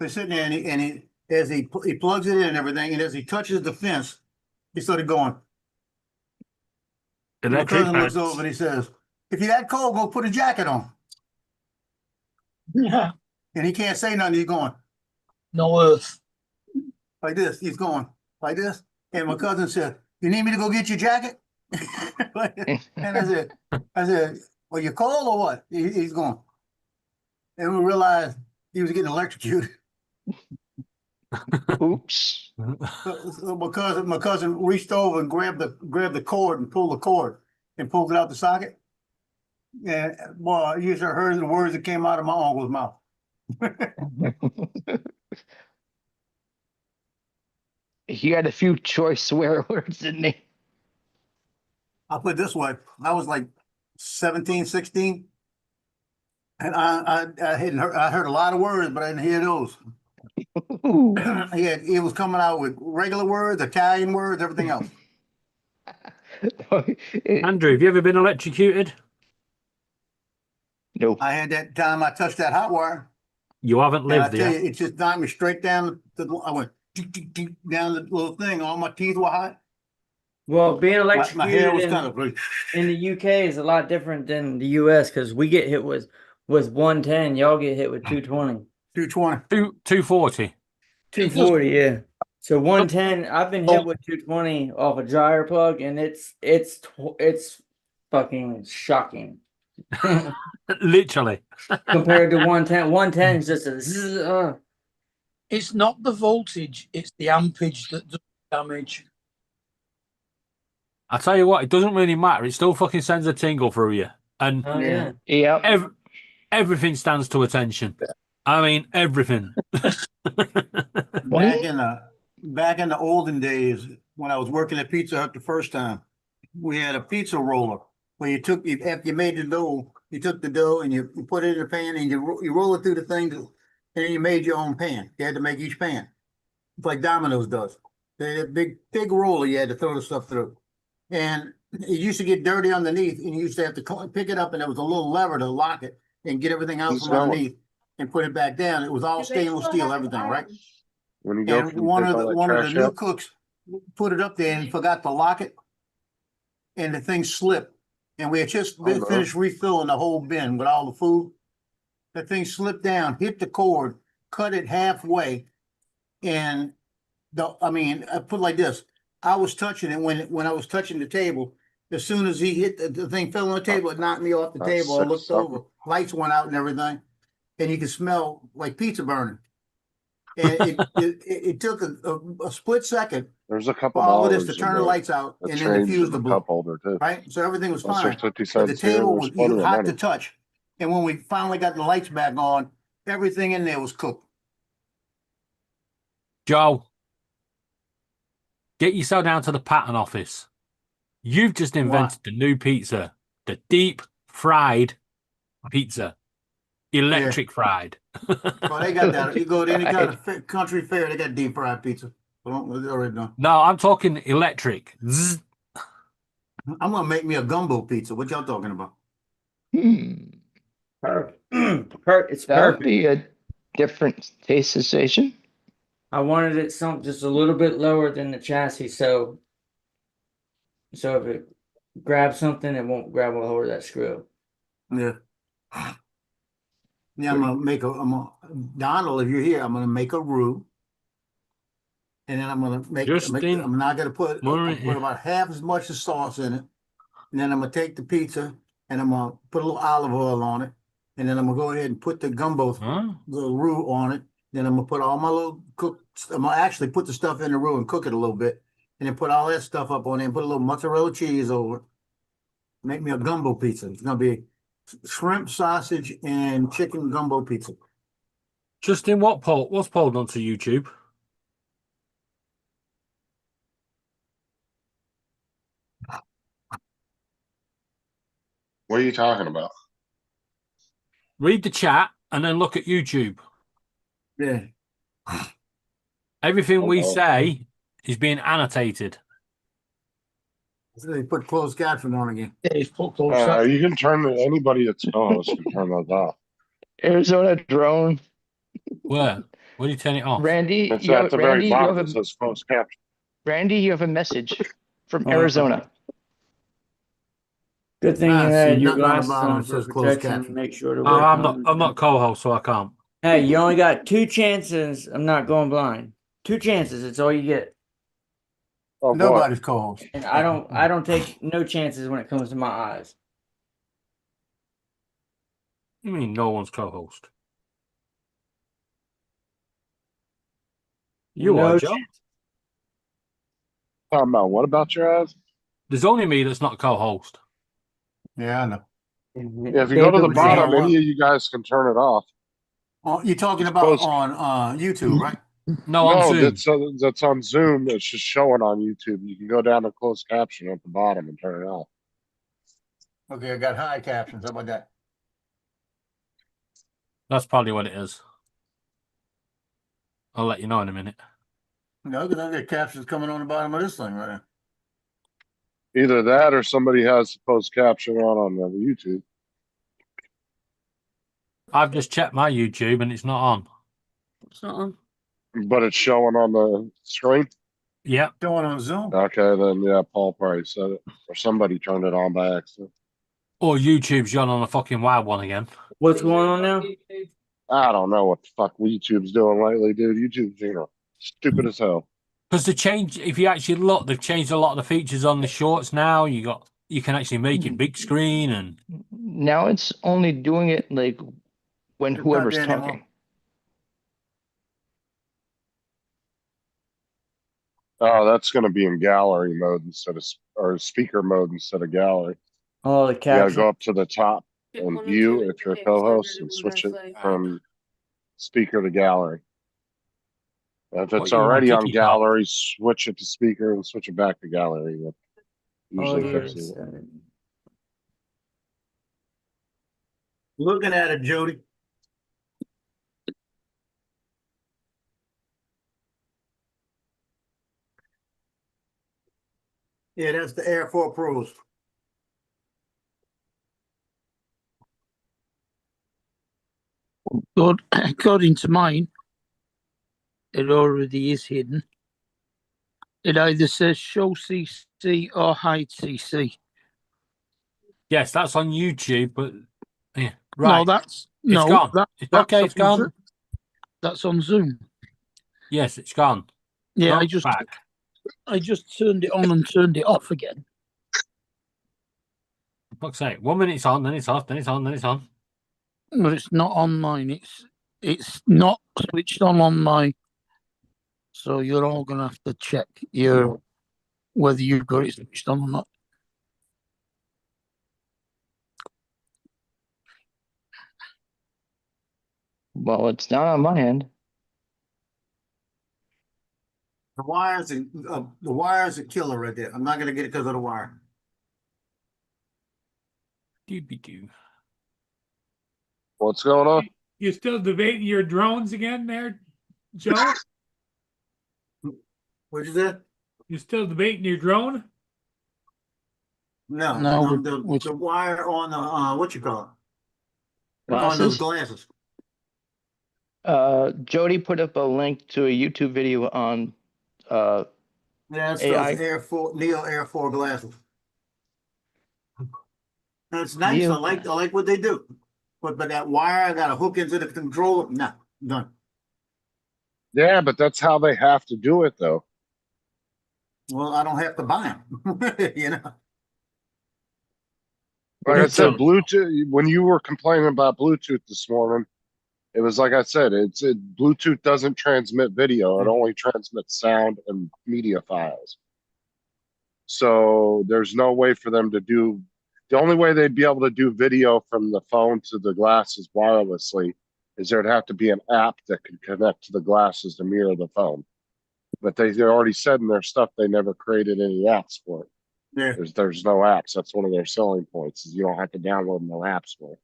Speaker 5: We're sitting there and he plugs it in and everything, and as he touches the fence, he started going. And my
Speaker 9: Electric
Speaker 5: cousin looks
Speaker 9: fence.
Speaker 5: over and he says, "If you're that cold, go put a jacket on."
Speaker 4: Yeah.
Speaker 5: And he can't say nothing. He's going
Speaker 4: No earth.
Speaker 5: like this. He's going like this. And my cousin said, "You need me to go get your jacket?" And I said, "Well, you cold or what?" He's going. And we realized he was getting electrocuted.
Speaker 8: Oops.
Speaker 5: So my cousin reached over and grabbed the cord and pulled the cord and pulled it out the socket. And boy, you should have heard the words that came out of my uncle's mouth.
Speaker 8: He had a few choice swear words, didn't he?
Speaker 5: I'll put it this way. I was like 17, 16. And I heard a lot of words, but I didn't hear those. He was coming out with regular words, Italian words, everything else.
Speaker 9: Andrew, have you ever been electrocuted?
Speaker 8: Nope.
Speaker 5: I had that time I touched that hot wire.
Speaker 9: You haven't
Speaker 5: And I
Speaker 9: lived
Speaker 5: tell
Speaker 9: there.
Speaker 5: you, it just knocked me straight down I went down the little thing. All my teeth were hot.
Speaker 3: Well, being
Speaker 5: My hair was
Speaker 3: electrocuted
Speaker 5: kind of like,
Speaker 3: in the UK is a lot different than the US because we get hit with 110. Y'all get hit with 220.
Speaker 5: 220.
Speaker 9: 240.
Speaker 3: 240, yeah. So 110, I've been hit with 220 off a dryer plug, and it's fucking shocking
Speaker 9: Literally.
Speaker 3: compared to 110. 110 is just a zzz,
Speaker 4: It's not the voltage, it's the ampage that does damage.
Speaker 9: I tell you what, it doesn't really matter. It still fucking sends a tingle through you. And
Speaker 3: oh yeah.
Speaker 8: Yeah.
Speaker 9: everything stands to attention. I mean, everything.
Speaker 5: Back in the olden days, when I was working at Pizza Hut the first time, we had a pizza roller where after you made the dough, you took the dough and you put it in the pan and you roll it through the thing, and then you made your own pan. You had to make each pan. It's like Domino's does. They had a big roller you had to throw the stuff through. And it used to get dirty underneath, and you used to have to pick it up, and there was a little lever to lock it and get everything out from underneath and put it back down. It was all stainless steel, everything, right?
Speaker 2: When you go,
Speaker 5: And
Speaker 2: can you
Speaker 5: one
Speaker 2: take
Speaker 5: of
Speaker 2: all
Speaker 5: the
Speaker 2: that
Speaker 5: one of the
Speaker 2: trash
Speaker 5: new
Speaker 2: out?
Speaker 5: cooks put it up there and forgot to lock it, and the thing slipped. And we had just
Speaker 2: Oh, no.
Speaker 5: finished refilling the whole bin with all the food. That thing slipped down, hit the cord, cut it halfway, and I put it like this. I was touching it when I was touching the table. As soon as he hit the thing fell on the table, it knocked me off the
Speaker 2: That's
Speaker 5: table. I
Speaker 2: sick
Speaker 5: looked
Speaker 2: stuff.
Speaker 5: over, lights went out and everything, and you could smell like pizza burning. And it took a split second
Speaker 2: There's a couple
Speaker 5: for all of this
Speaker 2: dollars
Speaker 5: to
Speaker 2: in
Speaker 5: turn the lights out
Speaker 2: the
Speaker 5: and then the
Speaker 2: change
Speaker 5: fuse
Speaker 2: in
Speaker 5: to
Speaker 2: the
Speaker 5: blow,
Speaker 2: cup holder too.
Speaker 5: right? So everything was
Speaker 2: Unless there's
Speaker 5: fine.
Speaker 2: 50
Speaker 5: But the
Speaker 2: cents here,
Speaker 5: table
Speaker 2: there's
Speaker 5: was
Speaker 2: plenty of
Speaker 5: hot to
Speaker 2: money.
Speaker 5: touch. And when we finally got the lights back on, everything in there was cooked.
Speaker 9: Joe, get yourself down to the pattern office. You've just invented the new pizza, the deep fried pizza, electric fried.
Speaker 5: Well, they got that. You go to any kind of country fair, they got deep fried pizza. Well, they already done.
Speaker 9: No, I'm talking electric. Zzz.
Speaker 5: I'm gonna make me a gumbo pizza. What y'all talking about?
Speaker 3: Perfect. It's
Speaker 8: That would
Speaker 3: perfect.
Speaker 8: be a different taste sensation.
Speaker 3: I wanted it just a little bit lower than the chassis, so if it grabs something, it won't grab a hold of that screw.
Speaker 5: Yeah. Yeah, Donald, if you're here, I'm gonna make a roux. And then I'm gonna I'm not gonna put about half as much of sauce in it. And then I'm gonna take the pizza and I'm gonna put a little olive oil on it. And then I'm gonna go ahead and put the gumbo, the roux on it. Then I'm gonna put all my I'm gonna actually put the stuff in the roux and cook it a little bit. And then put all that stuff up on it and put a little mozzarella cheese over it. Make me a gumbo pizza. It's gonna be shrimp, sausage, and chicken gumbo pizza.
Speaker 9: Justin, what's pulled onto YouTube?
Speaker 2: What are you talking about?
Speaker 9: Read the chat and then look at YouTube.
Speaker 5: Yeah.
Speaker 9: Everything we
Speaker 2: Oh.
Speaker 9: say is being annotated.
Speaker 5: So they put closed caption on again.
Speaker 4: Yeah, he's put close
Speaker 2: You can turn anybody that's co-host can turn those off.
Speaker 8: Arizona drone.
Speaker 9: Where? Where do you turn it off?
Speaker 8: Randy,
Speaker 2: It's at the very
Speaker 8: Randy,
Speaker 2: bottom. It says closed caption.
Speaker 8: Randy, you have a message from
Speaker 3: Oh,
Speaker 8: Arizona.
Speaker 3: Good thing
Speaker 5: Ah,
Speaker 3: you
Speaker 5: see,
Speaker 3: had your
Speaker 5: nothing on the
Speaker 3: glasses
Speaker 5: bottom
Speaker 3: on
Speaker 5: that
Speaker 3: for
Speaker 5: says closed
Speaker 3: protection.
Speaker 5: caption.
Speaker 3: Make sure to
Speaker 9: Oh,
Speaker 3: work
Speaker 9: I'm not co-host, so I can't.
Speaker 3: Hey, you only got 2 chances. I'm not going blind. 2 chances. It's all you get.
Speaker 2: Oh, boy.
Speaker 5: Nobody's co-host.
Speaker 3: And I don't take no chances when it comes to my eyes.
Speaker 9: You mean no one's co-host? You
Speaker 3: No
Speaker 9: are, Joe.
Speaker 3: chance.
Speaker 2: Talking about what about your ass?
Speaker 9: There's only me that's not co-host.
Speaker 5: Yeah, I know.
Speaker 2: Yeah, if you go to the bottom, any of you guys can turn it off.
Speaker 5: Oh, you're talking
Speaker 2: It's
Speaker 5: about
Speaker 2: closed.
Speaker 5: on YouTube, right?
Speaker 9: No, on Zoom.
Speaker 2: That's on Zoom. It's just showing on YouTube. You can go down to closed caption at the bottom and turn it off.
Speaker 5: Okay, I got high captions. How about that?
Speaker 9: That's probably what it is. I'll let you know in a minute.
Speaker 5: No, because I got captions coming on the bottom of this thing right now.
Speaker 2: Either that or somebody has the post caption on YouTube.
Speaker 9: I've just checked my YouTube and it's not on.
Speaker 3: It's not on.
Speaker 2: But it's showing on the screen.
Speaker 9: Yep.
Speaker 5: Showing on Zoom.
Speaker 2: Okay, then yeah, Paul probably said it, or somebody turned it on by accident.
Speaker 9: Or YouTube's gone on a fucking wild one again.
Speaker 3: What's going on now?
Speaker 2: I don't know what the fuck YouTube's doing lately, dude. YouTube's, stupid as hell.
Speaker 9: Because they change, if you actually look, they've changed a lot of the features on the shorts now. You can actually make it big screen and
Speaker 8: Now it's only doing it like when
Speaker 5: It's not
Speaker 8: whoever's
Speaker 5: there anymore.
Speaker 8: talking.
Speaker 2: Oh, that's going to be in gallery mode or speaker mode instead of gallery.
Speaker 3: Oh, the
Speaker 2: You gotta
Speaker 3: caption.
Speaker 2: go up to the top and view if you're a co-host and switch it from speaker to gallery. If it's
Speaker 9: you want
Speaker 2: already on
Speaker 9: Tiki Talk?
Speaker 2: gallery, switch it to speaker and switch it back to gallery. That
Speaker 3: Oh,
Speaker 2: usually
Speaker 3: yeah.
Speaker 2: fixes it.
Speaker 5: Looking at it, Jody. Yeah, that's the Air 4 Pros.
Speaker 4: But according to mine, it already is hidden. It either says show CC or hide CC.
Speaker 9: yes, that's on YouTube. But yeah,
Speaker 4: No,
Speaker 9: right,
Speaker 4: that's
Speaker 9: it's gone.
Speaker 4: That's
Speaker 9: Okay, it's
Speaker 4: on
Speaker 9: gone.
Speaker 4: Zoom. That's on Zoom.
Speaker 9: Yes, it's gone.
Speaker 4: Yeah,
Speaker 9: No, back.
Speaker 4: I just turned it on and turned it off again.
Speaker 9: For fuck's sake, 1 minute it's on, then it's off, then it's on, then it's on.
Speaker 4: But it's not on mine. It's not switched on my. So you're all gonna have to check whether you've got it switched on or not.
Speaker 8: Well, it's not on my end.
Speaker 5: The wire's a killer right there. I'm not gonna get it because of the wire.
Speaker 9: Doobie-doo.
Speaker 2: What's going on?
Speaker 1: You still debating your drones again there, Joe?
Speaker 5: What'd you say?
Speaker 1: You still debating your drone?
Speaker 5: No,
Speaker 4: No,
Speaker 5: the wire on the what you call it? On those
Speaker 8: Glasses.
Speaker 5: glasses.
Speaker 8: Jody put up a link to a YouTube video on
Speaker 5: Yeah, that's
Speaker 8: AI.
Speaker 5: those Air 4 Neo Air 4 glasses. And it's nice.
Speaker 8: Neo-
Speaker 5: I like what they do. But that wire, I got to hook into the controller. No, done.
Speaker 2: Yeah, but that's how they have to do it, though.
Speaker 5: Well, I don't have to buy them. You know.
Speaker 2: Like I said, Bluetooth. When you were complaining about Bluetooth this morning, it was like I said, Bluetooth doesn't transmit video; it only transmits sound and media files. So there's no way for them to do. The only way they'd be able to do video from the phone to the glasses wirelessly is there'd have to be an app that could connect to the glasses to mirror the phone. But they already said in their stuff they never created any apps for it.
Speaker 5: Yeah.
Speaker 2: There's no apps. That's one of their selling points is you don't have to download no apps for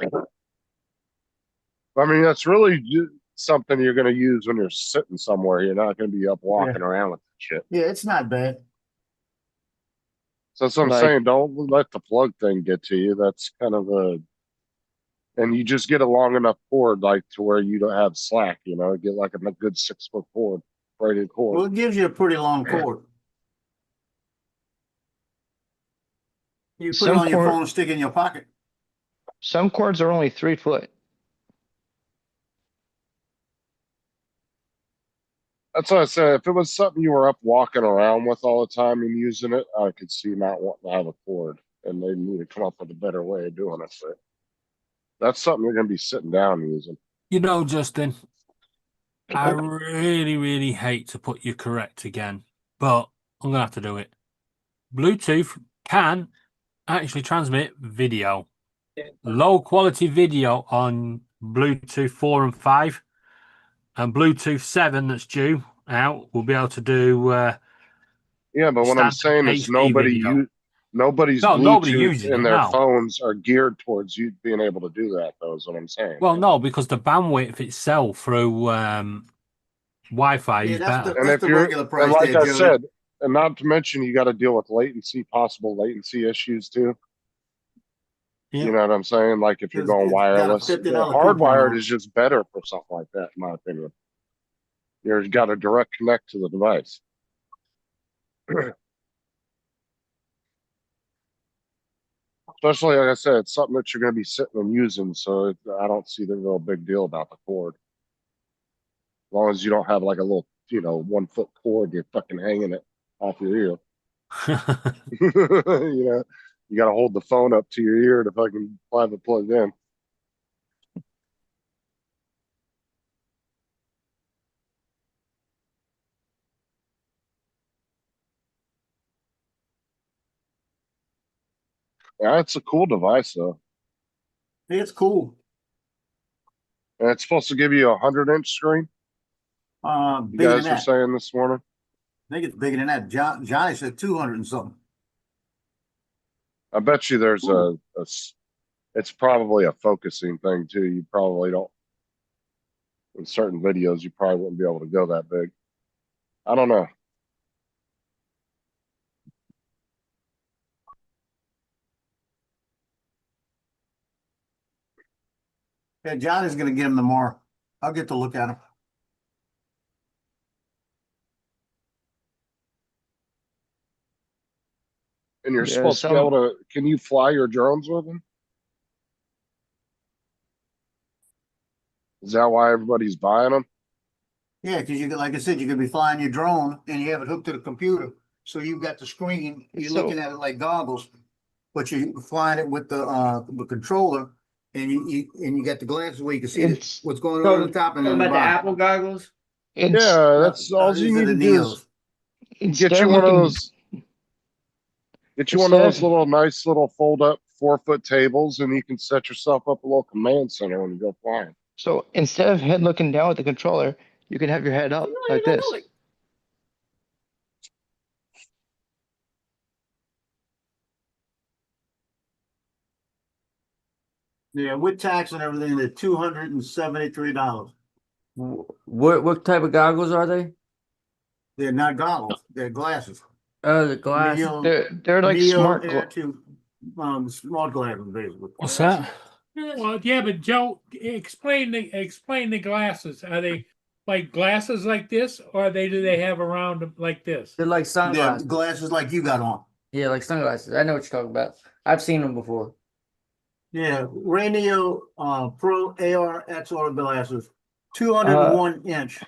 Speaker 2: it. I mean, that's really something you're going to use when you're sitting somewhere. You're not going to be up walking around with that shit.
Speaker 5: Yeah, it's not bad.
Speaker 2: So that's what I'm
Speaker 8: Like-
Speaker 2: saying. Don't let the plug thing get to you. That's kind of and you just get a long enough cord, like to where you don't have slack, get like a good 6 foot cord, braided cord.
Speaker 5: Well, it gives you a pretty long cord. You put it
Speaker 8: Some
Speaker 5: on your
Speaker 8: cord-
Speaker 5: phone and stick it in your pocket.
Speaker 8: Some cords are only 3 foot.
Speaker 2: That's what I said. If it was something you were up walking around with all the time and using it, I could see not wanting to have a cord, and they need to come up with a better way of doing it. But that's something you're going to be sitting down using.
Speaker 9: Justin, I really, really hate to put you correct again, but I'm going to have to do it. Bluetooth can actually transmit video. Low quality video on Bluetooth 4 and 5, and Bluetooth 7 that's due out will be able to do.
Speaker 2: Yeah, but what I'm saying is
Speaker 9: HD video.
Speaker 2: nobody's
Speaker 9: No, nobody
Speaker 2: Bluetooth
Speaker 9: uses
Speaker 2: in
Speaker 9: it,
Speaker 2: their
Speaker 9: no.
Speaker 2: phones are geared towards you being able to do that, though, is what I'm saying.
Speaker 9: Well, no, because the bandwidth itself through Wi-Fi
Speaker 5: Yeah,
Speaker 9: is better.
Speaker 2: And
Speaker 5: that's
Speaker 2: if
Speaker 5: the
Speaker 2: you're,
Speaker 5: regular price
Speaker 2: and like
Speaker 5: there,
Speaker 2: I
Speaker 5: Jody.
Speaker 2: said, And not to mention, you got to deal with latency, possible latency issues too.
Speaker 5: Yeah.
Speaker 2: You know what I'm saying? Like if you're
Speaker 5: It's-
Speaker 2: going
Speaker 5: it's got a
Speaker 2: wireless,
Speaker 5: $50
Speaker 2: the
Speaker 5: coupon
Speaker 2: hardwired
Speaker 5: on it.
Speaker 2: is just better for something like that, in my opinion. You've got a direct connect to the device. Especially, like I said, it's something that you're going to be sitting and using, so I don't see the real big deal about the cord. As long as you don't have like a little, 1 foot cord, you're fucking hanging it off your ear. You know, you got to hold the phone up to your ear to fucking have it plugged in. Yeah, it's a cool device though.
Speaker 5: It's cool.
Speaker 2: And it's supposed to give you a 100-inch screen. You
Speaker 5: Bigger than
Speaker 2: guys were
Speaker 5: that.
Speaker 2: saying this morning.
Speaker 5: I think it's bigger than that. Johnny said 200 and something.
Speaker 2: I bet you there's it's probably a focusing thing too. You probably don't, in certain videos, you probably wouldn't be able to go that big. I don't know.
Speaker 5: Yeah, Johnny's gonna get him tomorrow. I'll get to look at him.
Speaker 2: And you're
Speaker 8: Yeah,
Speaker 2: supposed to be able to, can you fly your drones with them? Is that why everybody's buying them?
Speaker 5: Yeah, because you could, like I said, you could be flying your drone and you have it hooked to the computer. So you've got the screen, you're
Speaker 8: So-
Speaker 5: looking at it like goggles, but you're flying it with the controller and you got the glasses where you can see
Speaker 8: It's-
Speaker 5: what's going on at the top and
Speaker 3: Talking
Speaker 5: on the
Speaker 3: about the
Speaker 5: bottom.
Speaker 3: Apple goggles?
Speaker 8: It's
Speaker 2: Yeah, that's all
Speaker 5: These
Speaker 2: you
Speaker 5: are
Speaker 2: need
Speaker 5: the
Speaker 2: to do is
Speaker 5: Neos.
Speaker 8: instead
Speaker 2: get you
Speaker 8: of
Speaker 2: one of
Speaker 8: looking-
Speaker 2: those. Get you one of those
Speaker 8: Instead-
Speaker 2: little nice little fold up 4-foot tables, and you can set yourself up a little command center when you go flying.
Speaker 8: So instead of head looking down with the controller, you can have your head up like this.
Speaker 5: Yeah, with tax and everything, they're $273.
Speaker 3: What type of goggles are they?
Speaker 5: They're not goggles, they're glasses.
Speaker 3: Oh, the glass.
Speaker 5: Neo,
Speaker 8: They're like
Speaker 5: Neo
Speaker 8: smart.
Speaker 5: Air 2, smart glasses, basically.
Speaker 9: What's that?
Speaker 1: Well, yeah, but Joe, explain the glasses. Are they like glasses like this, or do they have around them like this?
Speaker 3: They're like
Speaker 5: They're
Speaker 3: sunglasses.
Speaker 5: glasses like you got on.
Speaker 3: Yeah, like sunglasses. I know what you're talking about. I've seen them before.
Speaker 5: Yeah, Raneo Pro AR XR glasses, 201-inch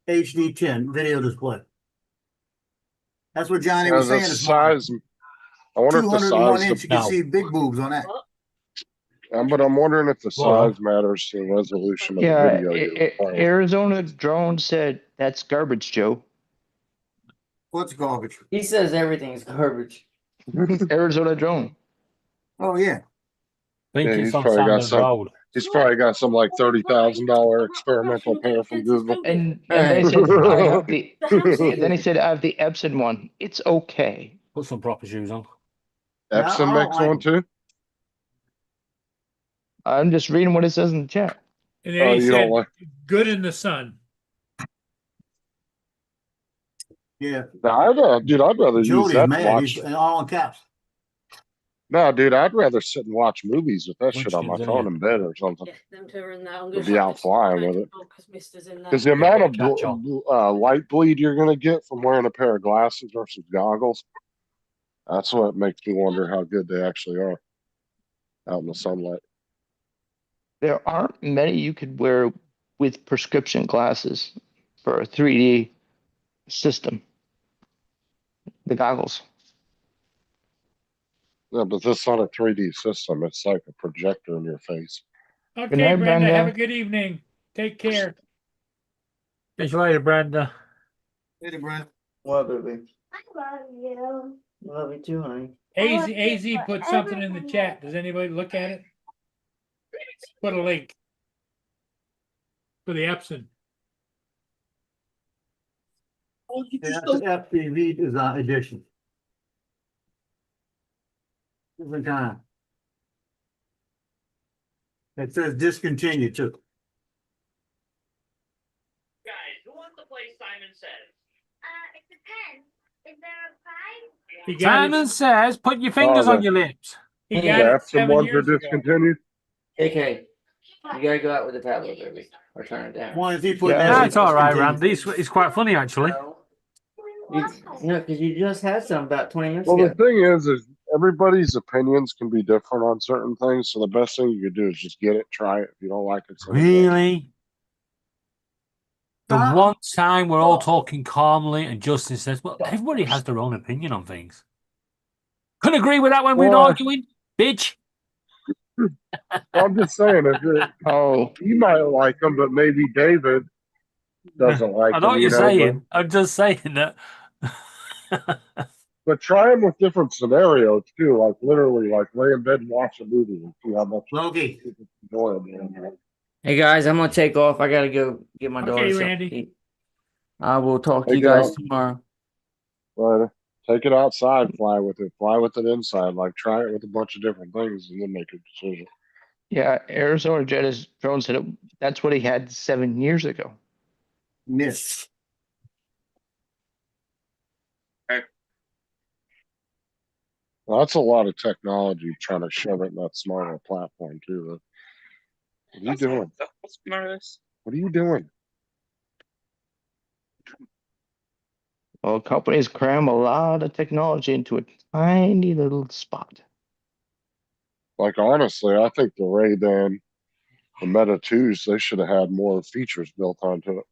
Speaker 5: HD 10 video display. That's what Johnny was
Speaker 2: The
Speaker 5: saying this morning.
Speaker 2: size. I wonder if the
Speaker 5: 201
Speaker 2: size.
Speaker 5: inch, you can
Speaker 9: No.
Speaker 5: see big boobs on that.
Speaker 2: But I'm wondering if the
Speaker 9: Well,
Speaker 2: size matters to the resolution of
Speaker 8: Yeah,
Speaker 2: the video you're playing.
Speaker 8: Arizona Drone said that's garbage, Joe.
Speaker 5: What's garbage?
Speaker 3: He says everything is garbage.
Speaker 8: Arizona Drone.
Speaker 5: Oh, yeah.
Speaker 9: I think
Speaker 2: Yeah,
Speaker 9: it's
Speaker 2: he's
Speaker 9: on
Speaker 2: probably got
Speaker 9: Sanders
Speaker 2: some-
Speaker 9: Road.
Speaker 2: He's probably got some like $30,000 experimental pair from Google.
Speaker 8: And then he said I have the and then he said I have the Epson one. It's okay.
Speaker 9: Put some proper shoes on.
Speaker 5: Yeah, I
Speaker 2: Epson
Speaker 5: don't
Speaker 2: makes
Speaker 5: like
Speaker 2: one too.
Speaker 8: I'm just reading what it says in the chat.
Speaker 1: And then he
Speaker 2: You
Speaker 1: said,
Speaker 2: don't like?
Speaker 1: "Good in the sun."
Speaker 5: Yeah.
Speaker 2: Dude, I'd rather use
Speaker 5: Jody's
Speaker 2: that to
Speaker 5: mad.
Speaker 2: watch.
Speaker 5: He's all in caps.
Speaker 2: No, dude, I'd rather sit and watch movies with that shit on my
Speaker 9: Munchkins,
Speaker 2: phone
Speaker 9: innit?
Speaker 2: in bed or something.
Speaker 10: Yeah, them two are in there. I'm
Speaker 2: Or
Speaker 10: gonna
Speaker 2: be
Speaker 10: shut
Speaker 2: out
Speaker 10: this
Speaker 2: flying with
Speaker 10: curtain
Speaker 2: it.
Speaker 10: door 'cause Mister's in there.
Speaker 2: Because the amount of
Speaker 9: catch on.
Speaker 2: light bleed you're gonna get from wearing a pair of glasses versus goggles, that's what makes me wonder how good they actually are out in the sunlight.
Speaker 8: There aren't many you could wear with prescription glasses for a 3D system. The goggles.
Speaker 2: Yeah, but this is not a 3D system. It's like a projector in your face.
Speaker 1: Okay,
Speaker 8: Good night,
Speaker 1: Brenda. Have
Speaker 8: Brenda.
Speaker 1: a good evening. Take care.
Speaker 9: Catch you later, Brenda.
Speaker 5: Hey, Brent.
Speaker 3: What, baby?
Speaker 6: I love you.
Speaker 3: Love you too, honey.
Speaker 1: AZ put something in the chat. Does anybody look at it? Put a link for the Epson.
Speaker 4: Oh, you
Speaker 5: Yeah,
Speaker 4: just
Speaker 5: that's
Speaker 4: don't.
Speaker 5: an FPV design edition. Different kind. It says discontinued too.
Speaker 6: Guys, who wants to play Simon Says? It depends.
Speaker 1: He got
Speaker 9: Simon
Speaker 1: his,
Speaker 9: says, put your fingers
Speaker 2: Oh,
Speaker 9: on
Speaker 2: the-
Speaker 9: your lips.
Speaker 1: he
Speaker 3: The
Speaker 1: got it
Speaker 2: Epson
Speaker 1: 7
Speaker 2: ones are
Speaker 1: years ago.
Speaker 2: discontinued.
Speaker 3: AK, you gotta go out with the tablet, baby, or turn it down.
Speaker 5: One, if he put
Speaker 8: Yeah.
Speaker 5: that,
Speaker 9: That's all right,
Speaker 5: continue.
Speaker 9: Randy. It's quite funny, actually.
Speaker 3: No, because you just had some about 20 minutes
Speaker 2: Well, the
Speaker 3: ago.
Speaker 2: thing is everybody's opinions can be different on certain things. So the best thing you could do is just get it, try it. If you don't like it, send it back.
Speaker 9: Really? The
Speaker 5: Huh?
Speaker 9: one time we're all talking calmly and Justin says, well, everybody has their own opinion on things. Couldn't agree with that when we're
Speaker 2: Well,
Speaker 9: arguing, bitch.
Speaker 2: I'm just saying,
Speaker 8: Oh,
Speaker 2: you might like them, but maybe David doesn't like
Speaker 9: I know
Speaker 2: them.
Speaker 9: what
Speaker 2: You
Speaker 9: you're
Speaker 2: know,
Speaker 9: saying. I'm just saying that.
Speaker 2: but try them with different scenarios too. Like literally, like lay in bed and watch a movie and see how much
Speaker 5: Logie.
Speaker 2: it's enjoyable.
Speaker 3: Hey guys, I'm gonna take off. I gotta go get my
Speaker 1: Okay,
Speaker 3: daughter something
Speaker 1: Randy.
Speaker 3: to eat. I will talk to
Speaker 2: Take
Speaker 3: you
Speaker 2: it
Speaker 3: guys
Speaker 2: out.
Speaker 3: tomorrow.
Speaker 2: But take it outside, fly with it inside. Like try it with a bunch of different things, and then make a decision.
Speaker 8: yeah. Arizona Jettis drone said that's what he had 7 years ago.
Speaker 5: Miss.
Speaker 2: Well, that's a lot of technology trying to shove it in that smarter platform too. What are you doing? What are you doing?
Speaker 8: Well, companies cram a lot of technology into a tiny little spot.
Speaker 2: Like honestly, I think the Ray-Ban, the Meta 2s, they should have had more features built onto it.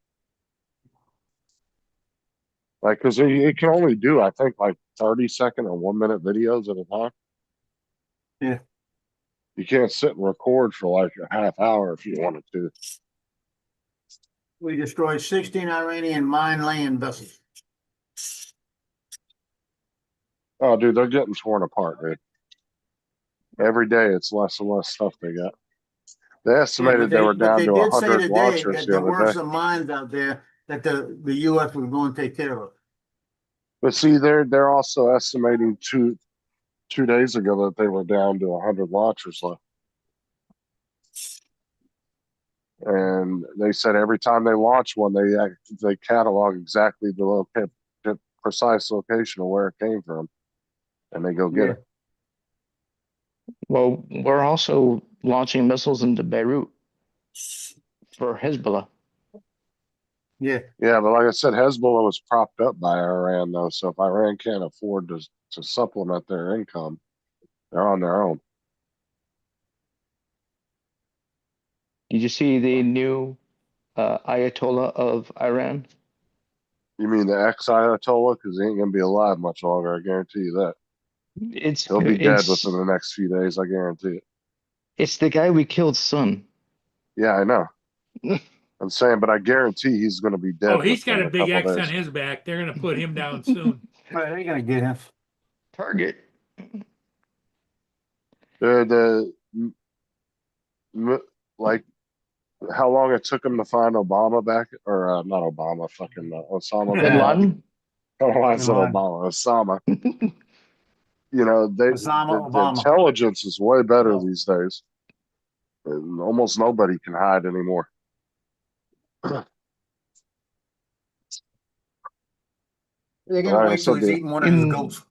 Speaker 2: Like, cause it can only do, I think, like 30-second or 1-minute videos at a time.
Speaker 5: Yeah.
Speaker 2: You can't sit and record for like a half hour if you wanted to.
Speaker 5: We destroyed 16 Iranian mine land vessels.
Speaker 2: Oh, dude, they're getting torn apart, dude. Every day it's less and less stuff they got. They estimated they were
Speaker 5: But
Speaker 2: down
Speaker 5: they
Speaker 2: to
Speaker 5: did say
Speaker 2: 100
Speaker 5: today
Speaker 2: launchers
Speaker 5: that
Speaker 2: the
Speaker 5: there
Speaker 2: other
Speaker 5: were
Speaker 2: day.
Speaker 5: some mines out there that the U.S. was going to take care of.
Speaker 2: But see, they're also estimating two days ago that they were down to 100 launchers left. And they said every time they launch one, they catalog exactly the precise location of where it came from, and they go get it.
Speaker 8: Well, we're also launching missiles into Beirut for Hezbollah.
Speaker 5: Yeah.
Speaker 2: Yeah, but like I said, Hezbollah was propped up by Iran, though. So if Iran can't afford to supplement their income, they're on their own.
Speaker 8: Did you see the new Ayatollah of Iran?
Speaker 2: You mean the ex-Ayatollah? Because he ain't gonna be alive much longer. I guarantee you that. He'll be dead within the next few days. I guarantee it.
Speaker 8: It's the guy we killed son.
Speaker 2: Yeah, I know. I'm saying, but I guarantee he's going to be dead.
Speaker 1: Oh, he's got
Speaker 2: within
Speaker 1: a big
Speaker 2: couple
Speaker 1: X on
Speaker 2: days.
Speaker 1: his back. They're gonna put him down soon.
Speaker 5: Well, they're going to get him.
Speaker 8: Target.
Speaker 2: Like how long it took him to find Obama back, or not Obama, fucking Osama
Speaker 8: Bin
Speaker 2: bin Laden.
Speaker 8: Laden.
Speaker 2: Oh, I said
Speaker 5: Bin Laden.
Speaker 2: Obama, Osama. You know, the
Speaker 5: Obama.
Speaker 2: intelligence is way better
Speaker 5: No.
Speaker 2: these days. And almost nobody can hide anymore.
Speaker 5: They're going
Speaker 2: Like
Speaker 5: to
Speaker 2: I
Speaker 5: wait till
Speaker 2: said,
Speaker 5: he's eating one of his
Speaker 8: In-
Speaker 5: goats.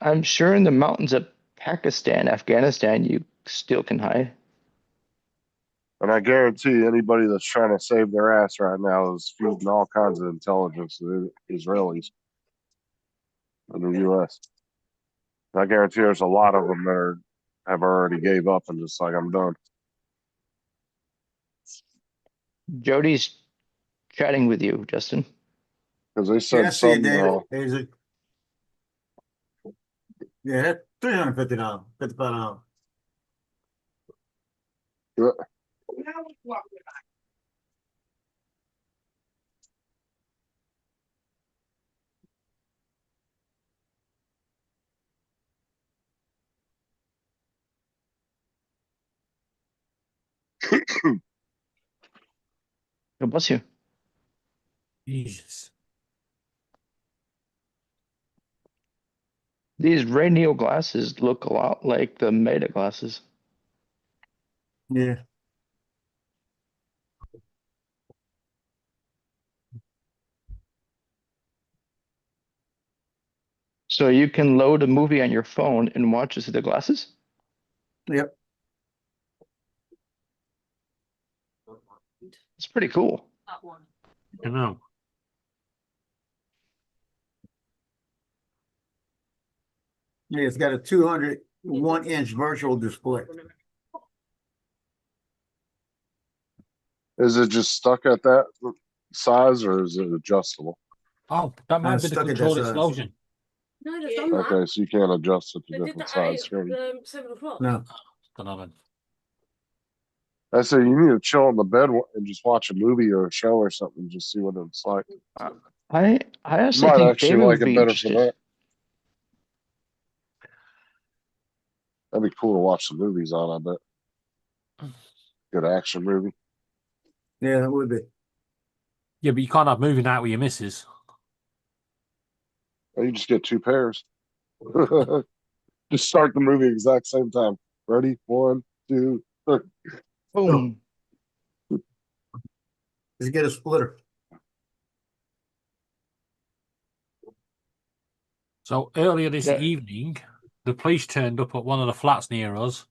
Speaker 8: I'm sure in the mountains of Pakistan, Afghanistan, you still can hide.
Speaker 2: and I guarantee anybody that's trying to save their ass right now is feeding all kinds of intelligence to the Israelis in the U.S. I guarantee there's a lot of them that have already gave up and just like, I'm done.
Speaker 8: Jody's chatting with you, Justin.
Speaker 2: Because they
Speaker 5: Yeah,
Speaker 2: said
Speaker 5: I see it,
Speaker 2: some,
Speaker 5: David. There's a. Yeah, that's $350, $55.
Speaker 8: God bless you.
Speaker 9: Jesus.
Speaker 8: These Rayneo glasses look a lot like the Meta glasses.
Speaker 5: Yeah.
Speaker 8: So you can load a movie on your phone and watch it through the glasses?
Speaker 5: Yep.
Speaker 8: It's pretty cool.
Speaker 10: That one.
Speaker 9: You know.
Speaker 5: Yeah, it's got a 201-inch virtual display.
Speaker 2: Is it just stuck at that size or is it adjustable?
Speaker 9: Oh, that might be the
Speaker 5: stuck at that
Speaker 9: controlled
Speaker 5: size.
Speaker 9: explosion.
Speaker 10: No, they've done that.
Speaker 2: Okay, so you can't adjust it to
Speaker 10: They did
Speaker 2: different
Speaker 10: that at
Speaker 2: size screen.
Speaker 10: 7 o'clock.
Speaker 5: No.
Speaker 9: Don't know then.
Speaker 2: I say you need to chill in the bed and just watch a movie or a show or something, just see what it's like.
Speaker 8: I
Speaker 2: You
Speaker 8: honestly
Speaker 2: might
Speaker 8: think
Speaker 2: actually
Speaker 8: David
Speaker 2: like
Speaker 8: would
Speaker 2: it
Speaker 8: be
Speaker 2: better for
Speaker 8: interested.
Speaker 2: that. That'd be cool to watch some movies on, I bet. Good action movie.
Speaker 5: Yeah, it would be.
Speaker 9: Yeah, but you can't have movie night with your missus.
Speaker 2: Or you just get 2 pairs. Just start the movie exact same time. Ready? 1, 2, 3.
Speaker 8: Boom.
Speaker 5: Just get a splitter.
Speaker 9: So earlier this
Speaker 8: Yeah.
Speaker 9: evening, the police turned up at one of the flats near us,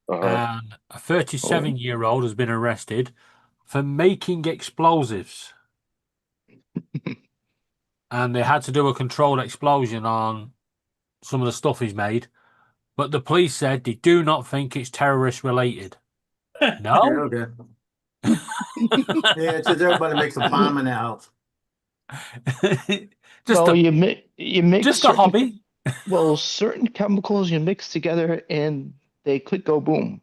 Speaker 2: Uh-huh.
Speaker 9: and a 37-year-old has been arrested for making explosives. And they had to do a controlled explosion on some of the stuff he's made. But the police said they do not think it's terrorist related.
Speaker 5: Yeah,
Speaker 9: No?
Speaker 5: okay. Yeah, it's just everybody makes a bomb in their house.
Speaker 9: just
Speaker 8: Well,
Speaker 9: a,
Speaker 8: you mix
Speaker 9: just a
Speaker 8: certain,
Speaker 9: hobby.
Speaker 8: well, certain chemicals you mix together and they could go boom.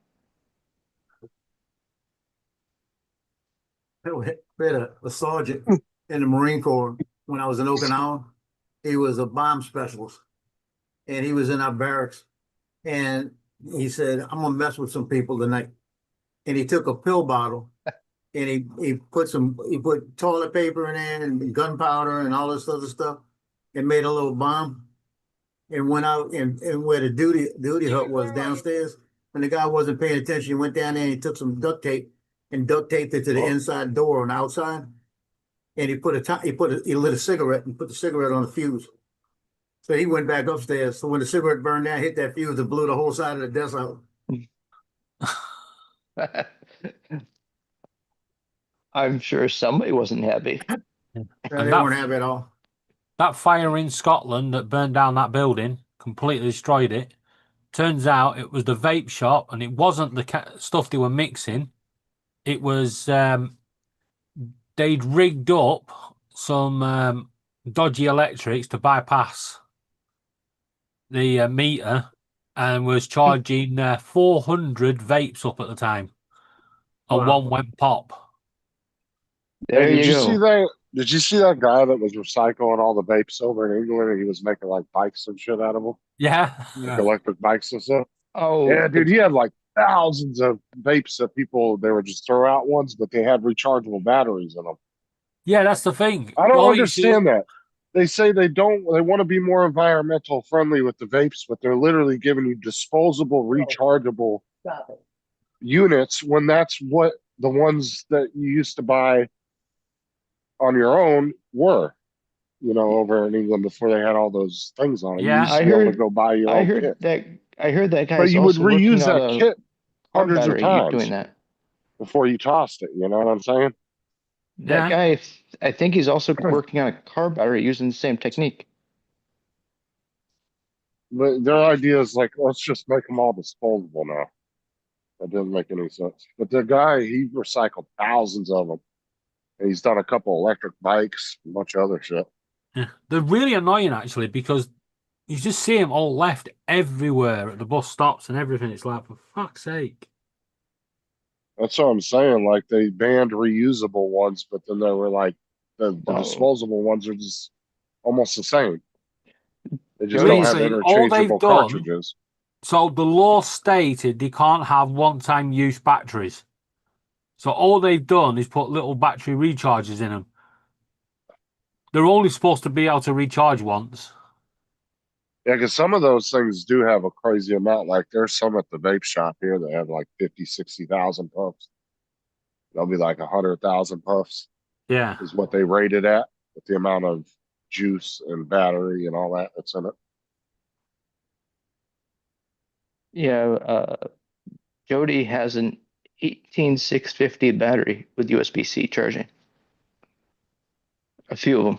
Speaker 5: We had a sergeant in the Marine Corps when I was in Okinawa. He was a bomb specialist, and he was in our barracks. And he said, "I'm gonna mess with some people tonight." And he took a pill bottle, and he put toilet paper in there and gunpowder and all this other stuff, and made a little bomb. And went out and where the duty hut was downstairs. When the guy wasn't paying attention, he went down there and he took some duct tape and duct taped it to the inside door on the outside. And he lit a cigarette and put the cigarette on the fuse. So he went back upstairs. So when the cigarette burned down, hit that fuse and blew the whole side of the desk out.
Speaker 8: I'm sure somebody wasn't happy.
Speaker 5: They
Speaker 9: And
Speaker 5: weren't happy at all.
Speaker 9: that fire in Scotland that burned down that building, completely destroyed it. Turns out it was the vape shop, and it wasn't the stuff they were mixing. It was they'd rigged up some dodgy electrics to bypass the meter, and was charging 400 vapes up at the time, and
Speaker 5: Wow.
Speaker 9: one went pop.
Speaker 8: There
Speaker 2: Hey,
Speaker 8: you go.
Speaker 2: see that? Did you see that guy that was recycling all the vapes over in England and he was making like bikes and shit out of them?
Speaker 9: Yeah,
Speaker 2: Like electric bikes and stuff?
Speaker 8: Oh,
Speaker 2: Yeah, dude, he had like thousands of vapes that they would just throw out ones, but they had rechargeable batteries in them.
Speaker 9: yeah, that's the thing.
Speaker 2: I don't
Speaker 9: All you see-
Speaker 2: understand that. They say they want to be more environmental friendly with the vapes, but they're literally giving you disposable, rechargeable units when that's what the ones that you used to buy on your own were, over in England before they had all those things on it.
Speaker 9: Yeah.
Speaker 2: You used to
Speaker 8: I
Speaker 2: be able to
Speaker 8: heard-
Speaker 2: go buy your
Speaker 8: I
Speaker 2: own
Speaker 8: heard
Speaker 2: kit.
Speaker 8: that
Speaker 2: But
Speaker 8: guy's
Speaker 2: you would
Speaker 8: also working
Speaker 2: reuse
Speaker 8: on
Speaker 2: that
Speaker 8: a
Speaker 2: kit
Speaker 8: car
Speaker 2: hundreds of
Speaker 8: battery
Speaker 2: times
Speaker 8: doing that.
Speaker 2: before you tossed it. You know what I'm saying?
Speaker 8: That guy, I think he's also working on a car battery using the same technique.
Speaker 2: But their idea is like, let's just make them all disposable now. That doesn't make any sense. But the guy, he recycled thousands of them. And he's done a couple electric bikes, a bunch of other shit.
Speaker 9: Yeah. They're really annoying actually, because you just see them all left everywhere at the bus stops and everything. It's like, for fuck's sake.
Speaker 2: That's what I'm saying. Like they banned reusable ones, but then they were like, the
Speaker 8: Oh.
Speaker 2: disposable ones are just almost the same. They just
Speaker 8: Really?
Speaker 2: don't have
Speaker 9: Basically, all they've
Speaker 2: interchangeable
Speaker 9: done-
Speaker 2: cartridges.
Speaker 9: So the law stated they can't have one-time use batteries. So all they've done is put little battery recharges in them. They're only supposed to be able to recharge once.
Speaker 2: Yeah, because some of those things do have a crazy amount. Like there's some at the vape shop here that have like 50, 60,000 puffs. They'll be like 100,000 puffs
Speaker 9: Yeah.
Speaker 2: is what they rated at with the amount of juice and battery and all that's in it.
Speaker 8: Yeah, Jody has an 18650 battery with USB-C charging. A few of them.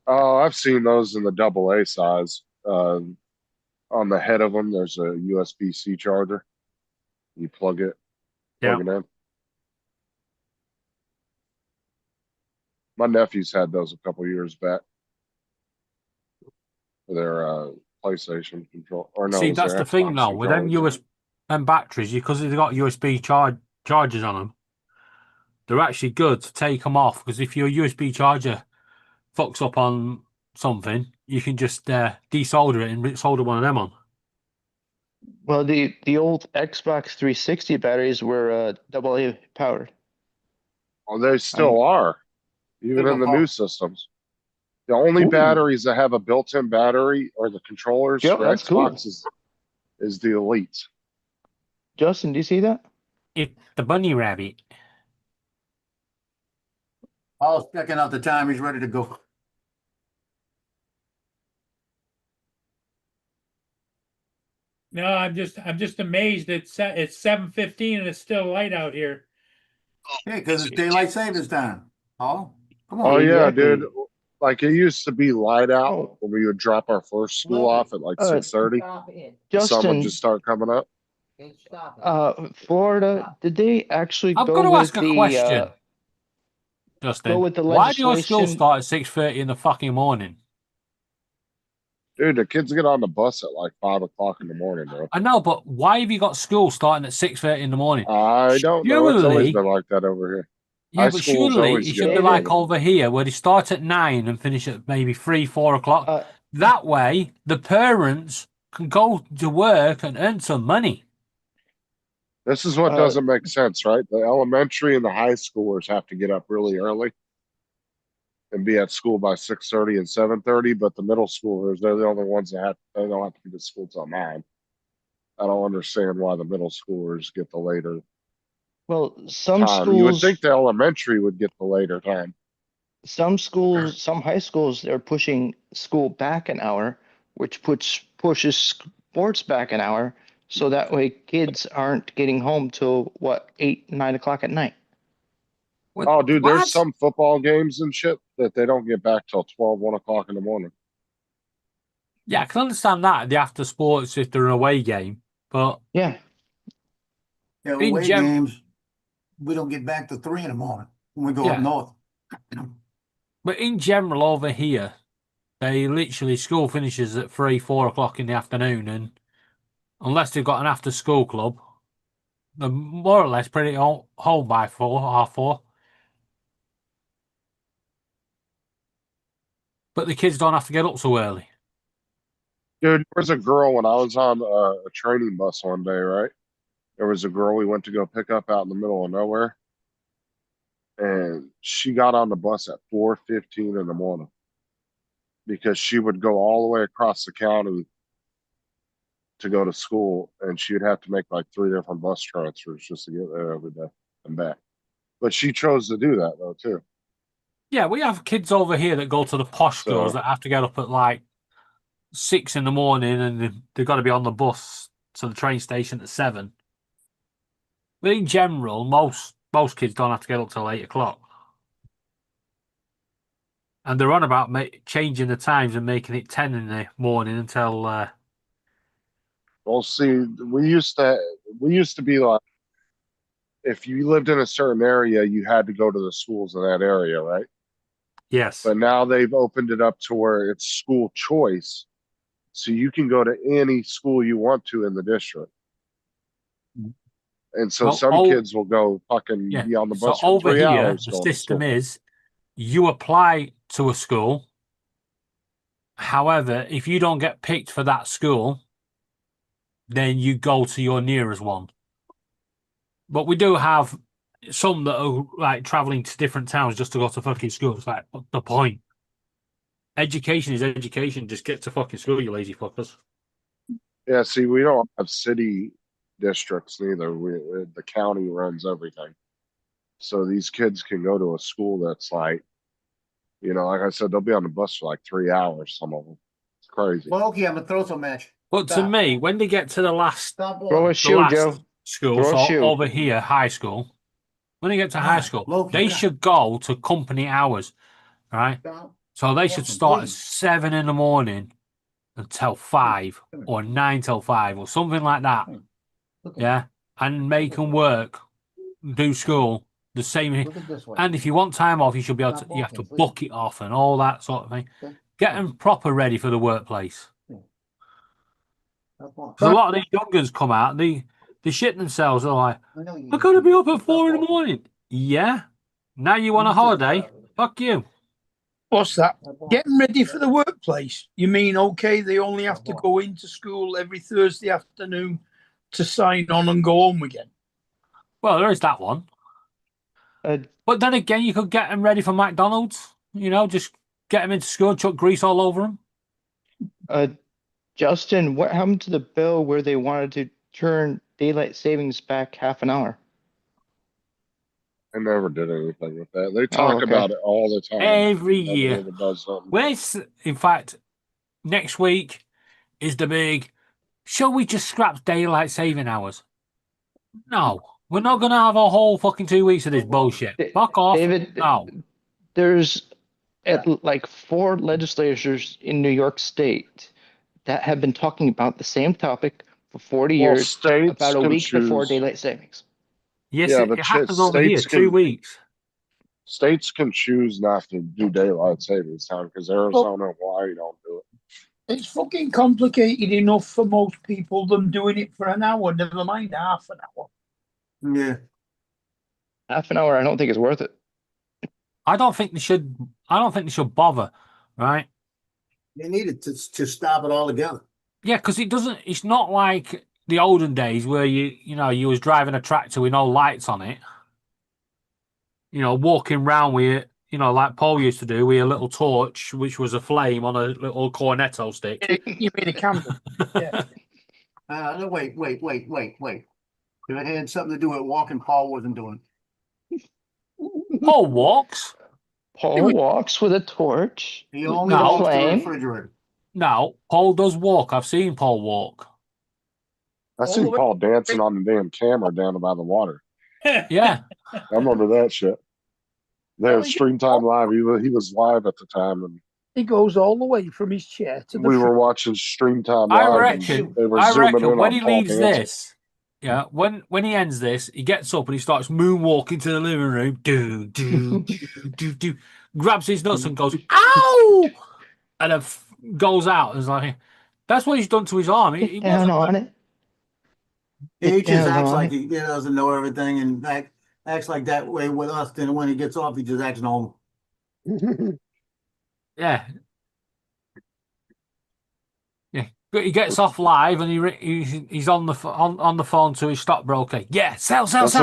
Speaker 2: Oh, I've seen those in the AA size. On the head of them, there's a USB-C charger. You plug it in. My nephews had those a couple years back for their PlayStation control. Or no, it
Speaker 9: See,
Speaker 2: was their
Speaker 9: that's the thing
Speaker 2: Xbox
Speaker 9: now with them
Speaker 2: controllers.
Speaker 9: and batteries, because they've got USB chargers on them. They're actually good to take them off, because if your USB charger fucks up on something, you can just desolder it and solder one of them on.
Speaker 8: Well, the old Xbox 360 batteries were AA powered.
Speaker 2: Oh, they still are, even in the new systems. The only
Speaker 8: Ooh.
Speaker 2: batteries that have a built-in battery or the controllers
Speaker 8: Yep,
Speaker 2: for
Speaker 8: that's cool.
Speaker 2: Xbox is the Elite.
Speaker 8: Justin, do you see that?
Speaker 9: It's the bunny rabbit.
Speaker 5: Paul's checking out the time. He's ready to go.
Speaker 1: No, I'm just amazed. It's 7:15 and it's still light out here.
Speaker 5: Yeah, because it's daylight savings time. Paul, come on.
Speaker 2: Oh yeah,
Speaker 8: Exactly.
Speaker 2: dude. Like it used to be light out
Speaker 8: Oh.
Speaker 2: when we would drop our first school off at like 6:30. The sun would
Speaker 8: Justin,
Speaker 2: just start coming up.
Speaker 8: Florida, did they actually
Speaker 9: I've
Speaker 8: go
Speaker 9: got to
Speaker 8: with
Speaker 9: ask a
Speaker 8: the
Speaker 9: question, Justin.
Speaker 8: go with the
Speaker 9: Why do your school
Speaker 8: legislation?
Speaker 9: start at 6:30 in the fucking morning?
Speaker 2: Dude, the kids get on the bus at like 5 o'clock in the morning, bro.
Speaker 9: I know, but why have you got school starting at 6:30 in the morning?
Speaker 2: I don't know. It's always
Speaker 9: Surely-
Speaker 2: been like that over here.
Speaker 9: Yeah,
Speaker 2: High
Speaker 9: but
Speaker 2: schools
Speaker 9: surely
Speaker 2: always
Speaker 9: it
Speaker 2: get
Speaker 9: should be
Speaker 2: up
Speaker 9: like
Speaker 2: early.
Speaker 9: over here where they start at 9 and finish at maybe 3, 4 o'clock. That way, the parents can go to work and earn some money.
Speaker 2: This is what doesn't make sense, right? The elementary and the high schoolers have to get up really early and be at school by 6:30 and 7:30, but the middle schoolers, they're the only ones that they don't have to be to school till 9. I don't understand why the middle schoolers get the later
Speaker 8: Well, some
Speaker 2: time. You would
Speaker 8: schools,
Speaker 2: think the elementary would get the later time.
Speaker 8: some schools, some high schools, they're pushing school back an hour, which pushes sports back an hour, so that way kids aren't getting home till what, 8, 9 o'clock at night.
Speaker 2: Oh, dude,
Speaker 9: What?
Speaker 2: there's some football games and shit that they don't get back till 12, 1 o'clock in the morning.
Speaker 9: Yeah, I can understand that, the after sports if they're an away game, but
Speaker 8: Yeah.
Speaker 5: Yeah,
Speaker 9: In
Speaker 5: away
Speaker 9: gem-
Speaker 5: games, we don't get back to 3 in the morning when we go
Speaker 9: Yeah.
Speaker 5: up north.
Speaker 9: but in general over here, they literally school finishes at 3, 4 o'clock in the afternoon, and unless they've got an after school club, they're more or less pretty home by 4, half 4. But the kids don't have to get up so early.
Speaker 2: Dude, there was a girl when I was on a training bus one day, right? There was a girl we went to go pick up out in the middle of nowhere. And she got on the bus at 4:15 in the morning because she would go all the way across the county to go to school, and she would have to make like 3 different bus transfers just to get there every day and back. But she chose to do that though too.
Speaker 9: Yeah, we have kids over here that go to the posh schools
Speaker 2: So-
Speaker 9: that have to get up at like 6 in the morning, and they've got to be on the bus to the train station at 7. But in general, most kids don't have to get up till 8 o'clock. And they're on about changing the times and making it 10 in the morning until
Speaker 2: Well, see, we used to be like, if you lived in a certain area, you had to go to the schools in that area, right?
Speaker 9: yes.
Speaker 2: But now they've opened it up to where it's school choice. So you can go to any school you want to in the district. And so
Speaker 9: Well,
Speaker 2: some kids will go fucking
Speaker 9: Yeah.
Speaker 2: be on the
Speaker 9: So
Speaker 2: bus for
Speaker 9: over
Speaker 2: 3
Speaker 9: here,
Speaker 2: hours.
Speaker 9: the
Speaker 2: going to
Speaker 9: system
Speaker 2: school.
Speaker 9: is you apply to a school. However, if you don't get picked for that school, then you go to your nearest one. But we do have some that are like traveling to different towns just to go to fucking school. It's like, what's the point? Education is education. Just get to fucking school, you lazy fuckers.
Speaker 2: Yeah, see, we don't have city districts neither. The county runs everything. So these kids can go to a school that's like, like I said, they'll be on the bus for like 3 hours, some of them. It's crazy.
Speaker 5: Well, okay, I'm gonna throw some match.
Speaker 9: But to me, when they get to the last
Speaker 5: Stop
Speaker 8: Throw a
Speaker 5: walking.
Speaker 9: the
Speaker 8: shoe,
Speaker 9: last
Speaker 8: Joe.
Speaker 9: school,
Speaker 8: Throw a
Speaker 9: so
Speaker 8: shoe.
Speaker 9: over here, high school, when they get to high
Speaker 5: Right,
Speaker 9: school,
Speaker 5: Loki,
Speaker 9: they
Speaker 5: right.
Speaker 9: should go to company hours, right?
Speaker 5: Stop.
Speaker 9: So they should
Speaker 5: Walking,
Speaker 9: start at
Speaker 5: please.
Speaker 9: 7 in the morning until 5 or 9 till 5 or something like that.
Speaker 5: Look at
Speaker 9: Yeah. And make them work, do school the same.
Speaker 5: Look at this way.
Speaker 9: And if you want time off, you should be able to,
Speaker 5: Stop
Speaker 9: you have to
Speaker 5: walking, please.
Speaker 9: book it off and all that sort of thing.
Speaker 5: Okay.
Speaker 9: Get them proper ready for the workplace.
Speaker 5: Stop walking.
Speaker 9: Because a lot of these young guns come out, they shit themselves. They're like,
Speaker 5: I know you
Speaker 9: I'm
Speaker 5: need
Speaker 9: going to
Speaker 5: to.
Speaker 9: be up at
Speaker 5: Stop
Speaker 9: 4 in the
Speaker 5: walking.
Speaker 9: morning. Yeah. Now you want a
Speaker 5: You said-
Speaker 9: holiday? Fuck you.
Speaker 4: What's that?
Speaker 5: Stop walking.
Speaker 4: Getting ready for the workplace. You mean, okay, they only have to go into school every Thursday afternoon to sign on and go home again.
Speaker 9: Well, there is that one.
Speaker 8: Uh,
Speaker 9: But then again, you could get them ready for McDonald's. You know, just get them into school and chuck grease all over them.
Speaker 8: Justin, what happened to the bill where they wanted to turn daylight savings back half an hour?
Speaker 2: I never did anything with that. They talk
Speaker 8: okay.
Speaker 2: about it all the time.
Speaker 9: Every
Speaker 2: Nobody
Speaker 9: year.
Speaker 2: ever does something.
Speaker 9: In fact, next week is the big, shall we just scrap daylight saving hours? No. We're not going to have a whole fucking 2 weeks of this bullshit. Fuck off.
Speaker 8: David,
Speaker 9: No.
Speaker 8: there's like 4 legislators in New York State that have been talking about the same topic for 40
Speaker 2: Well,
Speaker 8: years,
Speaker 2: states
Speaker 8: about a
Speaker 2: can
Speaker 8: week before
Speaker 2: choose-
Speaker 8: daylight savings.
Speaker 9: Yes,
Speaker 2: Yeah,
Speaker 9: it,
Speaker 2: but
Speaker 9: it
Speaker 2: shit,
Speaker 9: happens over here.
Speaker 2: states
Speaker 9: 2
Speaker 2: can-
Speaker 9: weeks.
Speaker 2: States can choose not to do daylight savings time because Arizona, why you don't do it?
Speaker 4: It's fucking complicated enough for most people than doing it for an hour, never mind half an hour.
Speaker 5: Yeah.
Speaker 8: Half an hour, I don't think is worth it.
Speaker 9: I don't think they should bother, right?
Speaker 5: They needed to stop it altogether.
Speaker 9: Yeah, because it's not like the olden days where you was driving a tractor with no lights on it. You know, walking around with it, like Paul used to do with a little torch, which was a flame on a little cornetto stick.
Speaker 4: You mean a candle? Yeah.
Speaker 5: No, wait. If it had something to do with walking, Paul wasn't doing it.
Speaker 9: Paul walks.
Speaker 8: Paul walks with a torch.
Speaker 5: He only
Speaker 9: No.
Speaker 5: walks to the
Speaker 8: Flame.
Speaker 5: refrigerator.
Speaker 9: No, Paul does walk. I've seen Paul walk.
Speaker 2: I seen Paul dancing on the damn camera down by the water.
Speaker 9: Yeah.
Speaker 2: I remember that shit. There, Stream Time Live. He was live at the time, and
Speaker 4: He goes all the way from his chair to the
Speaker 2: we were watching Stream Time
Speaker 9: I
Speaker 2: Live. and
Speaker 9: reckon.
Speaker 2: they were
Speaker 9: I
Speaker 2: zooming
Speaker 9: reckon
Speaker 2: in
Speaker 9: when
Speaker 2: on
Speaker 9: he
Speaker 2: Paul
Speaker 9: leaves
Speaker 2: dancing.
Speaker 9: this, yeah, when he ends this, he gets up and he starts moonwalking to the living room. Do, grabs his nuts and goes, "Ow!" and then goes out. It's like that's what he's done to his arm. He
Speaker 8: Get down
Speaker 9: wasn't-
Speaker 8: on it.
Speaker 5: He
Speaker 8: Get
Speaker 5: just
Speaker 8: down
Speaker 5: acts
Speaker 8: on
Speaker 5: like
Speaker 8: it.
Speaker 5: he doesn't know everything and acts like that way with us. Then when he gets off, he just acts normal.
Speaker 9: Yeah. Yeah, but he gets off live and he's on the on the phone to his stockbroker. Yeah, sell,
Speaker 2: That's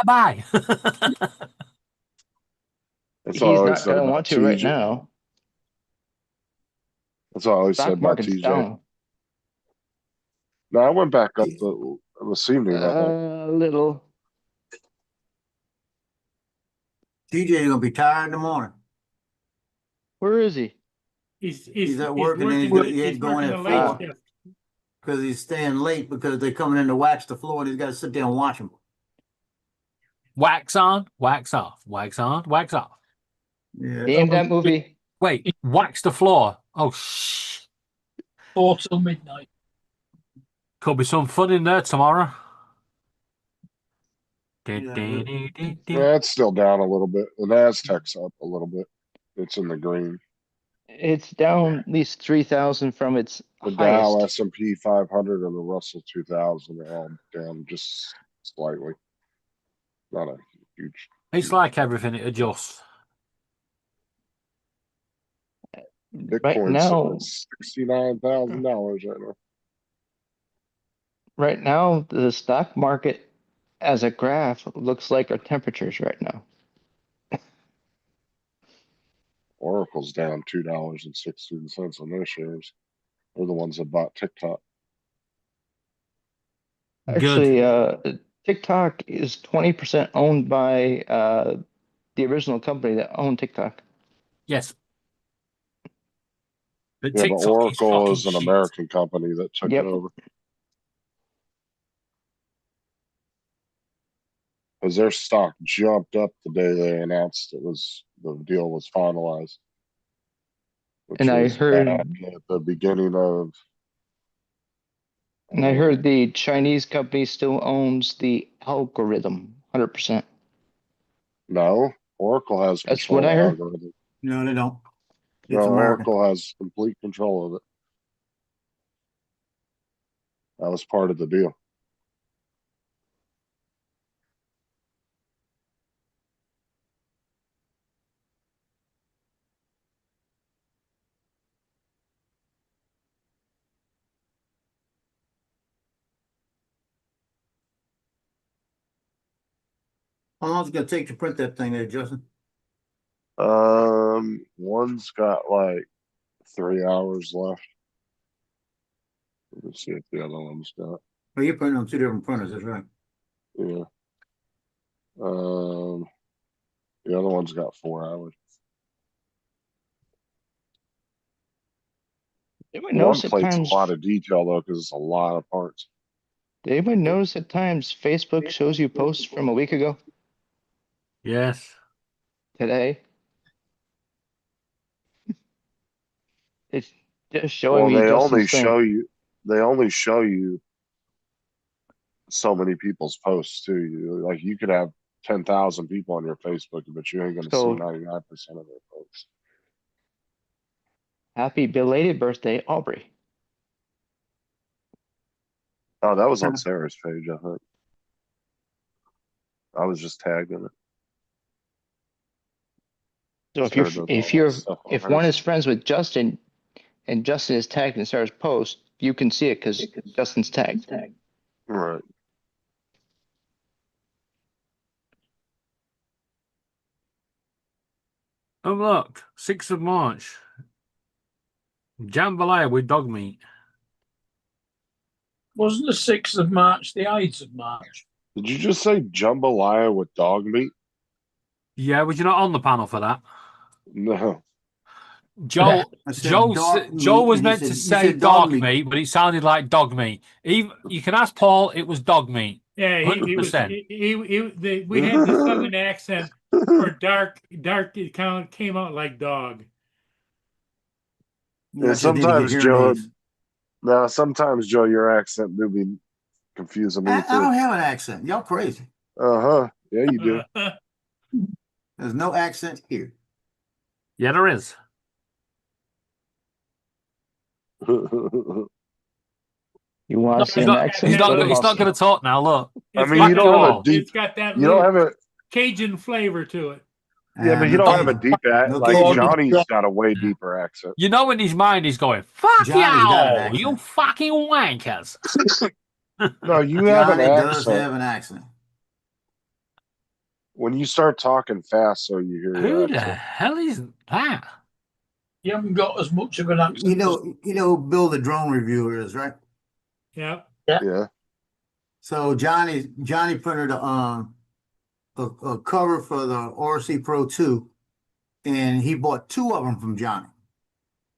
Speaker 9: buy.
Speaker 2: That's
Speaker 8: He's
Speaker 2: all I always
Speaker 8: not
Speaker 2: said
Speaker 8: going to
Speaker 2: about
Speaker 8: want to right
Speaker 2: TJ.
Speaker 8: now.
Speaker 2: That's all I always said
Speaker 8: Stock
Speaker 2: about
Speaker 8: market's
Speaker 2: TJ.
Speaker 8: down
Speaker 2: No, I went back up this evening. I think.
Speaker 8: a little.
Speaker 5: TJ gonna be tired in the morning
Speaker 8: Where is he?
Speaker 9: He's
Speaker 5: at work and then he's
Speaker 9: working-
Speaker 5: he's going
Speaker 9: working
Speaker 5: at
Speaker 9: the late
Speaker 5: 4
Speaker 9: shift.
Speaker 5: because he's staying late because they're coming in to wax the floor and he's got to sit there and watch them.
Speaker 9: Wax on, wax off, wax on, wax off.
Speaker 5: Yeah.
Speaker 8: Name that movie.
Speaker 9: Wait, wax the floor. Oh, shh.
Speaker 4: 4 till midnight.
Speaker 9: Could be some fun in there tomorrow.
Speaker 2: Yeah, it's still down a little bit. The Nasdaq's up a little bit. It's in the green.
Speaker 8: It's down at least 3,000 from its
Speaker 2: The Dow,
Speaker 8: highest.
Speaker 2: S&P 500, and the Russell 2000 are all down just slightly. Not a huge.
Speaker 9: It's like everything, it adjusts.
Speaker 2: Bitcoin's
Speaker 8: now-
Speaker 2: $69,000 right now.
Speaker 8: Right now, the stock market as a graph looks like our temperatures right now.
Speaker 2: Oracle's down $2.16 on their shares. They're the ones that bought TikTok.
Speaker 8: Actually, TikTok is 20% owned by the original company that owned TikTok.
Speaker 9: Yes. But
Speaker 2: Yeah, but
Speaker 9: TikTok is
Speaker 2: Oracle
Speaker 9: fucking
Speaker 2: is an
Speaker 9: shit.
Speaker 2: American company that took
Speaker 8: Yep.
Speaker 2: it over. Because their stock jumped up the day they announced the deal was finalized. Which
Speaker 8: And I
Speaker 2: was
Speaker 8: heard-
Speaker 2: back at the beginning of.
Speaker 8: And I heard the Chinese company still owns the algorithm 100%.
Speaker 2: No, Oracle has
Speaker 8: That's
Speaker 2: control
Speaker 8: what I
Speaker 2: of the
Speaker 8: heard.
Speaker 2: algorithm.
Speaker 5: No, they don't.
Speaker 2: No,
Speaker 5: It's American.
Speaker 2: Oracle has complete control of it. That was part of the deal.
Speaker 5: How long is it gonna take to print that thing there, Justin?
Speaker 2: One's got like 3 hours left. Let's see if the other one's got.
Speaker 5: Oh, you're printing on two different printers, that's right.
Speaker 2: Yeah. The other one's got 4 hours.
Speaker 8: Anyone
Speaker 2: One
Speaker 8: notice at
Speaker 2: plate's a
Speaker 8: times?
Speaker 2: lot of detail though, because it's a lot of parts.
Speaker 8: Did anyone notice at times Facebook shows you posts from a week ago
Speaker 9: Yes.
Speaker 8: today? It's just showing
Speaker 2: Well,
Speaker 8: me
Speaker 2: they only
Speaker 8: Justin's thing.
Speaker 2: show you. They only show you so many people's posts too. Like you could have 10,000 people on your Facebook, but you ain't gonna
Speaker 8: So-
Speaker 2: see 99% of their posts.
Speaker 8: Happy belated birthday, Aubrey.
Speaker 2: Oh, that was on Sarah's page, I think. I was just tagged in it.
Speaker 8: So if
Speaker 2: Sarah
Speaker 8: you're
Speaker 2: does
Speaker 8: if
Speaker 2: all
Speaker 8: you're
Speaker 2: that stuff on
Speaker 8: if
Speaker 2: her
Speaker 8: one is
Speaker 2: side.
Speaker 8: friends with Justin and Justin is tagged in Sarah's post, you can see it because Justin's tagged.
Speaker 2: Right.
Speaker 9: Oh look, 6th of March. Jambalaya with dog meat.
Speaker 4: Wasn't the 6th of March the Ides of March?
Speaker 2: Did you just say jambalaya with dog meat?
Speaker 9: Yeah, was you not on the panel for that?
Speaker 2: No.
Speaker 9: Joe,
Speaker 5: I said
Speaker 9: Joe,
Speaker 5: dog meat,
Speaker 9: Joe was
Speaker 5: and he
Speaker 9: meant
Speaker 5: said-
Speaker 9: to
Speaker 5: he
Speaker 9: say
Speaker 5: said dog
Speaker 9: dog meat, but it sounded like dog meat. Even you can ask Paul; it was dog meat.
Speaker 1: Yeah, he was.
Speaker 9: 100%.
Speaker 1: We had the southern accent for dark. It came out like dog.
Speaker 5: Yeah, I
Speaker 2: Yeah,
Speaker 5: just need to get
Speaker 2: sometimes
Speaker 5: hearing
Speaker 2: Joe.
Speaker 5: aids.
Speaker 2: No, sometimes Joe, your accent do be confusing me
Speaker 5: I don't
Speaker 2: too.
Speaker 5: have an accent. Y'all crazy.
Speaker 2: Uh-huh. Yeah, you do.
Speaker 5: There's no accent here.
Speaker 9: Yeah, there is.
Speaker 8: You want to see
Speaker 9: He's
Speaker 8: an
Speaker 9: not.
Speaker 8: accent?
Speaker 9: He's not.
Speaker 8: Go to
Speaker 9: He's not
Speaker 8: Boston.
Speaker 9: going to talk now. Look.
Speaker 2: I
Speaker 1: It's
Speaker 2: mean,
Speaker 1: got
Speaker 2: you
Speaker 1: that
Speaker 2: don't have a
Speaker 1: little-
Speaker 2: deep.
Speaker 1: It's got that
Speaker 2: You
Speaker 1: little
Speaker 2: don't have a.
Speaker 1: Cajun flavor to it.
Speaker 2: Yeah, but you
Speaker 5: no
Speaker 2: don't have a
Speaker 5: Cajun.
Speaker 2: deep
Speaker 5: No
Speaker 2: like
Speaker 5: Cajun.
Speaker 2: Johnny's got a way deeper accent.
Speaker 9: You know, in his mind, he's going, "Fuck
Speaker 5: Johnny's got an
Speaker 9: y'all,
Speaker 5: accent.
Speaker 9: you fucking wankers."
Speaker 2: No, you have an
Speaker 5: Johnny does
Speaker 2: accent.
Speaker 5: have an accent.
Speaker 2: When you start talking fast, so you hear
Speaker 9: Who
Speaker 2: your
Speaker 9: the
Speaker 2: accent.
Speaker 9: hell is that?
Speaker 4: You haven't got as much of an accent.
Speaker 5: You know who Bill the drone reviewer is, right?
Speaker 1: Yeah.
Speaker 2: Yeah.
Speaker 5: So Johnny printed a cover for the RC Pro 2, and he bought 2 of them from Johnny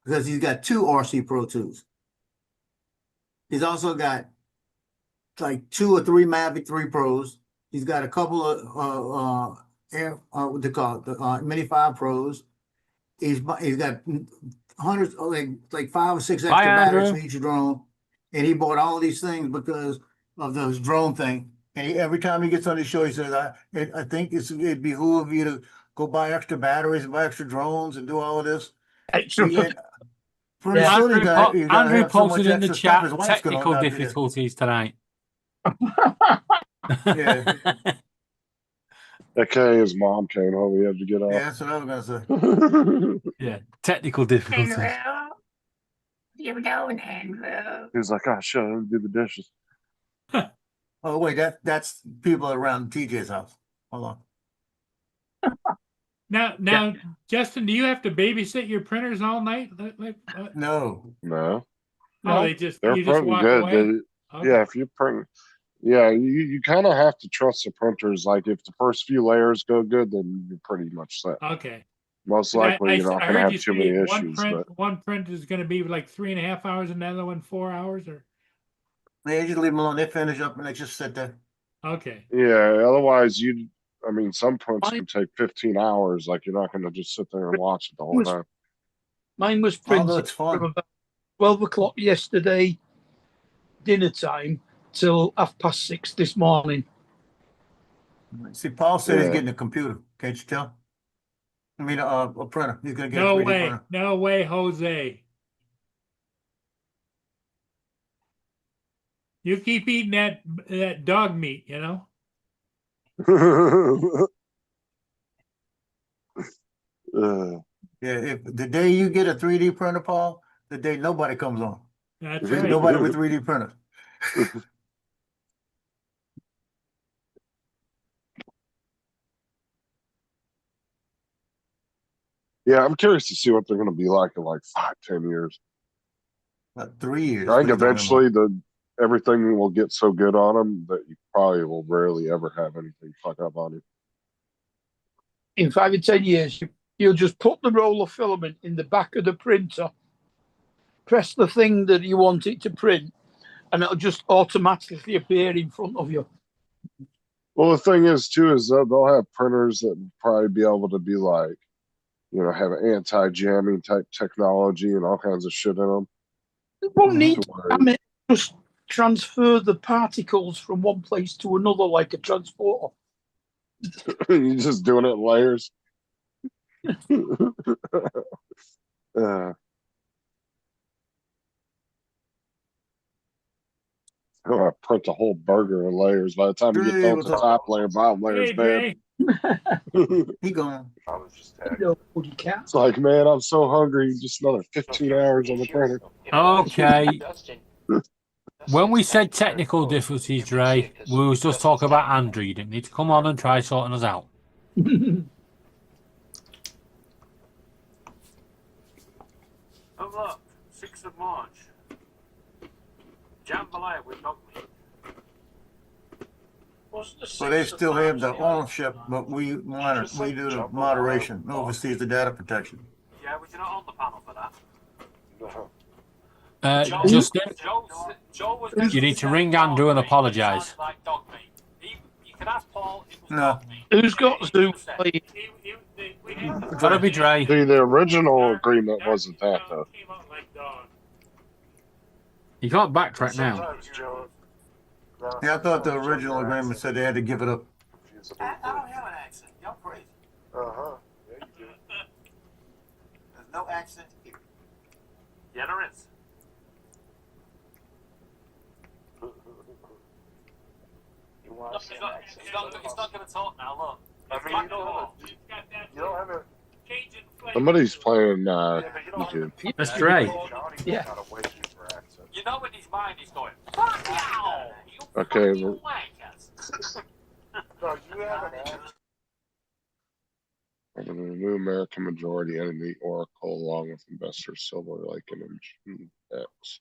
Speaker 5: because he's got 2 RC Pro 2s. He's also got like 2 or 3 Mavic 3 Pros. He's got a couple of what they call it, the Mini 5 Pros. He's got hundreds, like 5 or 6 extra
Speaker 9: Bye,
Speaker 5: batteries
Speaker 9: Andrew.
Speaker 5: for each drone, and he bought all these things because of this drone thing. And every time he gets on his show, he says, "I think it'd behoove you to go buy extra batteries and buy extra drones and do all of this."
Speaker 4: Extra.
Speaker 5: Pretty
Speaker 4: Yeah.
Speaker 5: soon
Speaker 9: Andrew,
Speaker 5: you gotta
Speaker 9: Andrew
Speaker 5: have so much
Speaker 9: posted in the
Speaker 5: extra stuff,
Speaker 9: chat
Speaker 5: his wife's gonna
Speaker 9: technical
Speaker 5: not be there.
Speaker 9: difficulties tonight.
Speaker 5: Yeah.
Speaker 2: Okay, his mom came home. He had to get
Speaker 5: Yeah,
Speaker 2: off.
Speaker 5: that's what I was gonna say.
Speaker 9: Yeah, technical difficulties.
Speaker 5: You doing, Andrew?
Speaker 2: He was like, "Oh, shut up, do the dishes."
Speaker 5: Oh wait, that's people around TJ's house. Hold on.
Speaker 1: Now, Justin, do you have to babysit your printers all night?
Speaker 5: No.
Speaker 2: No,
Speaker 1: Oh, they just
Speaker 2: they're
Speaker 1: you just
Speaker 2: printing
Speaker 1: walk
Speaker 2: good.
Speaker 1: away. Okay.
Speaker 2: Yeah, if you print, yeah, you kind of have to trust the printers. Like if the first few layers go good, then you're pretty much set.
Speaker 1: Okay.
Speaker 2: Most likely, you're not
Speaker 1: I
Speaker 2: gonna
Speaker 1: heard
Speaker 2: have
Speaker 1: you
Speaker 2: too
Speaker 1: say
Speaker 2: many
Speaker 1: one
Speaker 2: issues,
Speaker 1: print,
Speaker 2: but
Speaker 1: one print is gonna be like 3.5 hours, and another one 4 hours, or,
Speaker 5: They just leave them alone. They finish up and they just sit there.
Speaker 1: okay.
Speaker 2: yeah, otherwise I mean, some prints
Speaker 4: Mine-
Speaker 2: can take 15 hours. Like, you're not gonna just sit there and watch it the whole
Speaker 4: Was-
Speaker 2: time.
Speaker 4: Mine was
Speaker 5: Although
Speaker 4: printed
Speaker 5: it's fun.
Speaker 4: from about 12 o'clock yesterday, dinner time, till 6:30 this morning.
Speaker 5: See, Paul said he's
Speaker 2: Yeah.
Speaker 5: getting a computer. Can't you tell? I mean, a printer. He's gonna get a
Speaker 1: No
Speaker 5: 3D
Speaker 1: way,
Speaker 5: printer.
Speaker 1: no way, Jose. You keep eating that dog meat, you know?
Speaker 5: Yeah, if the day you get a 3D printer, Paul, the day nobody comes on.
Speaker 1: That's
Speaker 5: There's
Speaker 1: right.
Speaker 5: nobody with 3D printers.
Speaker 2: Yeah, I'm curious to see what they're gonna be like in like 5-10 years.
Speaker 5: About 3 years.
Speaker 2: I think
Speaker 5: what he's talking
Speaker 2: eventually everything will get so good on them that you probably will rarely ever have anything fuck up on you.
Speaker 4: In 5 or 10 years, you'll just put the roll of filament in the back of the printer, press the thing that you want it to print, and it'll just automatically appear in front of you.
Speaker 2: Well, the thing is too, is that they'll have printers that will probably be able to be like, have anti-jamming type technology and all kinds of shit in them.
Speaker 4: It won't need
Speaker 2: To where-
Speaker 4: I mean, just transfer the particles from one place to another like a transporter.
Speaker 2: You're just doing it in layers. I'm gonna print a whole burger in layers. By the time you get
Speaker 5: Hey,
Speaker 2: done with
Speaker 5: what's
Speaker 2: the
Speaker 5: up?
Speaker 2: top layer, bottom layer
Speaker 1: Hey,
Speaker 2: is bad.
Speaker 1: Jay.
Speaker 5: He gone.
Speaker 4: Nobody can.
Speaker 2: It's like, man, I'm so hungry. Just another 15 hours on the printer.
Speaker 9: Okay. When we said technical difficulties, Dre, we was just talking about Andrew. You didn't need to come on and try sorting us out. Oh look, 6th of March. Jambalaya with dog meat.
Speaker 5: So they still have the ownership, but we do the moderation, oversees the data protection.
Speaker 9: Yeah, was you not on the panel for that?
Speaker 2: No.
Speaker 9: Justin, you need to ring Andrew and apologise. You can ask Paul.
Speaker 5: No.
Speaker 4: Who's got Zoom?
Speaker 9: Gotta be Dre.
Speaker 2: See, the original agreement wasn't that though.
Speaker 9: You can't backtrack now.
Speaker 5: Yeah, I thought the original agreement said they had to give it up.
Speaker 9: I don't have an accent. You're crazy.
Speaker 2: Uh-huh. Yeah, you do.
Speaker 9: There's no accent here. Yeah, there is. He's not going to talk now. Look.
Speaker 2: I mean, you don't have a. Somebody's playing YouTube.
Speaker 9: That's Dre.
Speaker 4: Yeah.
Speaker 9: You know in his mind he's going, fuck you!
Speaker 2: Okay,
Speaker 9: You
Speaker 2: well-
Speaker 9: wankers.
Speaker 2: The new American majority entity Oracle, along with investors Silver Lake and X,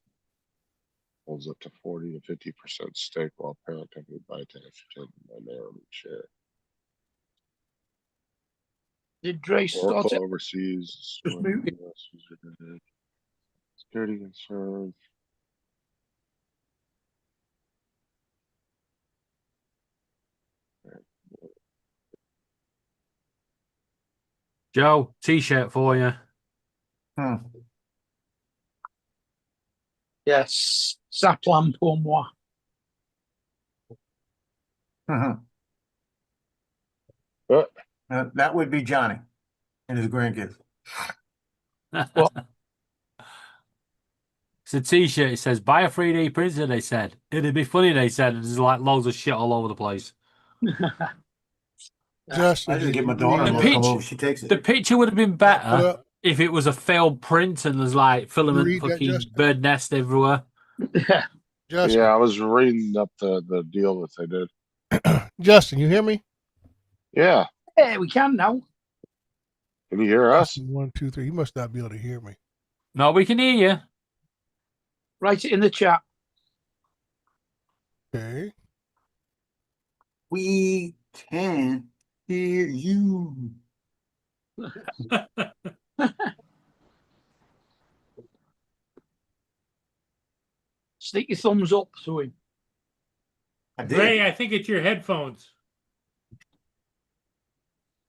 Speaker 2: holds up to 40 to 50% stake, while parent company Byte has a minority share.
Speaker 4: Did Dre start
Speaker 2: Oracle
Speaker 4: it?
Speaker 2: oversees
Speaker 4: Just move it.
Speaker 2: security concerns.
Speaker 9: Joe, t-shirt for you.
Speaker 4: Yes. Saplam pour moi.
Speaker 5: That would be Johnny and his grandkids.
Speaker 9: It's a t-shirt. It says, buy a 3D printer, they said. It'd be funny, they said. There's like loads of shit all over the place.
Speaker 11: Justin,
Speaker 5: I just
Speaker 11: did
Speaker 5: get my
Speaker 11: you
Speaker 5: daughter
Speaker 11: read
Speaker 5: to
Speaker 9: The
Speaker 5: come
Speaker 9: pitch-
Speaker 5: over. She takes it.
Speaker 9: The picture would have been
Speaker 11: What
Speaker 9: better
Speaker 11: up?
Speaker 9: if it was a failed print and there's like filament
Speaker 11: read that,
Speaker 9: fucking
Speaker 11: Justin?
Speaker 9: bird nest everywhere.
Speaker 11: Justin,
Speaker 2: Yeah, I was reading up the deal that they did.
Speaker 11: Justin, you hear me?
Speaker 2: Yeah,
Speaker 4: Yeah, we can now.
Speaker 2: can you hear us?
Speaker 11: Justin, 1, 2, 3. He must not be able to hear me.
Speaker 9: No, we can hear you.
Speaker 4: Write it in the chat.
Speaker 11: Okay.
Speaker 5: We can hear you.
Speaker 4: Stick your thumbs up to him.
Speaker 5: I did.
Speaker 1: Ray, I think it's your headphones.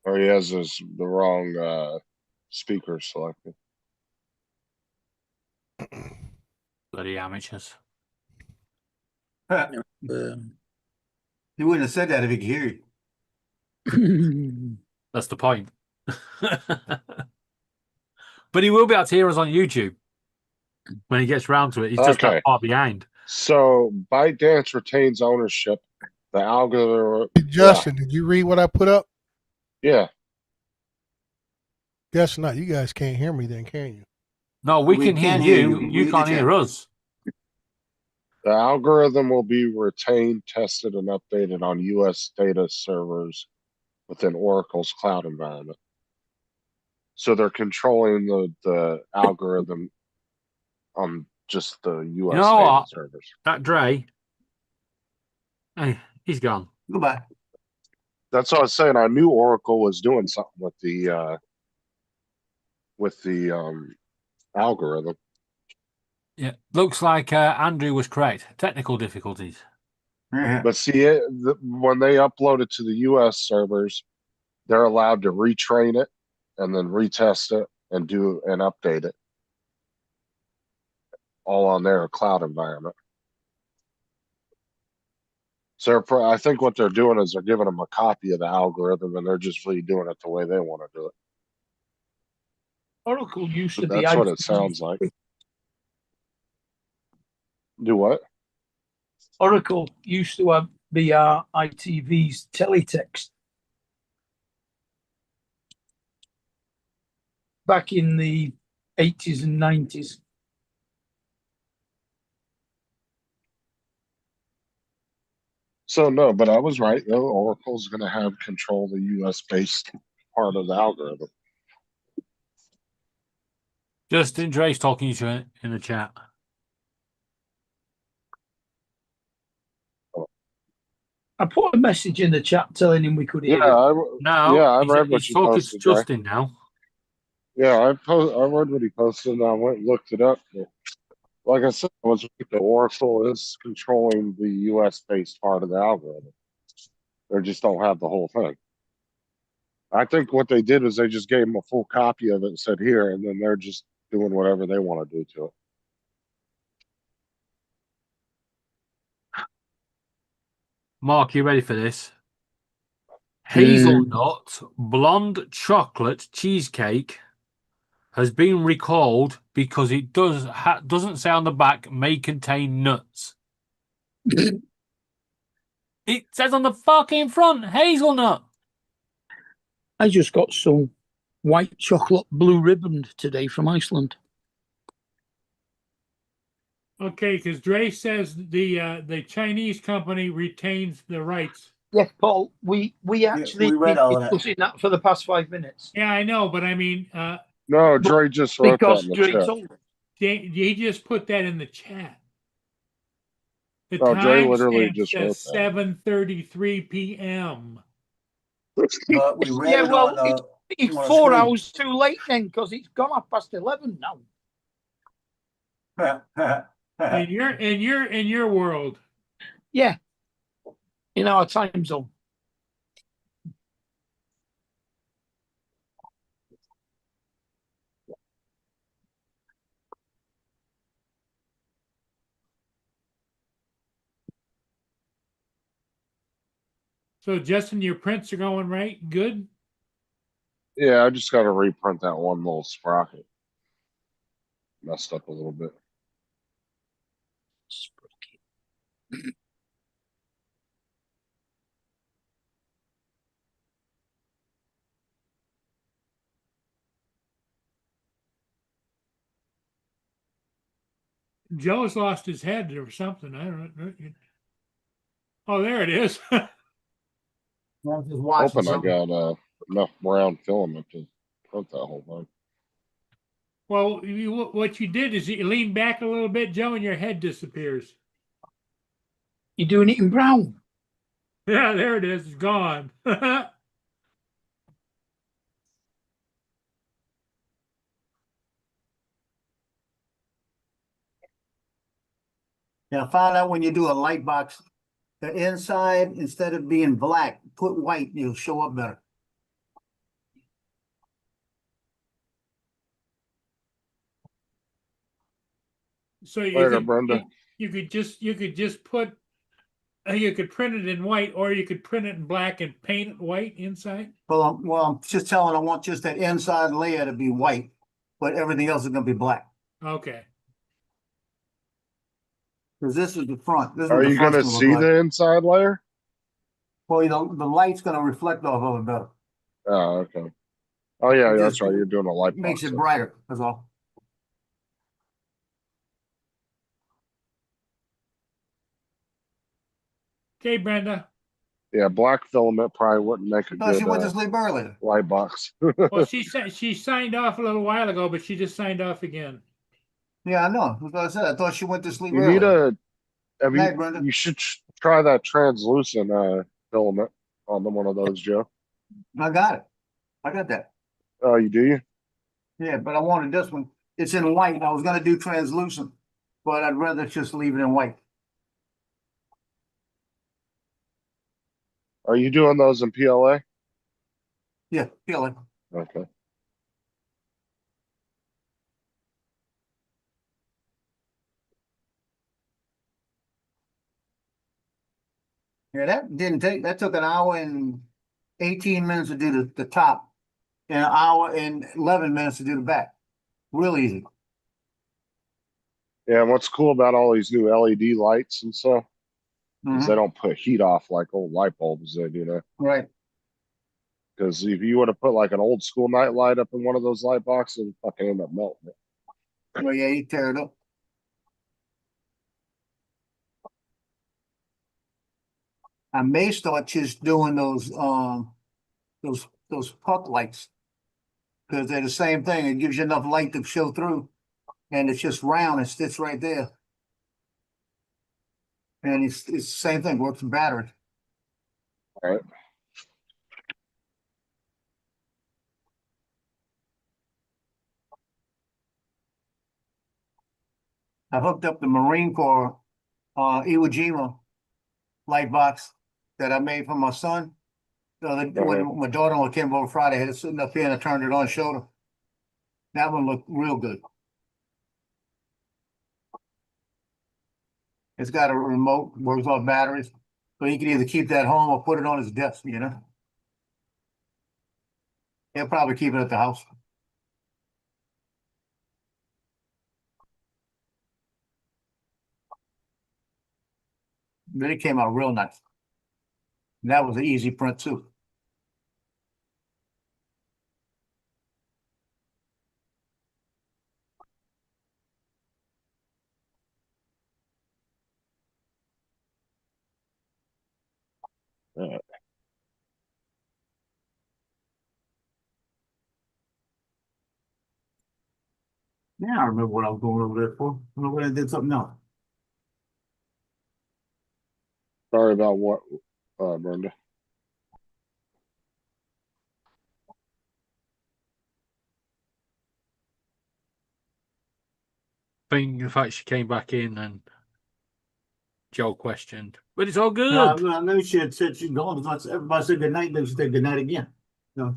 Speaker 2: Or he has the wrong speaker selected.
Speaker 9: Bloody amateurs.
Speaker 4: Um,
Speaker 5: He wouldn't have said that if he could hear you.
Speaker 9: That's the point. But he will be able to hear us on YouTube when he gets round to it. He's just
Speaker 2: Okay.
Speaker 9: that far behind.
Speaker 2: So ByteDance retains ownership. The algorithm.
Speaker 11: Hey, Justin, did you read what I put up?
Speaker 2: Yeah.
Speaker 11: Guess not. You guys can't hear me then, can you?
Speaker 9: No, we can hear you. You
Speaker 5: Read
Speaker 9: can't
Speaker 5: the
Speaker 9: hear
Speaker 5: chat.
Speaker 9: us.
Speaker 2: The algorithm will be retained, tested, and updated on U.S. data servers within Oracle's cloud environment. So they're controlling the algorithm on just the U.S.
Speaker 9: know
Speaker 2: data
Speaker 9: what?
Speaker 2: servers.
Speaker 9: That Dre, hey, he's gone.
Speaker 5: Goodbye.
Speaker 2: That's what I was saying. I knew Oracle was doing something with the algorithm.
Speaker 9: Yeah, looks like Andrew was correct. Technical difficulties.
Speaker 5: Yeah.
Speaker 2: But see, when they upload it to the U.S. servers, they're allowed to retrain it and then retest it and update it, all on their cloud environment. So I think what they're doing is they're giving them a copy of the algorithm and they're just redoing it the way they want to do it.
Speaker 4: Oracle used to be.
Speaker 2: That's what it sounds like. Do what?
Speaker 4: Oracle used to be ITV's teletext back in the 80s and 90s.
Speaker 2: So no, but I was right though. Oracle's going to have control of the U.S. based part of the algorithm.
Speaker 9: Justin, Dre's talking to you in the chat.
Speaker 2: Oh.
Speaker 9: I
Speaker 4: put a message in the chat telling him we could hear
Speaker 2: Yeah,
Speaker 4: him.
Speaker 2: I read what
Speaker 9: he's
Speaker 2: you
Speaker 9: talking
Speaker 2: posted,
Speaker 9: to
Speaker 2: Jay.
Speaker 9: Justin now.
Speaker 2: Yeah, I read what he posted and I went and looked it up. Like I said, I was right. The Oracle is controlling the U.S. based part of the algorithm. They just don't have the whole thing. I think what they did was they just gave them a full copy of it and said here, and then they're just doing whatever they want to do to it.
Speaker 9: Mark, you ready for this? Hazelnut blonde chocolate cheesecake has been recalled because it doesn't say on the back may contain nuts. It says on the fucking front hazelnut.
Speaker 4: I just got some white chocolate blue ribbon today from Iceland.
Speaker 1: Okay, because Dre says the Chinese company retains the rights.
Speaker 4: Yes, Paul. We actually
Speaker 5: we read
Speaker 4: been
Speaker 5: all of that.
Speaker 4: discussing that for the past 5 minutes.
Speaker 1: Yeah, I know, but I mean,
Speaker 2: No, Dre just wrote that
Speaker 4: Because
Speaker 2: in the
Speaker 4: Dre
Speaker 2: chat.
Speaker 4: told us.
Speaker 1: he just put that in the chat. The
Speaker 2: No, Dre
Speaker 1: time
Speaker 2: literally
Speaker 1: stamp
Speaker 2: just wrote
Speaker 1: says
Speaker 2: that.
Speaker 1: 7:33 p.m.
Speaker 5: But we read
Speaker 4: Yeah,
Speaker 5: it
Speaker 4: well,
Speaker 5: on,
Speaker 4: it's
Speaker 5: on the
Speaker 4: 4
Speaker 5: screen.
Speaker 4: hours too late then, because it's gone up past 11 now.
Speaker 1: in your world.
Speaker 4: Yeah, in our time zone.
Speaker 1: So Justin, your prints are going right, good.
Speaker 2: Yeah, I just got to reprint that one little sprocket. Messed up a little bit.
Speaker 1: Joe's lost his head or something. I don't know. Oh, there it is.
Speaker 5: I'm just watching
Speaker 2: Hoping I
Speaker 5: something.
Speaker 2: got enough brown filament to print that whole thing.
Speaker 1: Well, what you did is you lean back a little bit, Joe, and your head disappears.
Speaker 4: You're doing it in brown.
Speaker 1: Yeah, there it is. It's gone.
Speaker 5: Yeah, I found out when you do a light box, the inside, instead of being black, put white, it'll show up better.
Speaker 1: So
Speaker 2: Later, Brenda.
Speaker 1: you could just put you could print it in white, or you could print it in black and paint it white inside.
Speaker 5: Well, I'm just telling, I want just that inside layer to be white, but everything else is gonna be black.
Speaker 1: Okay.
Speaker 5: Cause this is the front. This is
Speaker 2: Are
Speaker 5: what the
Speaker 2: you
Speaker 5: front's
Speaker 2: gonna
Speaker 5: look
Speaker 2: see
Speaker 5: like.
Speaker 2: the inside layer?
Speaker 5: Well, you know, the light's gonna reflect off of it better.
Speaker 2: Oh, okay. Oh yeah,
Speaker 5: It
Speaker 2: that's
Speaker 5: just
Speaker 2: right. You're doing a light
Speaker 5: makes
Speaker 2: box.
Speaker 5: it brighter, that's all.
Speaker 1: Okay, Brenda.
Speaker 2: Yeah, black filament probably wouldn't make a
Speaker 5: No, she
Speaker 2: good
Speaker 5: went to sleep early.
Speaker 2: light box.
Speaker 1: Well, she signed off a little while ago, but she just signed off again.
Speaker 5: Yeah, I know. That's what I said. I thought she went to sleep
Speaker 2: You
Speaker 5: early.
Speaker 2: need
Speaker 5: Night, Brenda.
Speaker 2: you should try that translucent filament on one of those, Joe.
Speaker 5: I got it. I got that.
Speaker 2: Oh, you do?
Speaker 5: Yeah, but I wanted this one. It's in white. I was gonna do translucent, but I'd rather just leave it in white.
Speaker 2: Are you doing those in PLA?
Speaker 5: Yeah, feel it.
Speaker 2: Okay.
Speaker 5: Yeah, that took an hour and 18 minutes to do the top, and an hour and 11 minutes to do the back. Real easy.
Speaker 2: Yeah, and what's cool about all these new LED lights and stuff is
Speaker 5: Mhm.
Speaker 2: they don't put heat off like old light bulbs did, you know?
Speaker 5: Right.
Speaker 2: Because if you would have put like an old school night light up in one of those light boxes, it'd fucking end up melting it.
Speaker 5: Well, yeah, you tear it up. I may start just doing those puck lights, because they're the same thing. It gives you enough light to show through, and it's just round. It sits right there, and it's the same thing. Works with battery.
Speaker 2: All right.
Speaker 5: I hooked up the Marine Corps Iwo Jima light box that I made for my son. When my daughter-in-law came over Friday, I had it sitting up here and I turned it on, showed her. That one looked real good. It's got a remote, works off batteries, so he can either keep that home or put it on his desk, you know? He'll probably keep it at the house. But it came out real nice. And that was an easy print too.
Speaker 2: All right.
Speaker 5: Yeah, I remember what I was going over there for. I remember when I did something else.
Speaker 2: Sorry about what, Brenda.
Speaker 9: I think the fact she came back in and Joe questioned, but it's all good.
Speaker 5: No, I know she had said she'd gone, because everybody said goodnight, then she said goodnight again. No,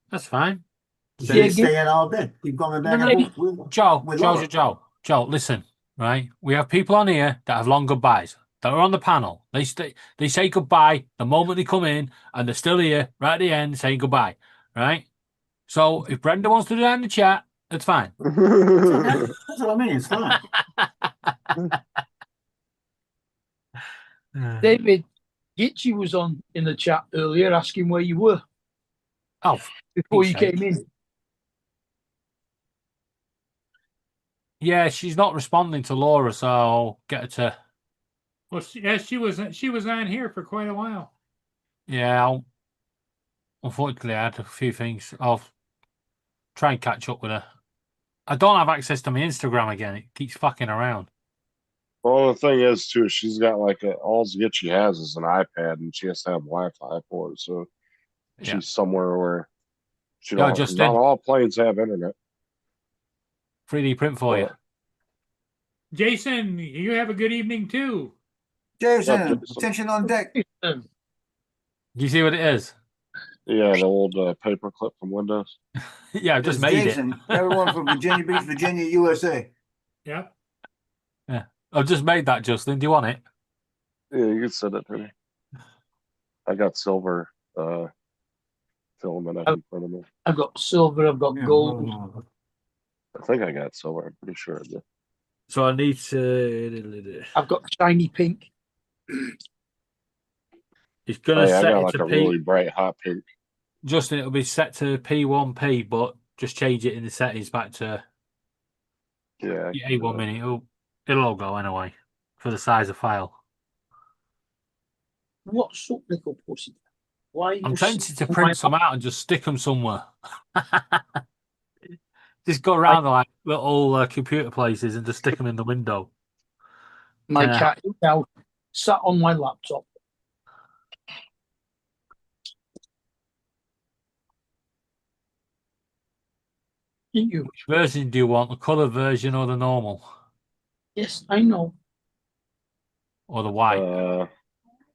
Speaker 9: That's fine.
Speaker 5: she said staying all day. Keep coming back.
Speaker 9: Joe, listen, right? We have people on here that have long goodbyes that are on the panel. They say goodbye the moment they come in, and they're still here right at the end saying goodbye, right? So if Brenda wants to do that in the chat, it's fine.
Speaker 5: That's what I mean. It's fine.
Speaker 4: David, Gitchy was on in the chat earlier asking where you were.
Speaker 9: Oh,
Speaker 4: before you came in.
Speaker 9: Yeah, she's not responding to Laura, so I'll get her to.
Speaker 1: Well, she was on here for quite a while.
Speaker 9: Yeah, unfortunately, I had a few things. I'll try and catch up with her. I don't have access to my Instagram again. It keeps fucking around.
Speaker 2: Well, the thing is, too, she's got like all she has is an iPad, and she has to have Wi-Fi for it. So she's somewhere where she don't.
Speaker 9: Justin,
Speaker 2: not all planes have internet.
Speaker 9: 3D print for you.
Speaker 1: Jason, you have a good evening too.
Speaker 5: Jason,
Speaker 2: Jason?
Speaker 5: attention on deck.
Speaker 9: Do you see what it is?
Speaker 2: Yeah, the old paper clip from Windows.
Speaker 9: Yeah, I've just
Speaker 5: It's
Speaker 9: made
Speaker 5: Jason,
Speaker 9: it.
Speaker 5: everyone from Virginia Beach, Virginia, USA.
Speaker 1: Yep.
Speaker 9: Yeah, I've just made that, Justin. Do you want it?
Speaker 2: Yeah, you can send it to me. I got silver filament up in front of me.
Speaker 4: I've got silver, I've got
Speaker 5: Yeah,
Speaker 4: gold.
Speaker 2: I think I got silver. I'm pretty sure I did.
Speaker 9: So I need to.
Speaker 4: I've got shiny pink.
Speaker 9: It's
Speaker 2: Oh,
Speaker 9: gonna
Speaker 2: yeah, I
Speaker 9: set
Speaker 2: got
Speaker 9: it
Speaker 2: like
Speaker 9: to
Speaker 2: a
Speaker 9: P.
Speaker 2: really bright hot pink.
Speaker 9: Justin, it'll be set to P1P, but just change it in the settings back to
Speaker 2: Yeah.
Speaker 9: A1 mini. It'll all go anyway for the size of file.
Speaker 4: What's up, little pussy? Why are you
Speaker 9: I'm tempted to
Speaker 4: sitting
Speaker 9: print
Speaker 4: my-
Speaker 9: some out and just stick them somewhere. Just go around like little computer places and just stick them in the window.
Speaker 4: My
Speaker 9: Yeah.
Speaker 4: cat is now sat on my laptop. Didn't you?
Speaker 9: Which version do you want? The colour version or the normal?
Speaker 4: Yes, I know.
Speaker 9: Or the white?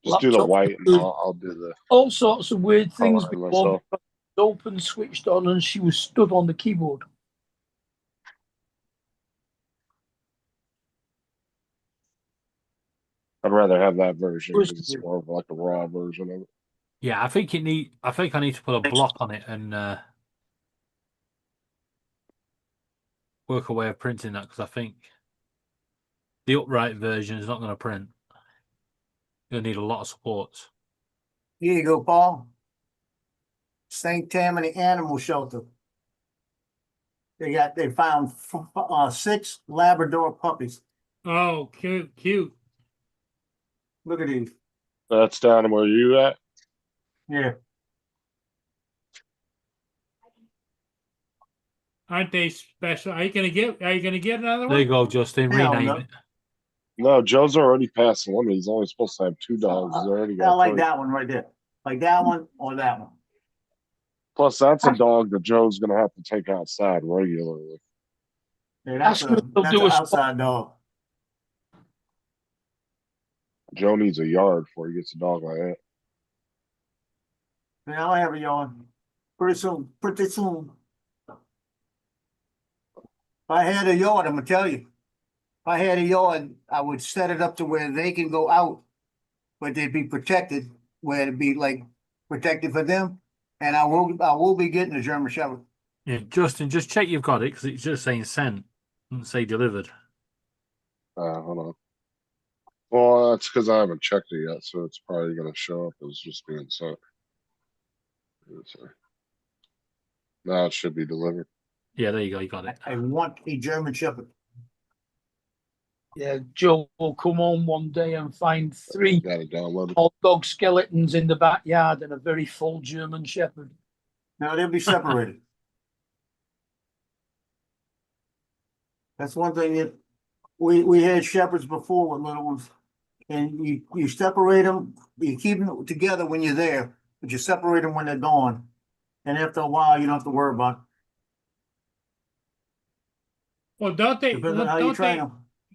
Speaker 2: Just do the
Speaker 4: Laptop.
Speaker 2: white and I'll do the
Speaker 4: All sorts of weird things
Speaker 2: coloring
Speaker 4: before
Speaker 2: myself.
Speaker 4: it was open, switched on, and she was stood on the keyboard.
Speaker 2: I'd rather have that version because it's more of like a raw version of it.
Speaker 9: Yeah, I think I need to put a block on it and work a way of printing that because I think the upright version is not going to print. You'll need a lot of supports.
Speaker 5: Here you go, Paul. St. Tammany Animal Shelter. They found 6 Labrador puppies.
Speaker 1: Oh, cute.
Speaker 5: Look at these.
Speaker 2: That's down where you at?
Speaker 5: Yeah.
Speaker 1: Aren't they special? Are you gonna get another
Speaker 9: There you
Speaker 1: one?
Speaker 9: go, Justin.
Speaker 5: Hell
Speaker 9: Rename
Speaker 5: no.
Speaker 9: it.
Speaker 2: No, Joe's already passed the limit. He's only supposed to have 2 dogs. He's already
Speaker 5: I
Speaker 2: got
Speaker 5: like
Speaker 2: 3.
Speaker 5: that one right there. Like that one or that one.
Speaker 2: Plus, that's a dog that Joe's gonna have to take outside regularly.
Speaker 5: Yeah, that's
Speaker 4: Ask me if they'll
Speaker 5: an
Speaker 4: do a spot.
Speaker 5: outside dog.
Speaker 2: Joe needs a yard before he gets a dog like that.
Speaker 5: Yeah, I'll have a yawn. Pretty soon. If I had a yard, I'm gonna tell you. If I had a yard, I would set it up to where they can go out, but they'd be protected, where it'd be like protected for them. And I will be getting a German Shepherd.
Speaker 9: Yeah, Justin, just check you've got it because it's just saying sent, doesn't say delivered.
Speaker 2: Hold on. Well, that's because I haven't checked it yet, so it's probably gonna show up as just being sent. Now it should be delivered.
Speaker 9: Yeah, there you go. You got it.
Speaker 5: I want a German Shepherd.
Speaker 4: Yeah, Joe will come home one day and find 3
Speaker 2: Got it downloaded.
Speaker 4: hot dog skeletons in the backyard and a very full German Shepherd.
Speaker 5: No, they'll be separated. That's one thing that we had shepherds before with little ones. And you separate them, you keep them together when you're there, but you separate them when they're gone. And after a while, you don't have to worry about it.
Speaker 1: Well, don't they?
Speaker 5: Depends on how you
Speaker 1: Don't
Speaker 5: train
Speaker 1: they?
Speaker 5: them.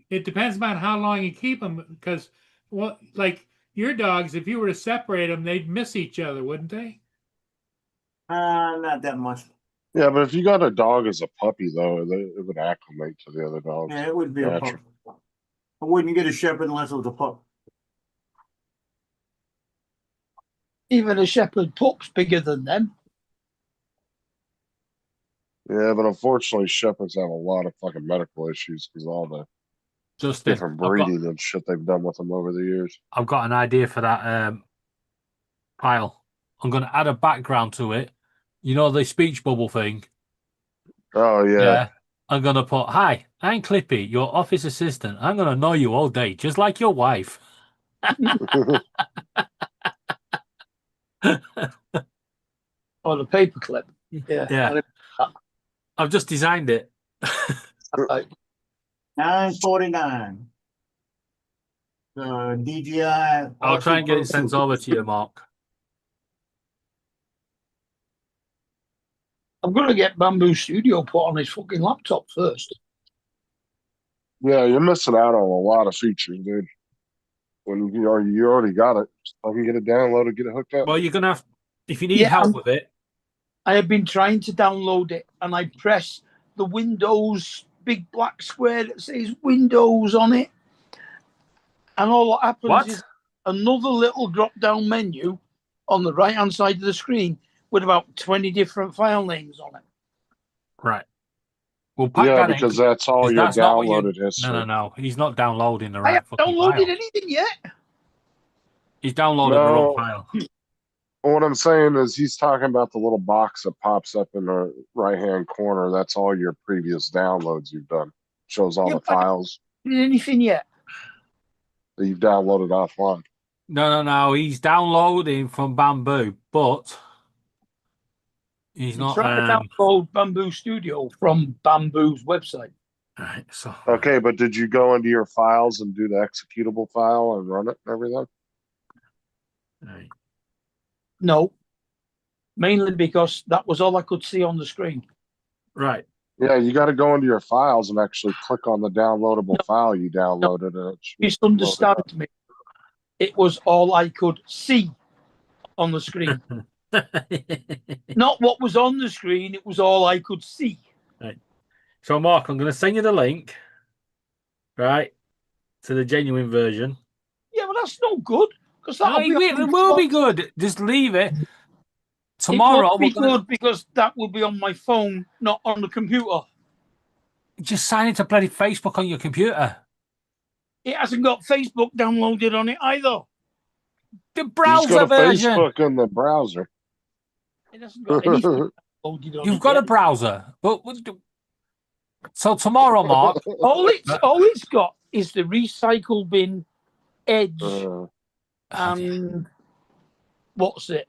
Speaker 1: It depends on how long you keep them, because like your dogs, if you were to separate them, they'd miss each other, wouldn't they?
Speaker 5: Not that much.
Speaker 2: Yeah, but if you got a dog as a puppy, though, it would acclimate to the other dogs.
Speaker 5: Yeah, it would be a
Speaker 2: Gotcha.
Speaker 5: pup. I wouldn't get a shepherd unless it was a pup.
Speaker 4: Even a shepherd pup's bigger than them.
Speaker 2: Yeah, but unfortunately, shepherds have a lot of fucking medical issues because all the
Speaker 9: Justin,
Speaker 2: different breeding and shit they've done with them over the years.
Speaker 9: I've got an idea for that file. I'm going to add a background to it. You know the speech bubble thing?
Speaker 2: Oh, yeah.
Speaker 9: I'm going to put, "Hi, I'm Clippy, your office assistant. I'm going to annoy you all day, just like your wife."
Speaker 4: Or the paperclip. Yeah.
Speaker 9: Yeah. I've just designed it.
Speaker 5: 949. DJI.
Speaker 9: I'll try and get it sent over to you, Mark.
Speaker 4: I'm going to get Bamboo Studio put on his fucking laptop first.
Speaker 2: Yeah, you're missing out on a lot of features, dude. When you already got it, just fucking get it downloaded, get it hooked up.
Speaker 9: Well, you're gonna have if you need
Speaker 4: Yeah,
Speaker 9: help with it.
Speaker 4: I have been trying to download it, and I press the Windows big black square that says Windows on it, and all that happens
Speaker 9: What?
Speaker 4: is another little drop-down menu on the right-hand side of the screen with about 20 different file names on it.
Speaker 9: Right. We'll pack
Speaker 2: Yeah,
Speaker 9: that
Speaker 2: because
Speaker 9: in.
Speaker 2: that's all your
Speaker 9: That's not what you.
Speaker 2: downloaded history.
Speaker 9: No. He's not downloading the
Speaker 4: I
Speaker 9: right
Speaker 4: haven't
Speaker 9: fucking
Speaker 4: downloaded
Speaker 9: file.
Speaker 4: anything yet.
Speaker 9: He's downloaded the wrong
Speaker 2: No.
Speaker 9: file.
Speaker 2: What I'm saying is he's talking about the little box that pops up in the right-hand corner. That's all your previous downloads you've done. Shows all
Speaker 4: Yeah,
Speaker 2: the
Speaker 4: but I
Speaker 2: files
Speaker 4: haven't done anything yet.
Speaker 2: that you've downloaded offline.
Speaker 9: No. He's downloading from Bamboo, but he's
Speaker 4: I'm
Speaker 9: not.
Speaker 4: trying to download Bamboo Studio from Bamboo's website.
Speaker 9: Right, so
Speaker 2: Okay, but did you go into your files and do the executable file and run it and everything?
Speaker 9: right.
Speaker 4: No, mainly because that was all I could see on the screen.
Speaker 9: Right.
Speaker 2: Yeah, you got to go into your files and actually click on the downloadable file you downloaded. And it should
Speaker 4: Misunderstand
Speaker 2: load
Speaker 4: me. It was all I could see on the screen. Not what was on the screen, it was all I could see.
Speaker 9: Right. So, Mark, I'm going to send you the link, right, to the genuine version.
Speaker 4: Yeah, but that's no good. Because
Speaker 9: No, it will be good. Just leave it. Tomorrow,
Speaker 4: it won't be
Speaker 9: we're gonna
Speaker 4: good because that will be on my phone, not on the computer.
Speaker 9: just sign into bloody Facebook on your computer.
Speaker 4: It hasn't got Facebook downloaded on it either.
Speaker 9: The
Speaker 2: You just
Speaker 9: browser
Speaker 2: go to
Speaker 9: version.
Speaker 2: Facebook in the browser.
Speaker 4: It hasn't got anything downloaded on
Speaker 9: You've
Speaker 4: it
Speaker 9: got
Speaker 4: yet.
Speaker 9: a browser, but so tomorrow, Mark.
Speaker 4: all it's got is the recycle bin, Edge, and what's it?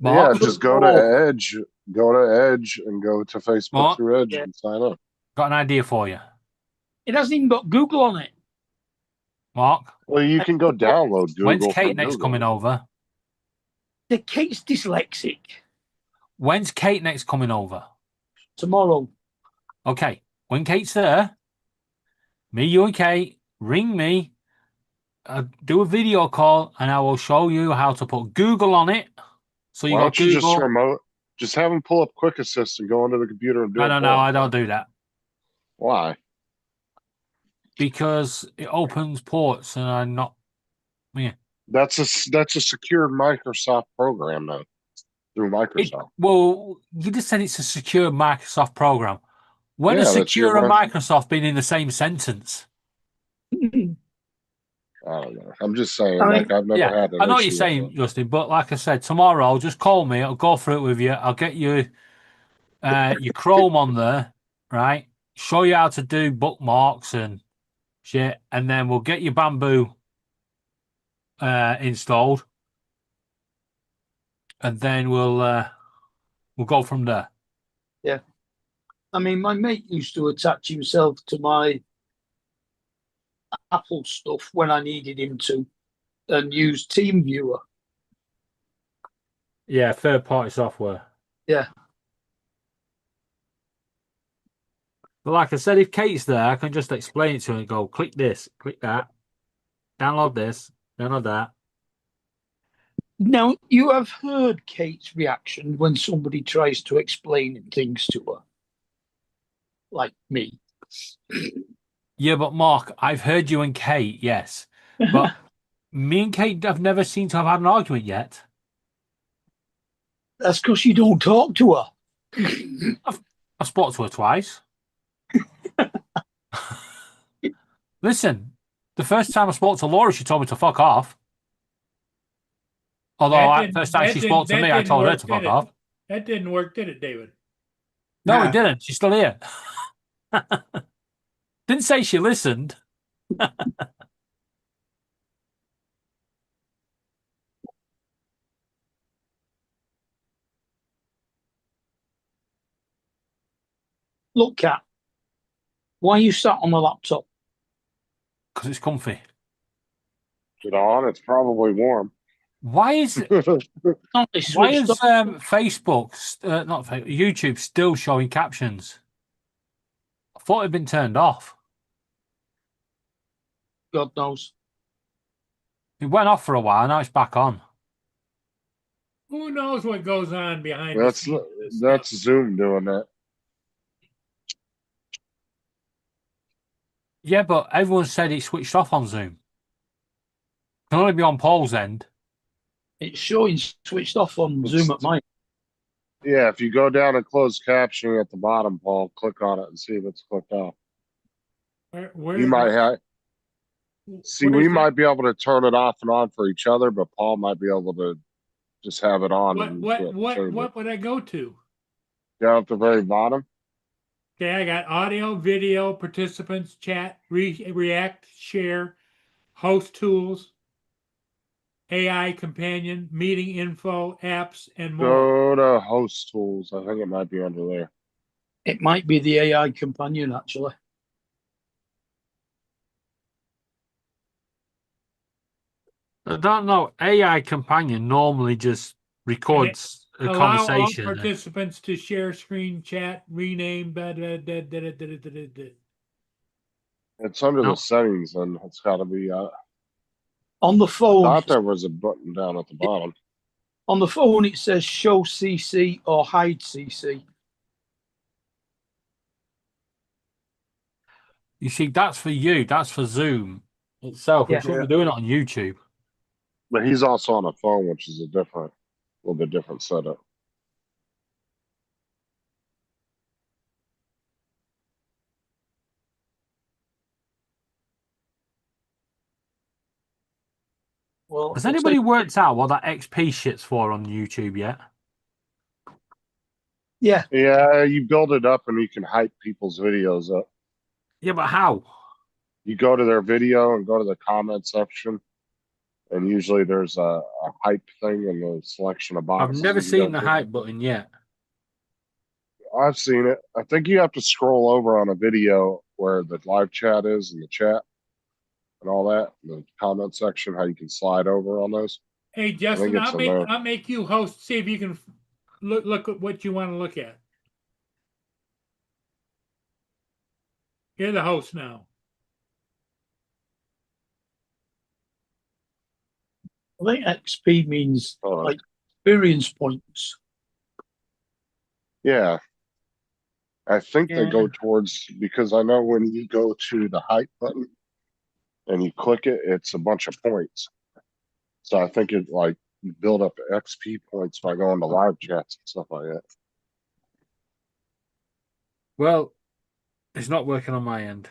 Speaker 2: Yeah,
Speaker 9: Mark,
Speaker 2: just go to Edge. Go to Edge and go to Facebook
Speaker 9: Mark?
Speaker 2: through Edge
Speaker 4: Yeah.
Speaker 2: and sign up.
Speaker 9: got an idea for you,
Speaker 4: It hasn't even got Google on it.
Speaker 9: Mark.
Speaker 2: Well, you can go download Google.
Speaker 9: When's Kate
Speaker 2: from
Speaker 9: next
Speaker 2: Google.
Speaker 9: coming over?
Speaker 4: The Kate's dyslexic.
Speaker 9: When's Kate next coming over?
Speaker 4: Tomorrow.
Speaker 9: Okay, when Kate's there, me, you, and Kate ring me, do a video call, and I will show you how to put Google on it. So you
Speaker 2: Why
Speaker 9: got
Speaker 2: don't you
Speaker 9: Google.
Speaker 2: just remote? Just have them pull up Quick Assist and go onto the computer and do it.
Speaker 9: No, I don't do that
Speaker 2: Why?
Speaker 9: because it opens ports, and I'm not. Yeah.
Speaker 2: That's a secure Microsoft program though, through Microsoft.
Speaker 9: Well, you just said it's a secure Microsoft program. When
Speaker 2: Yeah,
Speaker 9: has
Speaker 2: that's your
Speaker 9: secure and
Speaker 2: Microsoft.
Speaker 9: Microsoft been in the same sentence?
Speaker 2: I don't know. I'm just saying,
Speaker 4: I mean,
Speaker 2: like I've never
Speaker 9: Yeah,
Speaker 2: had. An
Speaker 9: I know what you're
Speaker 2: issue with
Speaker 9: saying,
Speaker 2: it.
Speaker 9: Justin, but like I said, tomorrow, just call me. I'll go through it with you. I'll get you your Chrome on there, right? Show you how to do bookmarks and shit, and then we'll get your Bamboo installed, and then we'll go from there.
Speaker 4: Yeah. I mean, my mate used to attach himself to my Apple stuff when I needed him to and use TeamViewer.
Speaker 9: Yeah, third-party software.
Speaker 4: Yeah.
Speaker 9: But like I said, if Kate's there, I can just explain it to her and go, click this, click that, download this, download that.
Speaker 4: Now, you have heard Kate's reaction when somebody tries to explain things to her. Like me.
Speaker 9: Yeah, but Mark, I've heard you and Kate, yes. But me and Kate have never seemed to have had an argument yet.
Speaker 4: That's because you don't talk to her.
Speaker 9: I spoke to her twice. Listen, the first time I spoke to Laura, she told me to fuck off. Although first time she spoke to me, I told her to fuck off.
Speaker 1: That didn't work, did it, David?
Speaker 9: No, it didn't. She's still here. Didn't say she listened.
Speaker 4: Look, Kat, why are you sat on the laptop?
Speaker 9: Because it's comfy.
Speaker 2: Get on. It's probably warm.
Speaker 9: Why is
Speaker 4: Not they
Speaker 9: why
Speaker 4: switched
Speaker 9: is
Speaker 4: off.
Speaker 9: Facebook, not Facebook, YouTube still showing captions? I thought it had been turned off.
Speaker 4: God knows.
Speaker 9: It went off for a while. Now it's back on.
Speaker 1: Who knows what goes on behind the
Speaker 2: That's
Speaker 1: scenes of this stuff?
Speaker 2: that's Zoom doing that.
Speaker 9: Yeah, but everyone said it switched off on Zoom. It can only be on Paul's end.
Speaker 4: It's showing switched off on
Speaker 2: It's-
Speaker 4: Zoom at mine.
Speaker 2: Yeah, if you go down and close captioning at the bottom, Paul, click on it and see if it's clicked off.
Speaker 1: Where
Speaker 2: You might have. See,
Speaker 1: what
Speaker 2: we
Speaker 1: is it?
Speaker 2: might be able to turn it off and on for each other, but Paul might be able to just have it on. and you can't change it.
Speaker 1: What would I go to?
Speaker 2: Down at the very bottom.
Speaker 1: Okay, I got audio, video, participants, chat, react, share, host tools, AI companion, meeting info, apps, and more.
Speaker 2: Go to host tools. I think it might be under there.
Speaker 4: It might be the AI companion, actually.
Speaker 9: I don't know. AI companion normally just records a
Speaker 1: Allow all
Speaker 9: conversation.
Speaker 1: participants to share screen, chat, rename, blah, blah, blah, blah, blah, blah, blah, blah.
Speaker 2: It's under
Speaker 9: No.
Speaker 2: the settings, and it's got to be.
Speaker 4: On the phone,
Speaker 2: Thought there was a button down at the bottom.
Speaker 4: on the phone, it says show CC or hide CC.
Speaker 9: You see, that's for you. That's for Zoom itself.
Speaker 4: Yeah.
Speaker 9: We shouldn't be doing it on YouTube.
Speaker 2: But he's also on a phone, which is a little bit different setup.
Speaker 4: Well,
Speaker 9: Has anybody worked out what that XP shit's for on YouTube yet?
Speaker 4: Yeah,
Speaker 2: Yeah, you build it up and you can hype people's videos up.
Speaker 9: Yeah, but how?
Speaker 2: You go to their video and go to the comment section, and usually there's a hype thing in the selection of
Speaker 9: I've
Speaker 2: boxes.
Speaker 9: never
Speaker 2: you can
Speaker 9: seen
Speaker 2: go
Speaker 9: the
Speaker 2: to.
Speaker 9: hype button yet.
Speaker 2: I've seen it. I think you have to scroll over on a video where the live chat is and the chat and all that, the comment section, how you can slide over on those.
Speaker 1: Hey, Justin,
Speaker 2: it's in there.
Speaker 1: I'll make you host. See if you can look at what you want to look at. You're the host now.
Speaker 4: I think XP means
Speaker 2: Hold on.
Speaker 4: like experience points.
Speaker 2: Yeah. I think they go
Speaker 3: Yeah.
Speaker 2: towards, because I know when you go to the hype button and you click it, it's a bunch of points. So I think it like you build up XP points by going to live chats and stuff like that.
Speaker 9: Well, it's not working on my end.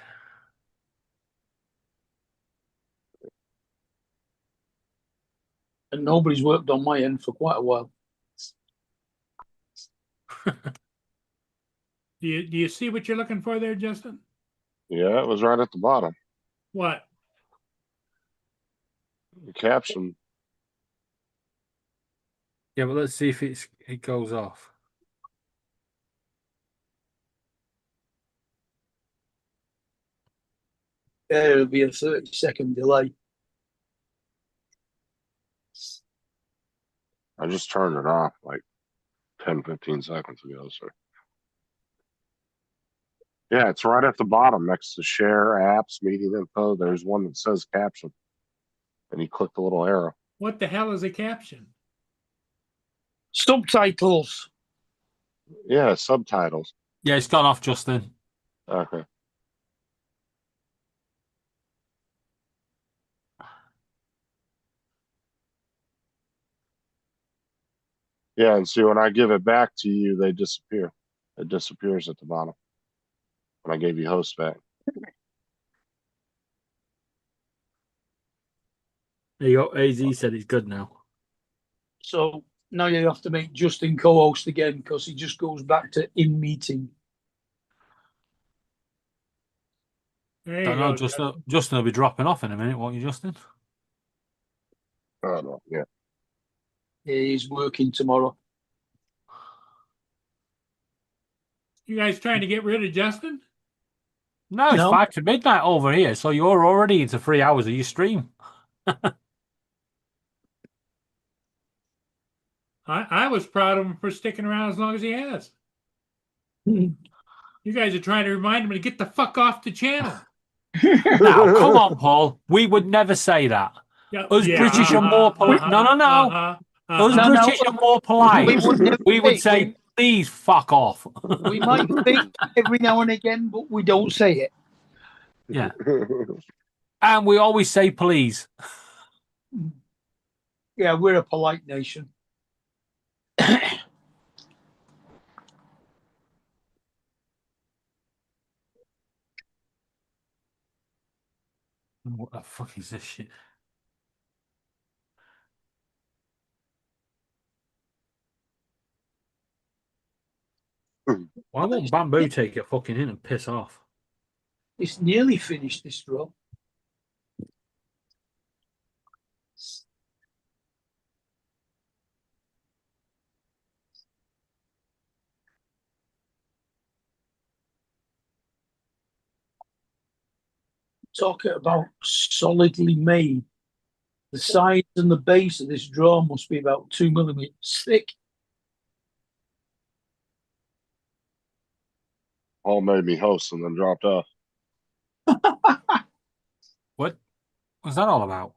Speaker 4: And nobody's worked on my end for quite a while.
Speaker 1: Do you see what you're looking for there, Justin?
Speaker 2: Yeah, it was right at the bottom.
Speaker 1: What?
Speaker 2: The caption.
Speaker 9: Yeah, but let's see if it goes off.
Speaker 4: There'll be a 30-second delay.
Speaker 2: I just turned it off like 10, 15 seconds ago. So yeah, it's right at the bottom next to share apps, meeting info. There's one that says caption. And you click the little arrow.
Speaker 1: What the hell is a caption?
Speaker 4: Subtitles.
Speaker 2: Yeah, subtitles.
Speaker 9: Yeah, it's gone off, Justin.
Speaker 2: Okay. Yeah, and see when I give it back to you, they disappear. It disappears at the bottom. When I gave you host back.
Speaker 9: There you go. AZ said it's good now.
Speaker 4: So now you have to make Justin co-host again because he just goes back to in meeting.
Speaker 1: There you
Speaker 9: Don't know,
Speaker 1: go.
Speaker 9: Justin will be dropping off in a minute, won't you, Justin?
Speaker 2: Oh no, yeah.
Speaker 4: He's working tomorrow.
Speaker 1: You guys trying to get rid of Justin?
Speaker 9: No, it's
Speaker 4: No.
Speaker 9: 5 to midnight over here, so you're already into 3 hours of your stream.
Speaker 1: I was proud of him for sticking around as long as he has.
Speaker 4: Mhm.
Speaker 1: You guys are trying to remind him to get the fuck off the channel.
Speaker 9: Now, come on, Paul. We would never say that.
Speaker 1: Yeah,
Speaker 9: Us British are more polite. No. Us
Speaker 4: No, no.
Speaker 9: British are more polite.
Speaker 4: We would never
Speaker 9: We would
Speaker 4: say-
Speaker 9: say, please fuck off.
Speaker 4: We might think every now and again, but we don't say it.
Speaker 9: Yeah. And we always say please.
Speaker 4: Yeah, we're a polite nation.
Speaker 9: What the fuck is this shit? Why won't Bamboo take it fucking in and piss off?
Speaker 4: It's nearly finished, this draw. Talking about solidly made. The sides and the base of this draw must be about 2 millimeters thick.
Speaker 2: Paul made me host and then dropped off.
Speaker 9: What was that all about?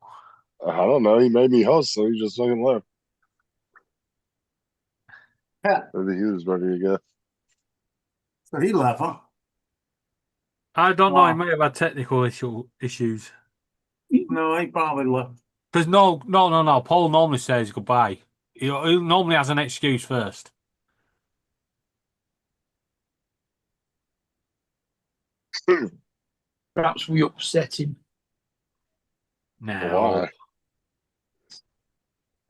Speaker 2: I don't know. He made me host, so he just fucking left.
Speaker 5: Yeah.
Speaker 2: Maybe he was ready to go.
Speaker 5: So he left, huh?
Speaker 9: I don't know. He
Speaker 5: Wow.
Speaker 9: may have had technical issues.
Speaker 5: No, he probably left.
Speaker 9: Because no. Paul normally says goodbye. He normally has an excuse first.
Speaker 4: Perhaps we upset him.
Speaker 9: No.
Speaker 2: Why?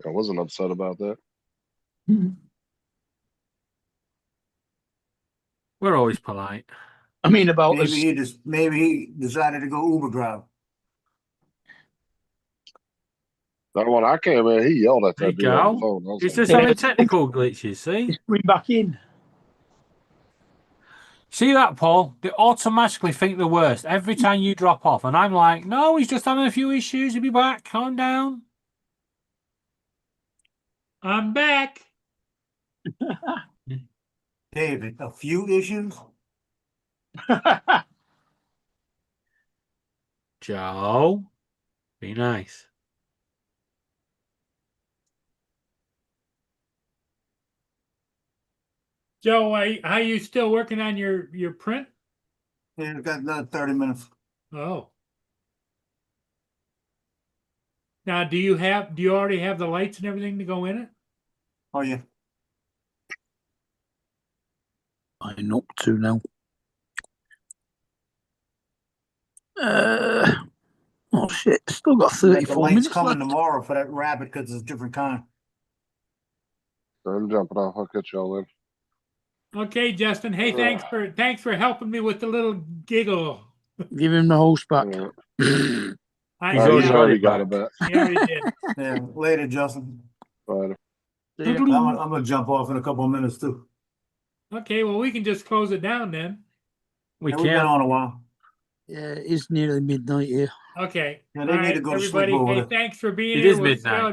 Speaker 2: I wasn't upset about that.
Speaker 9: We're always polite.
Speaker 4: I mean, about us.
Speaker 5: Maybe he decided to go Uber drive.
Speaker 2: That one I came in, he yelled at
Speaker 9: There
Speaker 2: that
Speaker 9: you
Speaker 2: dude on
Speaker 9: go.
Speaker 2: the phone. I was
Speaker 9: It's
Speaker 2: like,
Speaker 9: just having technical glitches, see?
Speaker 4: Bring back in.
Speaker 9: See that, Paul? They automatically think the worst every time you drop off. And I'm like, no, he's just having a few issues. He'll be back. Calm down.
Speaker 1: I'm back.
Speaker 5: David, a few issues?
Speaker 9: Joe, be nice.
Speaker 1: Joe, how you still working on your print?
Speaker 5: Yeah, we've got another 30 minutes.
Speaker 1: Oh. Now, do you already have the lights and everything to go in it?
Speaker 5: Oh, yeah.
Speaker 4: I'm up to now. Oh shit! Still got
Speaker 5: The
Speaker 4: 34
Speaker 5: light's
Speaker 4: minutes
Speaker 5: coming
Speaker 4: left.
Speaker 5: tomorrow for that rabbit because it's a different kind.
Speaker 2: I'm jumping off. I'll catch y'all later.
Speaker 1: Okay, Justin. Hey, thanks for helping me with the little giggle.
Speaker 4: Give him the host back.
Speaker 2: Yeah.
Speaker 1: He's
Speaker 2: He's already got
Speaker 9: it
Speaker 2: it back.
Speaker 1: He already did.
Speaker 5: Yeah, later, Justin.
Speaker 2: Later.
Speaker 4: See ya.
Speaker 5: I'm gonna jump off in a couple of minutes too.
Speaker 1: Okay, well, we can just close it down then.
Speaker 9: We
Speaker 5: Yeah, we've been
Speaker 9: can't.
Speaker 5: on a while.
Speaker 4: Yeah, it's nearly midnight here.
Speaker 1: Okay.
Speaker 5: Yeah, they
Speaker 1: All
Speaker 5: need
Speaker 1: right,
Speaker 5: to go to sleep
Speaker 1: everybody.
Speaker 5: over
Speaker 1: Hey,
Speaker 5: there.
Speaker 1: thanks for being
Speaker 9: It
Speaker 1: here.
Speaker 9: is
Speaker 1: We'll see
Speaker 9: midnight.
Speaker 1: y'all